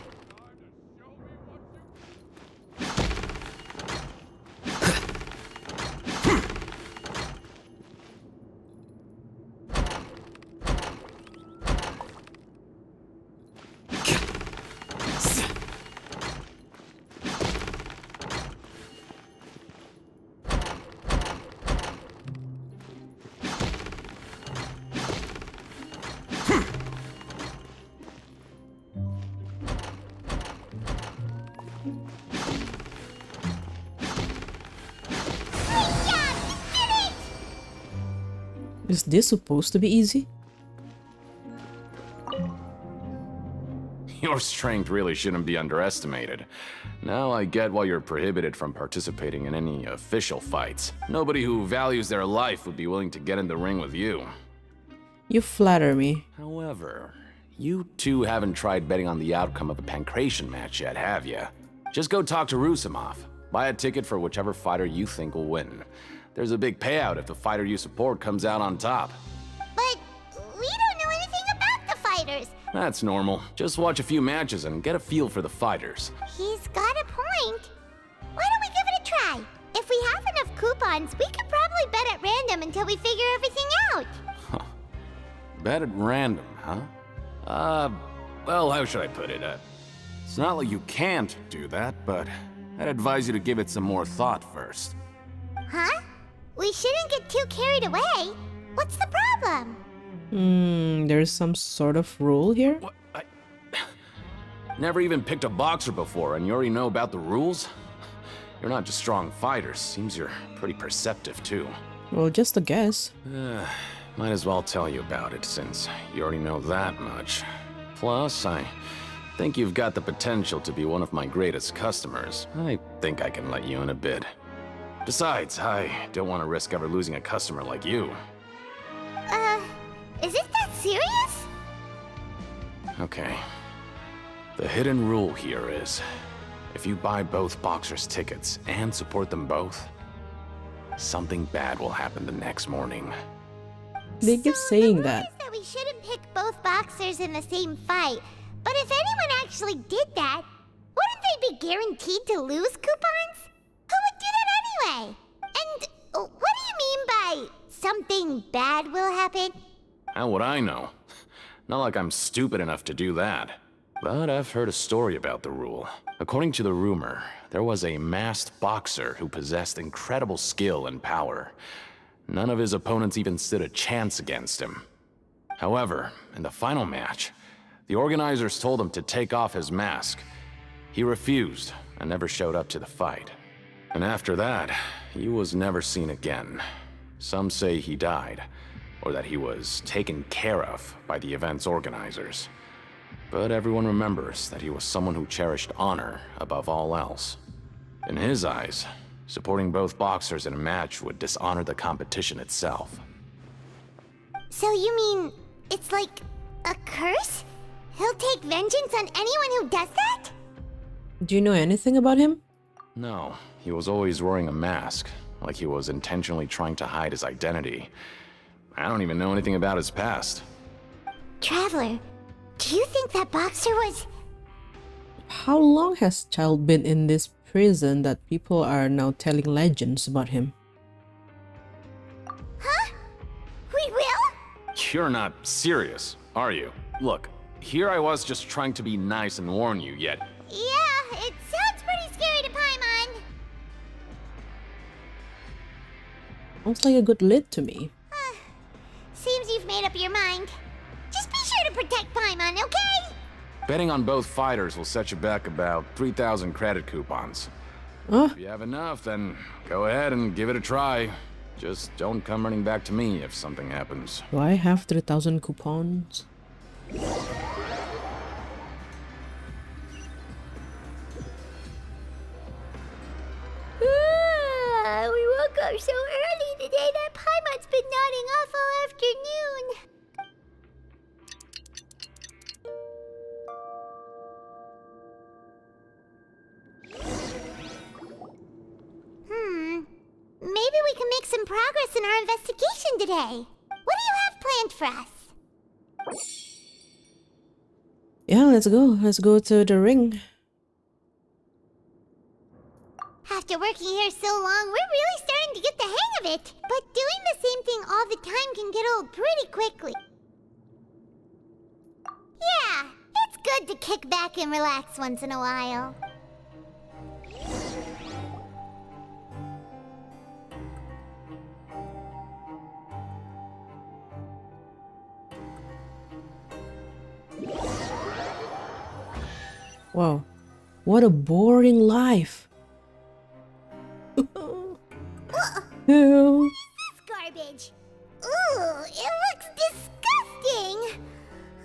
Speaker 1: Is this supposed to be easy?
Speaker 5: Your strength really shouldn't be underestimated. Now I get why you're prohibited from participating in any official fights. Nobody who values their life would be willing to get in the ring with you.
Speaker 1: You flatter me.
Speaker 5: However, you two haven't tried betting on the outcome of a Pancration match yet, have you? Just go talk to Rusimov. Buy a ticket for whichever fighter you think will win. There's a big payout if the fighter you support comes out on top.
Speaker 3: But we don't know anything about the fighters.
Speaker 5: That's normal. Just watch a few matches and get a feel for the fighters.
Speaker 3: He's got a point. Why don't we give it a try? If we have enough coupons, we could probably bet at random until we figure everything out.
Speaker 5: Bet at random, huh? Well, how should I put it? It's not like you can't do that, but I'd advise you to give it some more thought first.
Speaker 3: Huh? We shouldn't get too carried away. What's the problem?
Speaker 1: There's some sort of rule here?
Speaker 5: What? Never even picked a boxer before, and you already know about the rules? You're not just strong fighters. Seems you're pretty perceptive, too.
Speaker 1: Well, just a guess.
Speaker 5: Might as well tell you about it, since you already know that much. Plus, I think you've got the potential to be one of my greatest customers. I think I can let you in a bit. Besides, I don't want to risk ever losing a customer like you.
Speaker 3: Is it that serious?
Speaker 5: Okay. The hidden rule here is, if you buy both boxers' tickets and support them both, something bad will happen the next morning.
Speaker 1: They keep saying that.
Speaker 3: That we shouldn't pick both boxers in the same fight. But if anyone actually did that, wouldn't they be guaranteed to lose coupons? Who would do that anyway? And what do you mean by something bad will happen?
Speaker 5: How would I know? Not like I'm stupid enough to do that. But I've heard a story about the rule. According to the rumor, there was a masked boxer who possessed incredible skill and power. None of his opponents even stood a chance against him. However, in the final match, the organizers told him to take off his mask. He refused and never showed up to the fight. And after that, he was never seen again. Some say he died, or that he was taken care of by the event's organizers. But everyone remembers that he was someone who cherished honor above all else. In his eyes, supporting both boxers in a match would dishonor the competition itself.
Speaker 3: So you mean it's like a curse? He'll take vengeance on anyone who does that?
Speaker 1: Do you know anything about him?
Speaker 5: No, he was always wearing a mask, like he was intentionally trying to hide his identity. I don't even know anything about his past.
Speaker 3: Traveler, do you think that boxer was...
Speaker 1: How long has Child been in this prison that people are now telling legends about him?
Speaker 3: Huh? We will?
Speaker 5: You're not serious, are you? Look, here I was just trying to be nice and warn you, yet...
Speaker 3: Yeah, it sounds pretty scary to Paimon.
Speaker 1: Sounds like a good lead to me.
Speaker 3: Seems you've made up your mind. Just be sure to protect Paimon, okay?
Speaker 5: Betting on both fighters will set you back about 3,000 credit coupons.
Speaker 1: Huh?
Speaker 5: If you have enough, then go ahead and give it a try. Just don't come running back to me if something happens.
Speaker 1: Do I have 3,000 coupons?
Speaker 3: We woke up so early today that Paimon's been nodding off all afternoon. Maybe we can make some progress in our investigation today. What do you have planned for us?
Speaker 1: Yeah, let's go. Let's go to the ring.
Speaker 3: After working here so long, we're really starting to get the hang of it. But doing the same thing all the time can get old pretty quickly. Yeah, it's good to kick back and relax once in a while.
Speaker 1: Wow, what a boring life. Ew.
Speaker 3: This garbage. Ooh, it looks disgusting.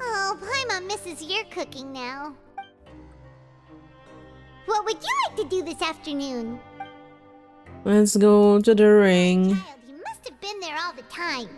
Speaker 3: Oh, Paimon misses your cooking now. What would you like to do this afternoon?
Speaker 1: Let's go to the ring.
Speaker 3: Child, you must have been there all the time.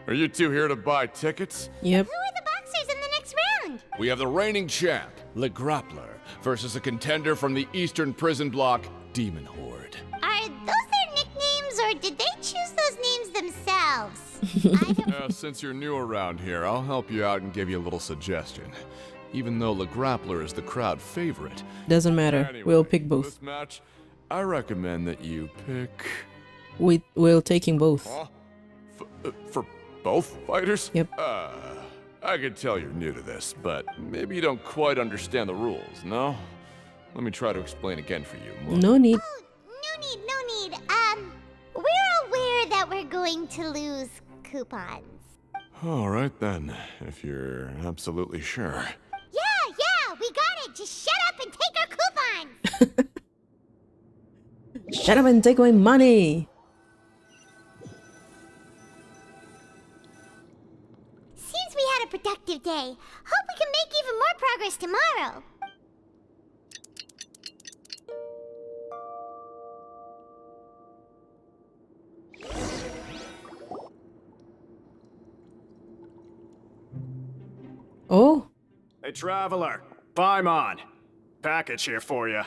Speaker 4: Are you two here to buy tickets?
Speaker 1: Yep.
Speaker 3: Who are the boxers in the next round?
Speaker 4: We have the reigning champ, Le Grappler, versus a contender from the Eastern Prison Block, Demon Horde.
Speaker 3: Are those their nicknames, or did they choose those names themselves?
Speaker 4: Since you're new around here, I'll help you out and give you a little suggestion. Even though Le Grappler is the crowd favorite.
Speaker 1: Doesn't matter.
Speaker 4: Anyway,
Speaker 1: We'll pick both.
Speaker 4: This match, I recommend that you pick...
Speaker 1: We'll taking both.
Speaker 4: Huh? For both fighters?
Speaker 1: Yep.
Speaker 4: I could tell you're new to this, but maybe you don't quite understand the rules, no? Let me try to explain again for you.
Speaker 1: No need.
Speaker 3: Oh, no need. We're aware that we're going to lose coupons.
Speaker 4: All right then, if you're absolutely sure.
Speaker 3: Yeah, we got it. Just shut up and take our coupons.
Speaker 1: Shut up and take my money.
Speaker 3: Seems we had a productive day. Hope we can make even more progress tomorrow.
Speaker 1: Oh.
Speaker 15: Hey, Traveler. Paimon. Package here for you.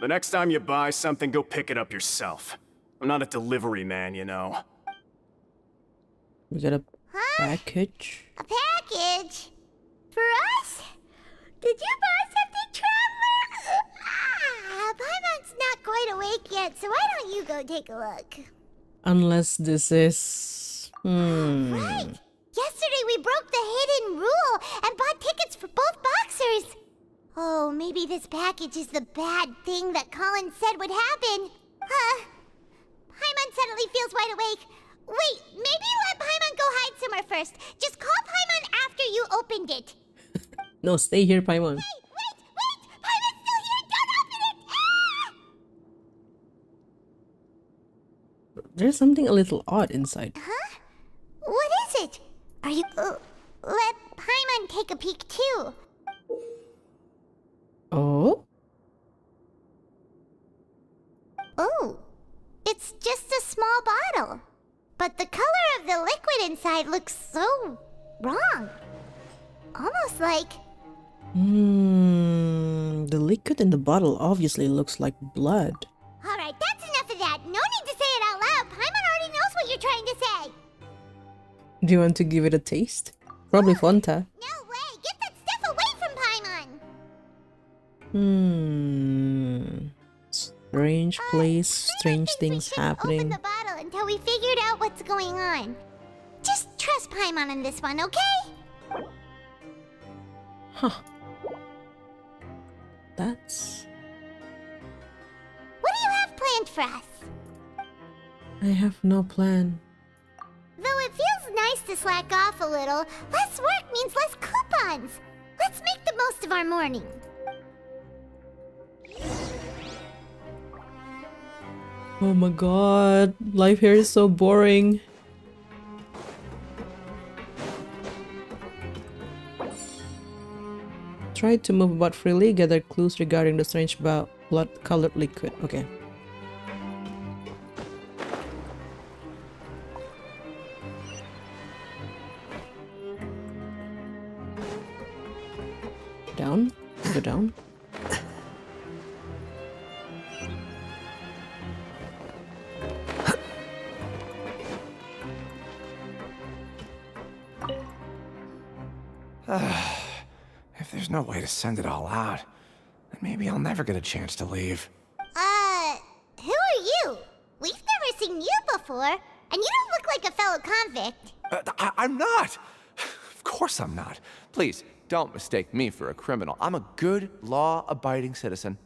Speaker 15: The next time you buy something, go pick it up yourself. I'm not a delivery man, you know.
Speaker 1: We got a package.
Speaker 3: A package? For us? Did you buy something, Traveler? Paimon's not quite awake yet, so why don't you go take a look?
Speaker 1: Unless this is...
Speaker 3: Right! Yesterday we broke the hidden rule and bought tickets for both boxers. Oh, maybe this package is the bad thing that Colin said would happen. Paimon suddenly feels wide awake. Wait, maybe let Paimon go hide somewhere first. Just call Paimon after you opened it.
Speaker 1: No, stay here, Paimon.
Speaker 3: Wait! Paimon's still here! Don't open it! Ah!
Speaker 1: There's something a little odd inside.
Speaker 3: Huh? What is it? Are you... let Paimon take a peek too.
Speaker 1: Oh?
Speaker 3: Oh, it's just a small bottle. But the color of the liquid inside looks so wrong. Almost like...
Speaker 1: The liquid in the bottle obviously looks like blood.
Speaker 3: Alright, that's enough of that. No need to say it out loud. Paimon already knows what you're trying to say.
Speaker 1: Do you want to give it a taste? Probably Fonta.
Speaker 3: No way! Get that stuff away from Paimon!
Speaker 1: Strange place, strange things happening.
Speaker 3: Open the bottle until we figured out what's going on. Just trust Paimon on this one, okay?
Speaker 1: Huh. That's...
Speaker 3: What do you have planned for us?
Speaker 1: I have no plan.
Speaker 3: Though it feels nice to slack off a little, less work means less coupons. Let's make the most of our morning.
Speaker 1: Oh my god, life here is so boring. Try to move about freely, gather clues regarding the strange blood-colored liquid. Okay. Down, go down.
Speaker 7: If there's no way to send it all out, then maybe I'll never get a chance to leave.
Speaker 3: Who are you? We've never seen you before, and you don't look like a fellow convict.
Speaker 7: I'm not! Of course I'm not. Please, don't mistake me for a criminal. I'm a good, law-abiding citizen.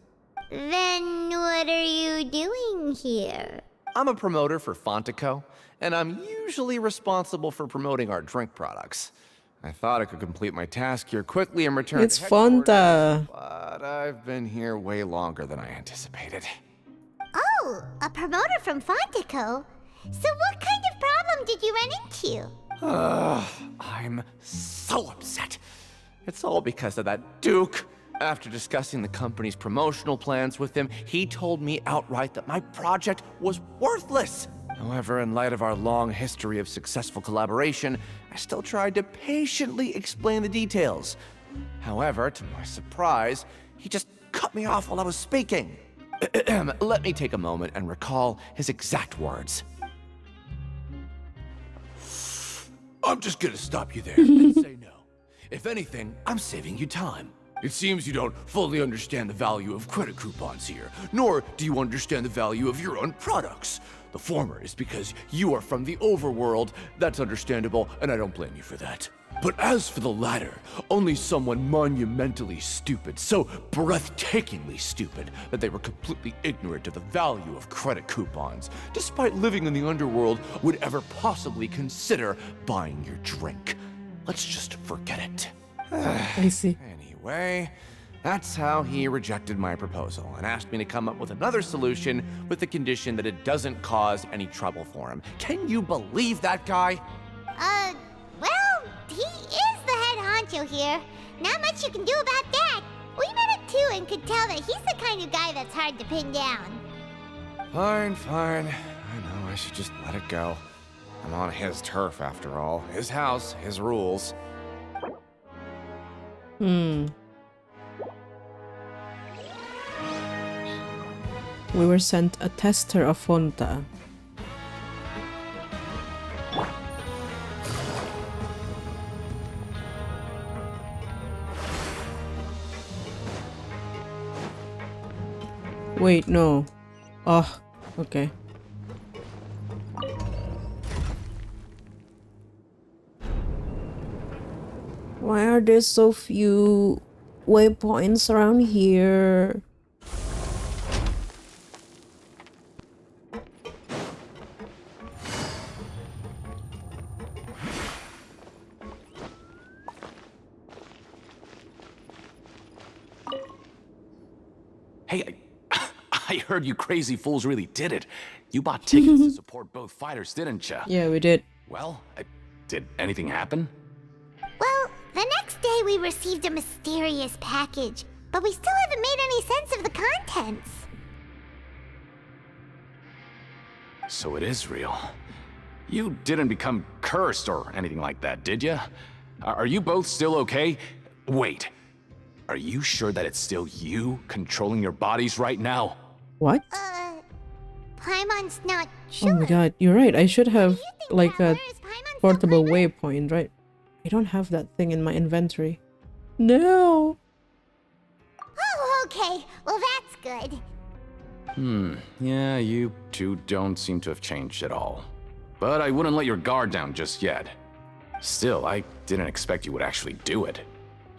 Speaker 3: Then what are you doing here?
Speaker 7: I'm a promoter for Fontaco, and I'm usually responsible for promoting our drink products. I thought I could complete my task here quickly and return
Speaker 1: It's
Speaker 7: to headquarters,
Speaker 1: Fonta.
Speaker 7: but I've been here way longer than I anticipated.
Speaker 3: Oh, a promoter from Fontaco? So what kind of problem did you run into?
Speaker 7: I'm so upset. It's all because of that Duke. After discussing the company's promotional plans with him, he told me outright that my project was worthless. However, in light of our long history of successful collaboration, I still tried to patiently explain the details. However, to my surprise, he just cut me off while I was speaking. Let me take a moment and recall his exact words. I'm just gonna stop you there and say no. If anything, I'm saving you time. It seems you don't fully understand the value of credit coupons here, nor do you understand the value of your own products. The former is because you are from the overworld. That's understandable, and I don't blame you for that. But as for the latter, only someone monumentally stupid, so breathtakingly stupid that they were completely ignorant of the value of credit coupons, despite living in the underworld, would ever possibly consider buying your drink. Let's just forget it.
Speaker 1: I see.
Speaker 7: Anyway, that's how he rejected my proposal and asked me to come up with another solution with the condition that it doesn't cause any trouble for him. Can you believe that guy?
Speaker 3: Well, he is the head honcho here. Not much you can do about that. We met him too and could tell that he's the kind of guy that's hard to pin down.
Speaker 7: Fine. I know I should just let it go. I'm on his turf after all. His house, his rules.
Speaker 1: We were sent a tester of Fonta. Wait, no. Oh, okay. Why are there so few waypoints around here.
Speaker 5: Hey, I heard you crazy fools really did it. You bought tickets to support both fighters, didn't ya?
Speaker 1: Yeah, we did.
Speaker 5: Well, did anything happen?
Speaker 3: Well, the next day we received a mysterious package, but we still haven't made any sense of the contents.
Speaker 5: So it is real. You didn't become cursed or anything like that, did ya? Are you both still okay? Wait. Are you sure that it's still you controlling your bodies right now?
Speaker 1: What?
Speaker 3: Paimon's not sure.
Speaker 1: Oh my god, you're right. I should have like a portable waypoint, right? I don't have that thing in my inventory. No.
Speaker 3: Oh, okay. Well, that's good.
Speaker 5: Yeah, you two don't seem to have changed at all. But I wouldn't let your guard down just yet. Still, I didn't expect you would actually do it.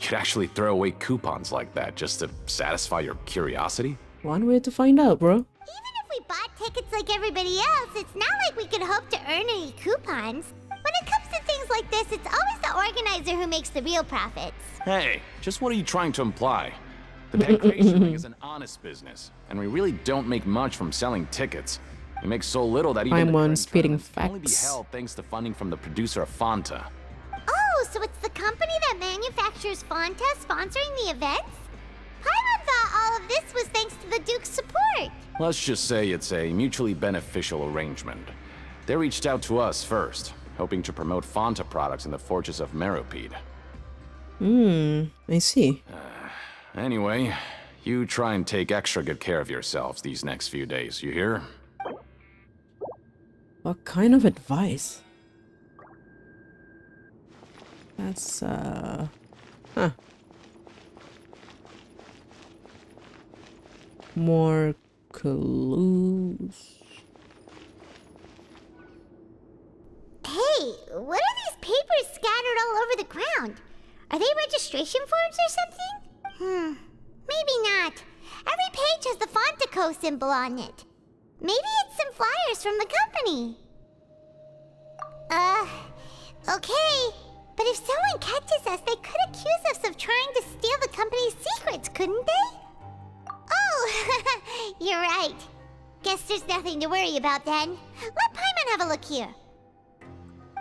Speaker 5: You'd actually throw away coupons like that just to satisfy your curiosity?
Speaker 1: One way to find out, bro.
Speaker 3: Even if we bought tickets like everybody else, it's not like we could hope to earn any coupons. When it comes to things like this, it's always the organizer who makes the real profits.
Speaker 5: Hey, just what are you trying to imply? The dedication thing is an honest business, and we really don't make much from selling tickets. We make so little that even
Speaker 1: I'm
Speaker 5: the
Speaker 1: on
Speaker 5: current
Speaker 1: spitting
Speaker 5: tournaments can only be
Speaker 1: facts.
Speaker 5: held thanks to funding from the producer of Fanta.
Speaker 3: Oh, so it's the company that manufactures Fanta sponsoring the events? Paimon thought all of this was thanks to the Duke's support.
Speaker 5: Let's just say it's a mutually beneficial arrangement. They reached out to us first, hoping to promote Fanta products in the Fortress of Meropide.
Speaker 1: I see.
Speaker 5: Anyway, you try and take extra good care of yourselves these next few days, you hear?
Speaker 1: What kind of advice? That's, huh. More clues.
Speaker 3: Hey, what are these papers scattered all over the ground? Are they registration forms or something? Maybe not. Every page has the Fontaco symbol on it. Maybe it's some flyers from the company. Okay. But if someone catches us, they could accuse us of trying to steal the company's secrets, couldn't they? Oh, you're right. Guess there's nothing to worry about then. Let Paimon have a look here.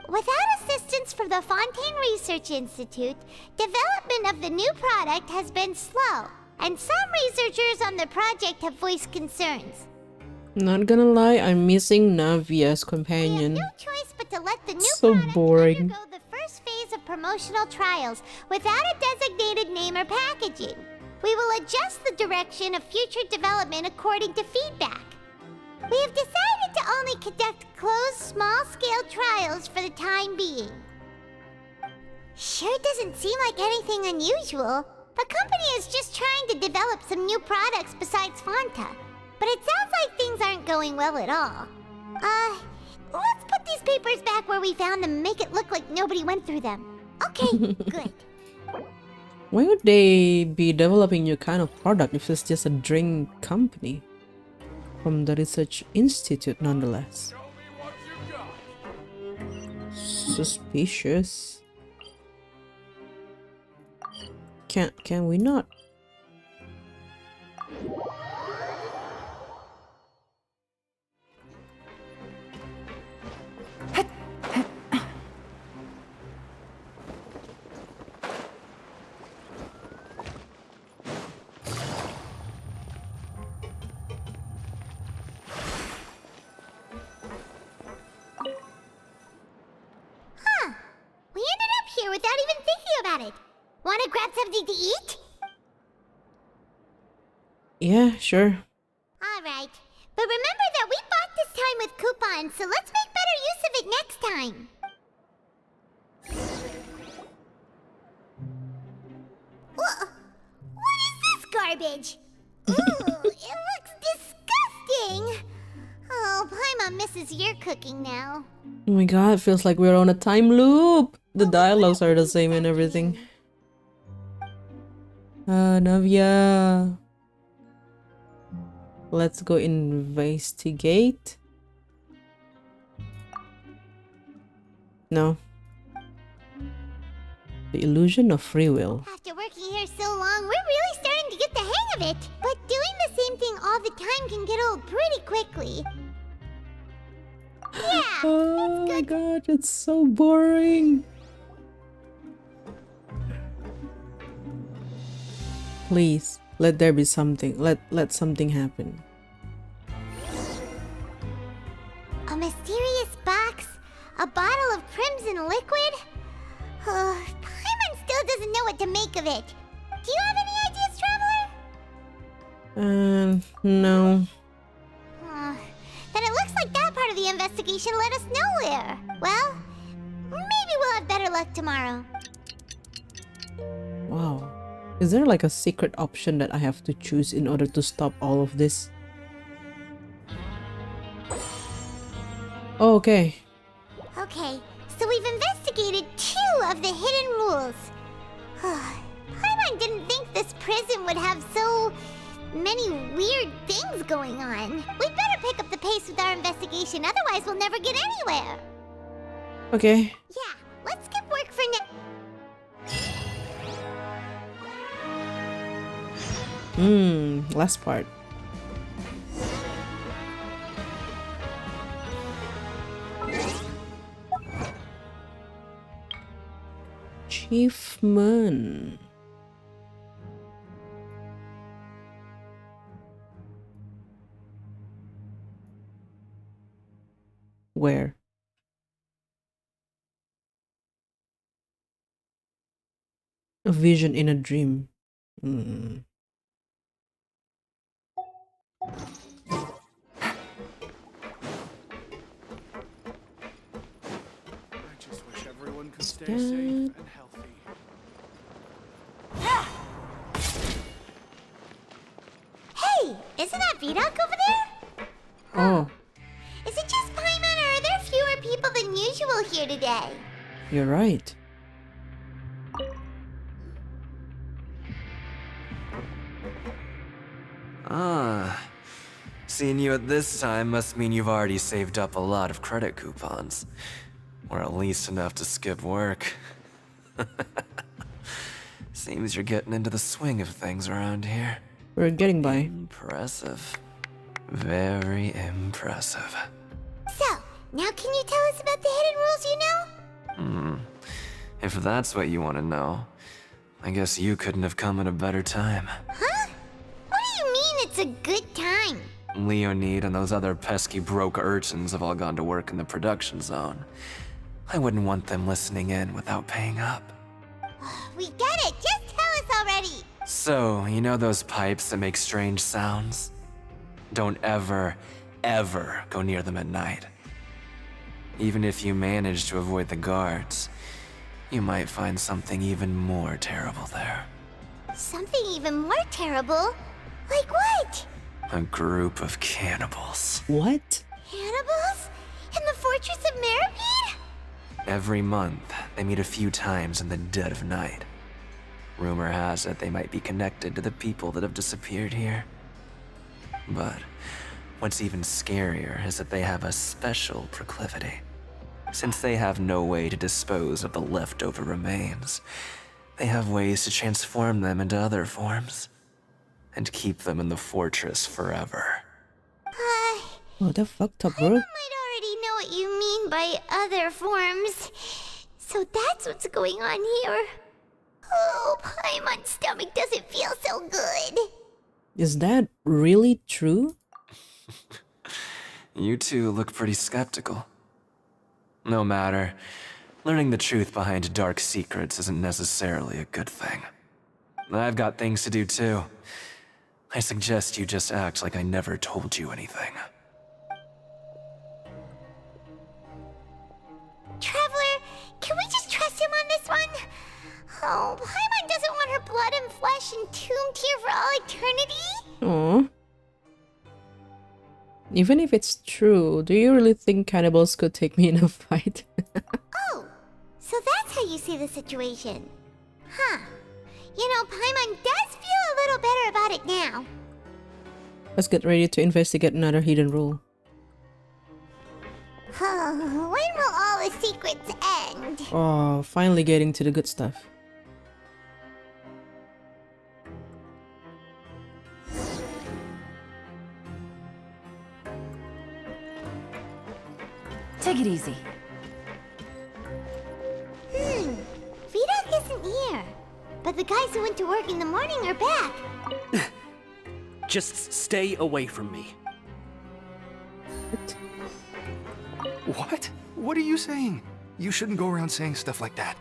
Speaker 3: Without assistance from the Fontaine Research Institute, development of the new product has been slow, and some researchers on the project have voiced concerns.
Speaker 1: Not gonna lie, I'm missing Navia's companion.
Speaker 3: We have no choice but to let the new
Speaker 1: So
Speaker 3: product
Speaker 1: boring.
Speaker 3: undergo the first phase of promotional trials without a designated name or packaging. We will adjust the direction of future development according to feedback. We have decided to only conduct closed, small-scale trials for the time being. Sure doesn't seem like anything unusual. The company is just trying to develop some new products besides Fanta. But it sounds like things aren't going well at all. Let's put these papers back where we found them and make it look like nobody went through them. Okay, good.
Speaker 1: Why would they be developing new kind of product if it's just a drink company? From the research institute, nonetheless. Suspicious. Can we not?
Speaker 3: We ended up here without even thinking about it. Wanna grab something to eat?
Speaker 1: Yeah, sure.
Speaker 3: Alright. But remember that we bought this time with coupons, so let's make better use of it next time. What is this garbage? Ooh, it looks disgusting. Oh, Paimon misses your cooking now.
Speaker 1: Oh my god, it feels like we're on a time loop. The dialogues are the same and everything. Navia. Let's go investigate. No. The illusion of free will.
Speaker 3: After working here so long, we're really starting to get the hang of it. But doing the same thing all the time can get old pretty quickly. Yeah,
Speaker 1: Oh my god, it's so boring. Please, let there be something. Let something happen.
Speaker 3: A mysterious box? A bottle of crimson liquid? Paimon still doesn't know what to make of it. Do you have any ideas, Traveler?
Speaker 1: No.
Speaker 3: Then it looks like that part of the investigation led us nowhere. Well, maybe we'll have better luck tomorrow.
Speaker 1: Wow. Is there like a secret option that I have to choose in order to stop all of this? Oh, okay.
Speaker 3: Okay, so we've investigated 2 of the hidden rules. Paimon didn't think this prison would have so many weird things going on. We'd better pick up the pace with our investigation, otherwise we'll never get anywhere.
Speaker 1: Okay.
Speaker 3: Yeah, let's skip work for now.
Speaker 1: Last part. Achievement. Where? A vision in a dream.
Speaker 13: I just wish everyone could stay
Speaker 1: That-
Speaker 13: safe and healthy.
Speaker 3: Hey, isn't that Vidoc over there?
Speaker 1: Oh,
Speaker 3: Is it just Paimon, or are there fewer people than usual here today?
Speaker 1: you're right.
Speaker 17: Ah. Seeing you at this time must mean you've already saved up a lot of credit coupons. Or at least enough to skip work. Seems you're getting into the swing of things around here.
Speaker 1: We're getting by.
Speaker 17: Impressive. Very impressive.
Speaker 3: So, now can you tell us about the hidden rules you know?
Speaker 17: If that's what you want to know, I guess you couldn't have come at a better time.
Speaker 3: Huh? What do you mean it's a good time?
Speaker 17: Leonid and those other pesky broke urchins have all gone to work in the production zone. I wouldn't want them listening in without paying up.
Speaker 3: We get it, just tell us already.
Speaker 17: So, you know those pipes that make strange sounds? Don't ever, ever go near them at night. Even if you manage to avoid the guards, you might find something even more terrible there.
Speaker 3: Something even more terrible? Like what?
Speaker 17: A group of cannibals.
Speaker 1: What?
Speaker 3: Cannibals? In the Fortress of Meripede?
Speaker 17: Every month, they meet a few times in the dead of night. Rumor has it they might be connected to the people that have disappeared here. But what's even scarier is that they have a special proclivity. Since they have no way to dispose of the leftover remains, they have ways to transform them into other forms and keep them in the fortress forever.
Speaker 1: Oh, that fucked up, bro.
Speaker 3: I might already know what you mean by other forms. So that's what's going on here. Oh, Paimon's stomach doesn't feel so good.
Speaker 1: Is that really true?
Speaker 17: You two look pretty skeptical. No matter, learning the truth behind dark secrets isn't necessarily a good thing. I've got things to do too. I suggest you just act like I never told you anything.
Speaker 3: Traveler, can we just trust him on this one? Oh, Paimon doesn't want her blood and flesh entombed here for all eternity.
Speaker 1: Aww. Even if it's true, do you really think cannibals could take me in a fight?
Speaker 3: Oh, so that's how you see the situation. Huh. You know, Paimon does feel a little better about it now.
Speaker 1: Let's get ready to investigate another hidden rule.
Speaker 3: When will all the secrets end?
Speaker 1: Oh, finally getting to the good stuff.
Speaker 10: Take it easy.
Speaker 3: Vidoc isn't here. But the guys who went to work in the morning are back.
Speaker 19: Just stay away from me.
Speaker 13: What? What are you saying? You shouldn't go around saying stuff like that.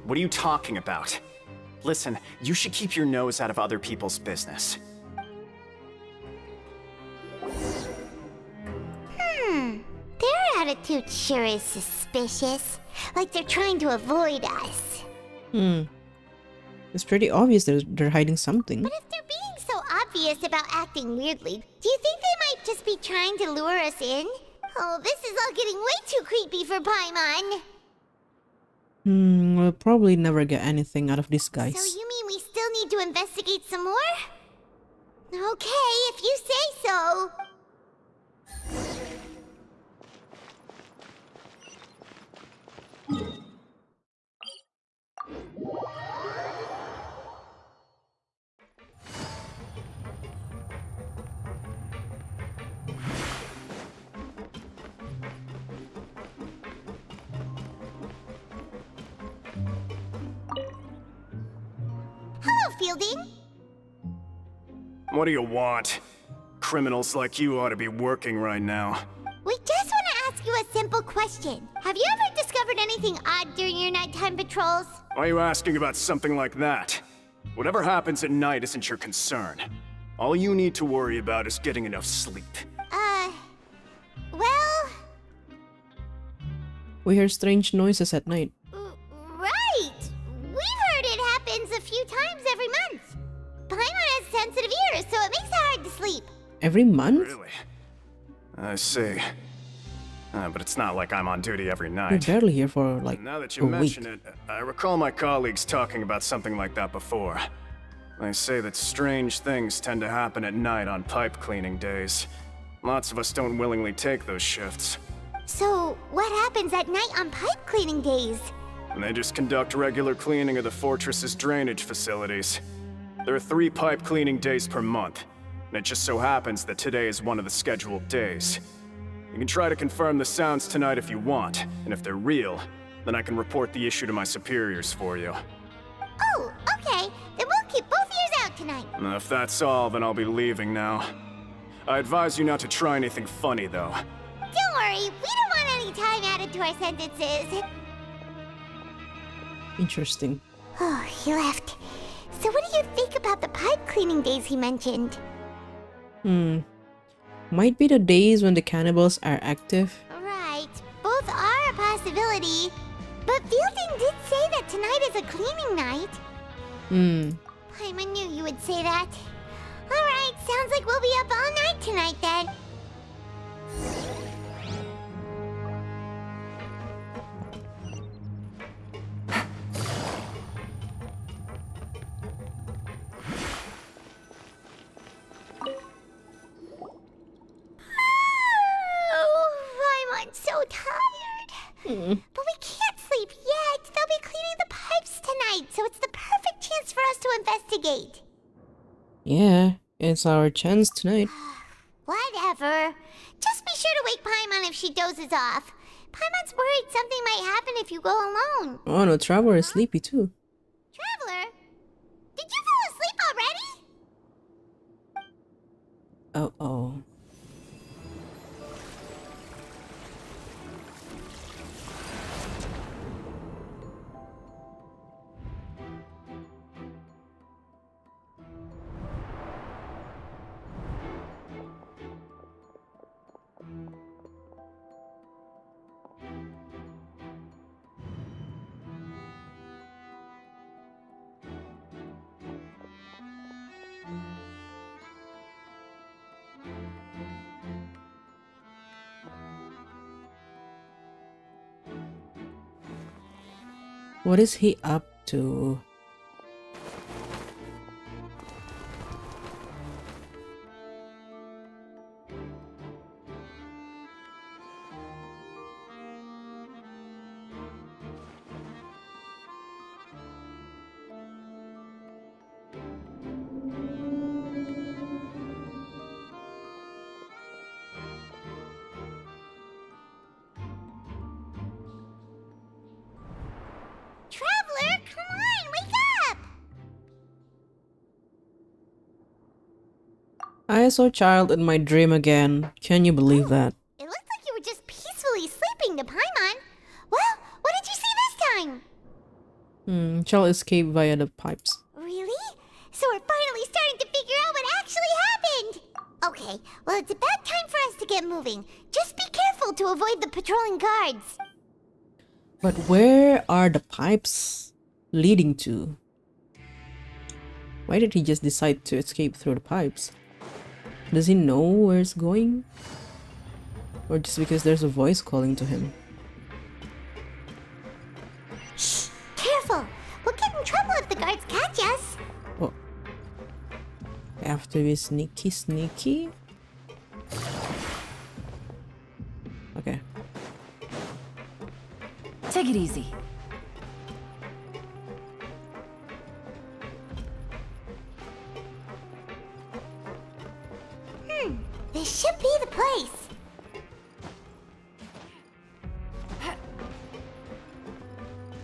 Speaker 15: What are you talking about? Listen, you should keep your nose out of other people's business.
Speaker 3: Their attitude sure is suspicious. Like they're trying to avoid us.
Speaker 1: It's pretty obvious they're hiding something.
Speaker 3: But if they're being so obvious about acting weirdly, do you think they might just be trying to lure us in? Oh, this is all getting way too creepy for Paimon.
Speaker 1: We'll probably never get anything out of these guys.
Speaker 3: So you mean we still need to investigate some more? Okay, if you say so. Hello, Fielding.
Speaker 15: What do you want? Criminals like you ought to be working right now.
Speaker 3: We just want to ask you a simple question. Have you ever discovered anything odd during your nighttime patrols?
Speaker 15: Why are you asking about something like that? Whatever happens at night isn't your concern. All you need to worry about is getting enough sleep.
Speaker 3: Well...
Speaker 1: We hear strange noises at night.
Speaker 3: Right! We've heard it happens a few times every month. Paimon has sensitive ears, so it makes it hard to sleep.
Speaker 1: Every month?
Speaker 15: Really? I see. But it's not like I'm on duty every
Speaker 1: We're
Speaker 15: night.
Speaker 1: barely here for like
Speaker 15: Now that
Speaker 1: a
Speaker 15: you
Speaker 1: week.
Speaker 15: mention it, I recall my colleagues talking about something like that before. They say that strange things tend to happen at night on pipe cleaning days. Lots of us don't willingly take those shifts.
Speaker 3: So, what happens at night on pipe cleaning days?
Speaker 15: And they just conduct regular cleaning of the fortress's drainage facilities. There are 3 pipe cleaning days per month, and it just so happens that today is one of the scheduled days. You can try to confirm the sounds tonight if you want, and if they're real, then I can report the issue to my superiors for you.
Speaker 3: Oh, okay. Then we'll keep both ears out tonight.
Speaker 15: And if that's all, then I'll be leaving now. I advise you not to try anything funny, though.
Speaker 3: Don't worry, we don't want any time added to our sentences.
Speaker 1: Interesting.
Speaker 3: Oh, he left. So what do you think about the pipe cleaning days he mentioned?
Speaker 1: Might be the days when the cannibals are active.
Speaker 3: Right, both are a possibility. But Fielding did say that tonight is a cleaning night. Paimon knew you would say that. Alright, sounds like we'll be up all night tonight then. I'm so tired. But we can't sleep yet. They'll be cleaning the pipes tonight, so it's the perfect chance for us to investigate.
Speaker 1: Yeah, it's our chance tonight.
Speaker 3: Whatever. Just be sure to wake Paimon if she dozes off. Paimon's worried something might happen if you go alone.
Speaker 1: Oh no, Traveler is sleepy too.
Speaker 3: Traveler? Did you fall asleep already?
Speaker 1: Oh. What is he up to?
Speaker 3: Traveler, come on, wake up!
Speaker 1: I saw child in my dream again. Can you believe that?
Speaker 3: It looked like you were just peacefully sleeping to Paimon. Well, what did you see this time?
Speaker 1: Child escaped via the pipes.
Speaker 3: Really? So we're finally starting to figure out what actually happened! Okay, well it's about time for us to get moving. Just be careful to avoid the patrolling guards.
Speaker 1: But where are the pipes leading to? Why did he just decide to escape through the pipes? Does he know where it's going? Or just because there's a voice calling to him?
Speaker 3: Shh! Careful! We'll get in trouble if the guards catch us!
Speaker 1: Oh. Have to be sneaky? Okay.
Speaker 10: Take it easy.
Speaker 3: This should be the place.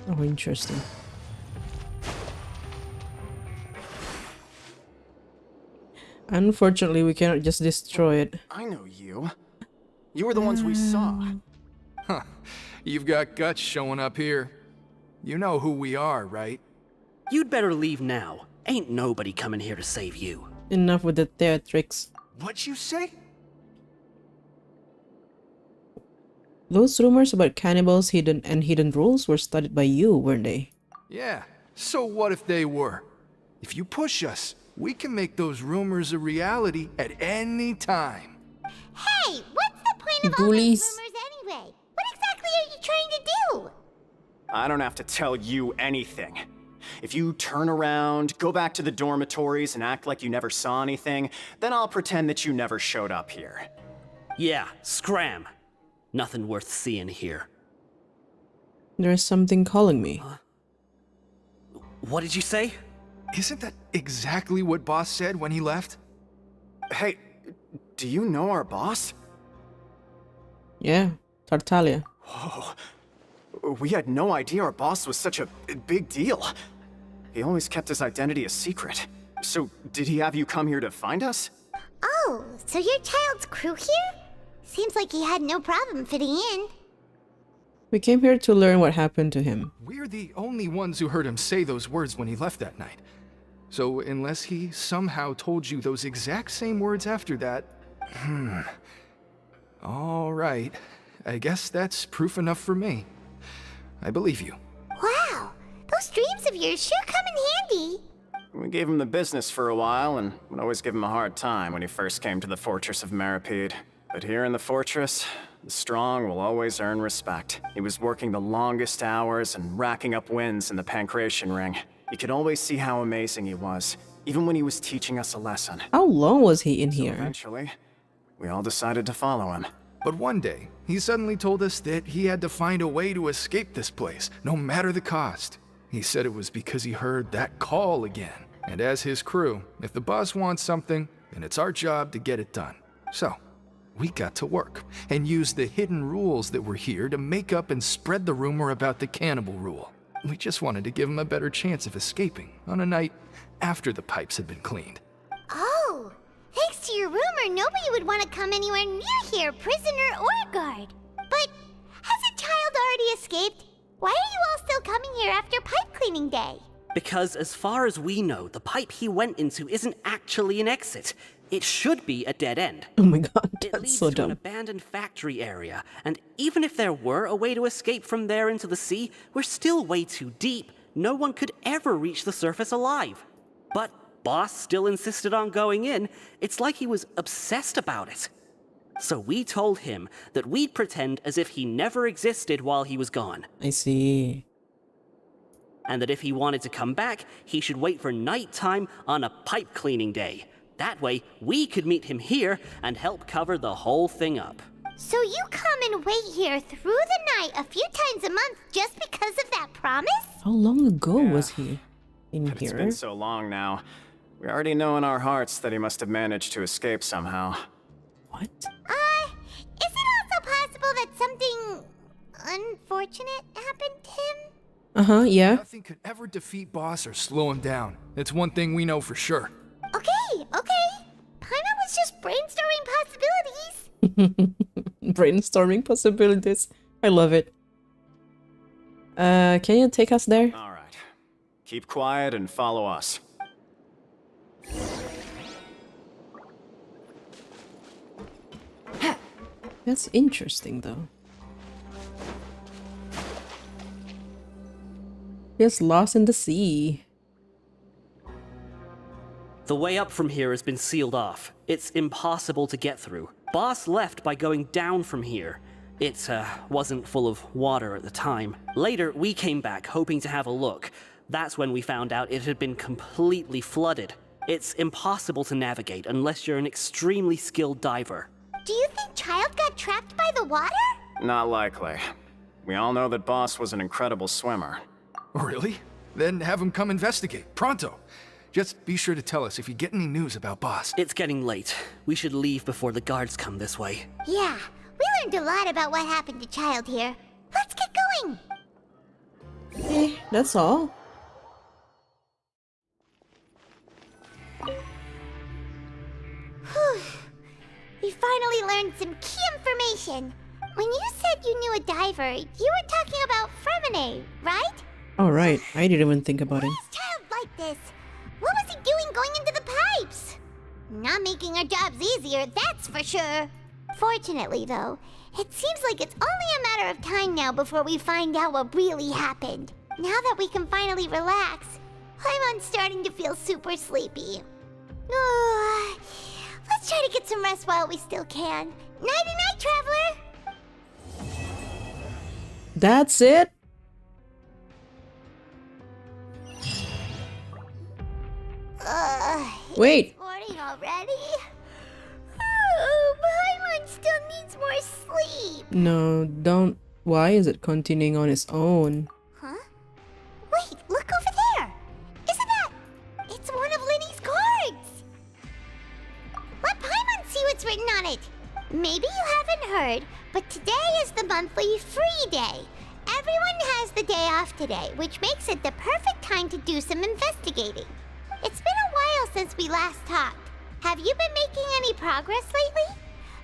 Speaker 1: Oh, interesting. Unfortunately, we cannot just destroy it.
Speaker 15: I know you. You were the ones we saw.
Speaker 13: Huh. You've got guts showing up here. You know who we are, right?
Speaker 19: You'd better leave now. Ain't nobody coming here to save you.
Speaker 1: Enough with the theatrics.
Speaker 13: What'd you say?
Speaker 1: Those rumors about cannibals hidden rules were started by you, weren't they?
Speaker 13: Yeah. So what if they were? If you push us, we can make those rumors a reality at any time.
Speaker 3: Hey, what's the point of all those rumors anyway? What exactly are you trying to do?
Speaker 20: I don't have to tell you anything. If you turn around, go back to the dormitories and act like you never saw anything, then I'll pretend that you never showed up here.
Speaker 19: Yeah, scram. Nothing worth seeing here.
Speaker 1: There's something calling me.
Speaker 19: What did you say?
Speaker 13: Isn't that exactly what boss said when he left?
Speaker 20: Hey, do you know our boss?
Speaker 1: Yeah, Tartaglia.
Speaker 20: Whoa. We had no idea our boss was such a big deal. He always kept his identity a secret. So, did he have you come here to find us?
Speaker 3: Oh, so you're Child's crew here? Seems like he had no problem fitting in.
Speaker 1: We came here to learn what happened to him.
Speaker 13: We're the only ones who heard him say those words when he left that night. So unless he somehow told you those exact same words after that... All right. I guess that's proof enough for me. I believe you.
Speaker 3: Wow, those dreams of yours sure come in handy.
Speaker 20: We gave him the business for a while and would always give him a hard time when he first came to the Fortress of Meripede. But here in the fortress, the strong will always earn respect. He was working the longest hours and racking up wins in the Pancration Ring. You could always see how amazing he was, even when he was teaching us a lesson.
Speaker 1: How long was he in here?
Speaker 20: Eventually, we all decided to follow him.
Speaker 13: But one day, he suddenly told us that he had to find a way to escape this place, no matter the cost. He said it was because he heard that call again. And as his crew, if the boss wants something, then it's our job to get it done. So, we got to work and used the hidden rules that were here to make up and spread the rumor about the cannibal rule. We just wanted to give him a better chance of escaping on a night after the pipes had been cleaned.
Speaker 3: Oh, thanks to your rumor, nobody would want to come anywhere near here, prisoner or guard. But hasn't Child already escaped? Why are you all still coming here after pipe cleaning day?
Speaker 19: Because as far as we know, the pipe he went into isn't actually an exit. It should be a dead end.
Speaker 1: Oh my god,
Speaker 19: It
Speaker 1: that's
Speaker 19: leads
Speaker 1: so
Speaker 19: to an
Speaker 1: dumb.
Speaker 19: abandoned factory area, and even if there were a way to escape from there into the sea, we're still way too deep. No one could ever reach the surface alive. But Boss still insisted on going in. It's like he was obsessed about it. So we told him that we'd pretend as if he never existed while he was gone.
Speaker 1: I see.
Speaker 19: and that if he wanted to come back, he should wait for nighttime on a pipe cleaning day. That way, we could meet him here and help cover the whole thing up.
Speaker 3: So you come and wait here through the night a few times a month just because of that promise?
Speaker 1: How long ago was he in
Speaker 20: But
Speaker 1: here?
Speaker 20: it's been so long now. We already know in our hearts that he must have managed to escape somehow.
Speaker 1: What?
Speaker 3: Is it also possible that something unfortunate happened to him?
Speaker 1: Yeah.
Speaker 13: Nothing could ever defeat Boss or slow him down. It's one thing we know for sure.
Speaker 3: Okay. Paimon was just brainstorming possibilities.
Speaker 1: Brainstorming possibilities. I love it. Can you take us there?
Speaker 20: All right. Keep quiet and follow us.
Speaker 1: That's interesting, though. He's lost in the sea.
Speaker 19: The way up from here has been sealed off. It's impossible to get through. Boss left by going down from here. It wasn't full of water at the time. Later, we came back hoping to have a look. That's when we found out it had been completely flooded. It's impossible to navigate unless you're an extremely skilled diver.
Speaker 3: Do you think Child got trapped by the water?
Speaker 20: Not likely. We all know that Boss was an incredible swimmer.
Speaker 13: Really? Then have him come investigate. Pronto. Just be sure to tell us if you get any news about Boss.
Speaker 19: It's getting late. We should leave before the guards come this way.
Speaker 3: Yeah, we learned a lot about what happened to Child here. Let's get going.
Speaker 1: That's all.
Speaker 3: Whew. We finally learned some key information. When you said you knew a diver, you were talking about Fremine, right?
Speaker 1: Alright, I didn't even think about it.
Speaker 3: Why is Child like this? What was he doing going into the pipes? Not making our jobs easier, that's for sure. Fortunately, though, it seems like it's only a matter of time now before we find out what really happened. Now that we can finally relax, I'm starting to feel super sleepy. Let's try to get some rest while we still can. Nighty-night, traveler!
Speaker 1: That's it? Wait.
Speaker 3: It's morning already? Paimon still needs more sleep.
Speaker 1: No, don't. Why is it continuing on its own?
Speaker 3: Huh? Wait, look over there! Isn't that... It's one of Linny's cards! Let Paimon see what's written on it. Maybe you haven't heard, but today is the monthly free day. Everyone has the day off today, which makes it the perfect time to do some investigating. It's been a while since we last talked. Have you been making any progress lately?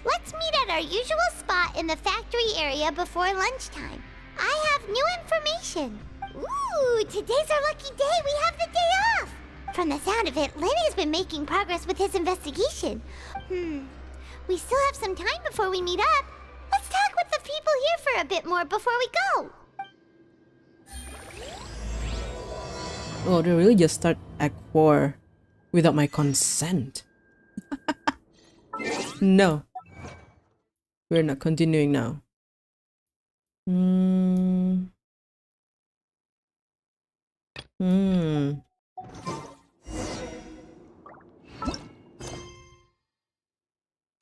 Speaker 3: Let's meet at our usual spot in the factory area before lunchtime. I have new information. Ooh, today's our lucky day. We have the day off. From the sound of it, Lenny's been making progress with his investigation. We still have some time before we meet up. Let's talk with the people here for a bit more before we go.
Speaker 1: Oh, they really just start Act 4 without my consent. No. We're not continuing now.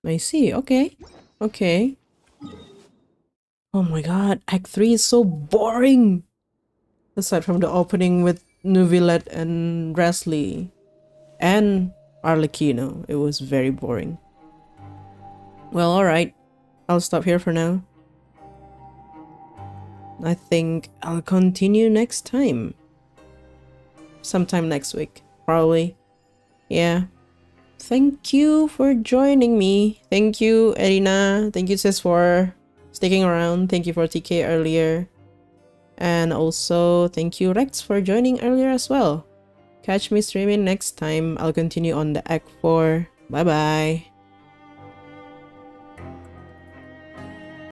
Speaker 1: I see. Okay. Okay. Oh my god, Act 3 is so boring! Aside from the opening with Neuvillette and Wriothesley and Arlecchino, it was very boring. Well, alright. I'll stop here for now. I think I'll continue next time. Sometime next week, probably. Yeah. Thank you for joining me. Thank you, Erina. Thank you, Sis, for sticking around. Thank you for TK earlier. And also, thank you, Rex, for joining earlier as well. Catch me streaming next time. I'll continue on the Act 4. Bye-bye.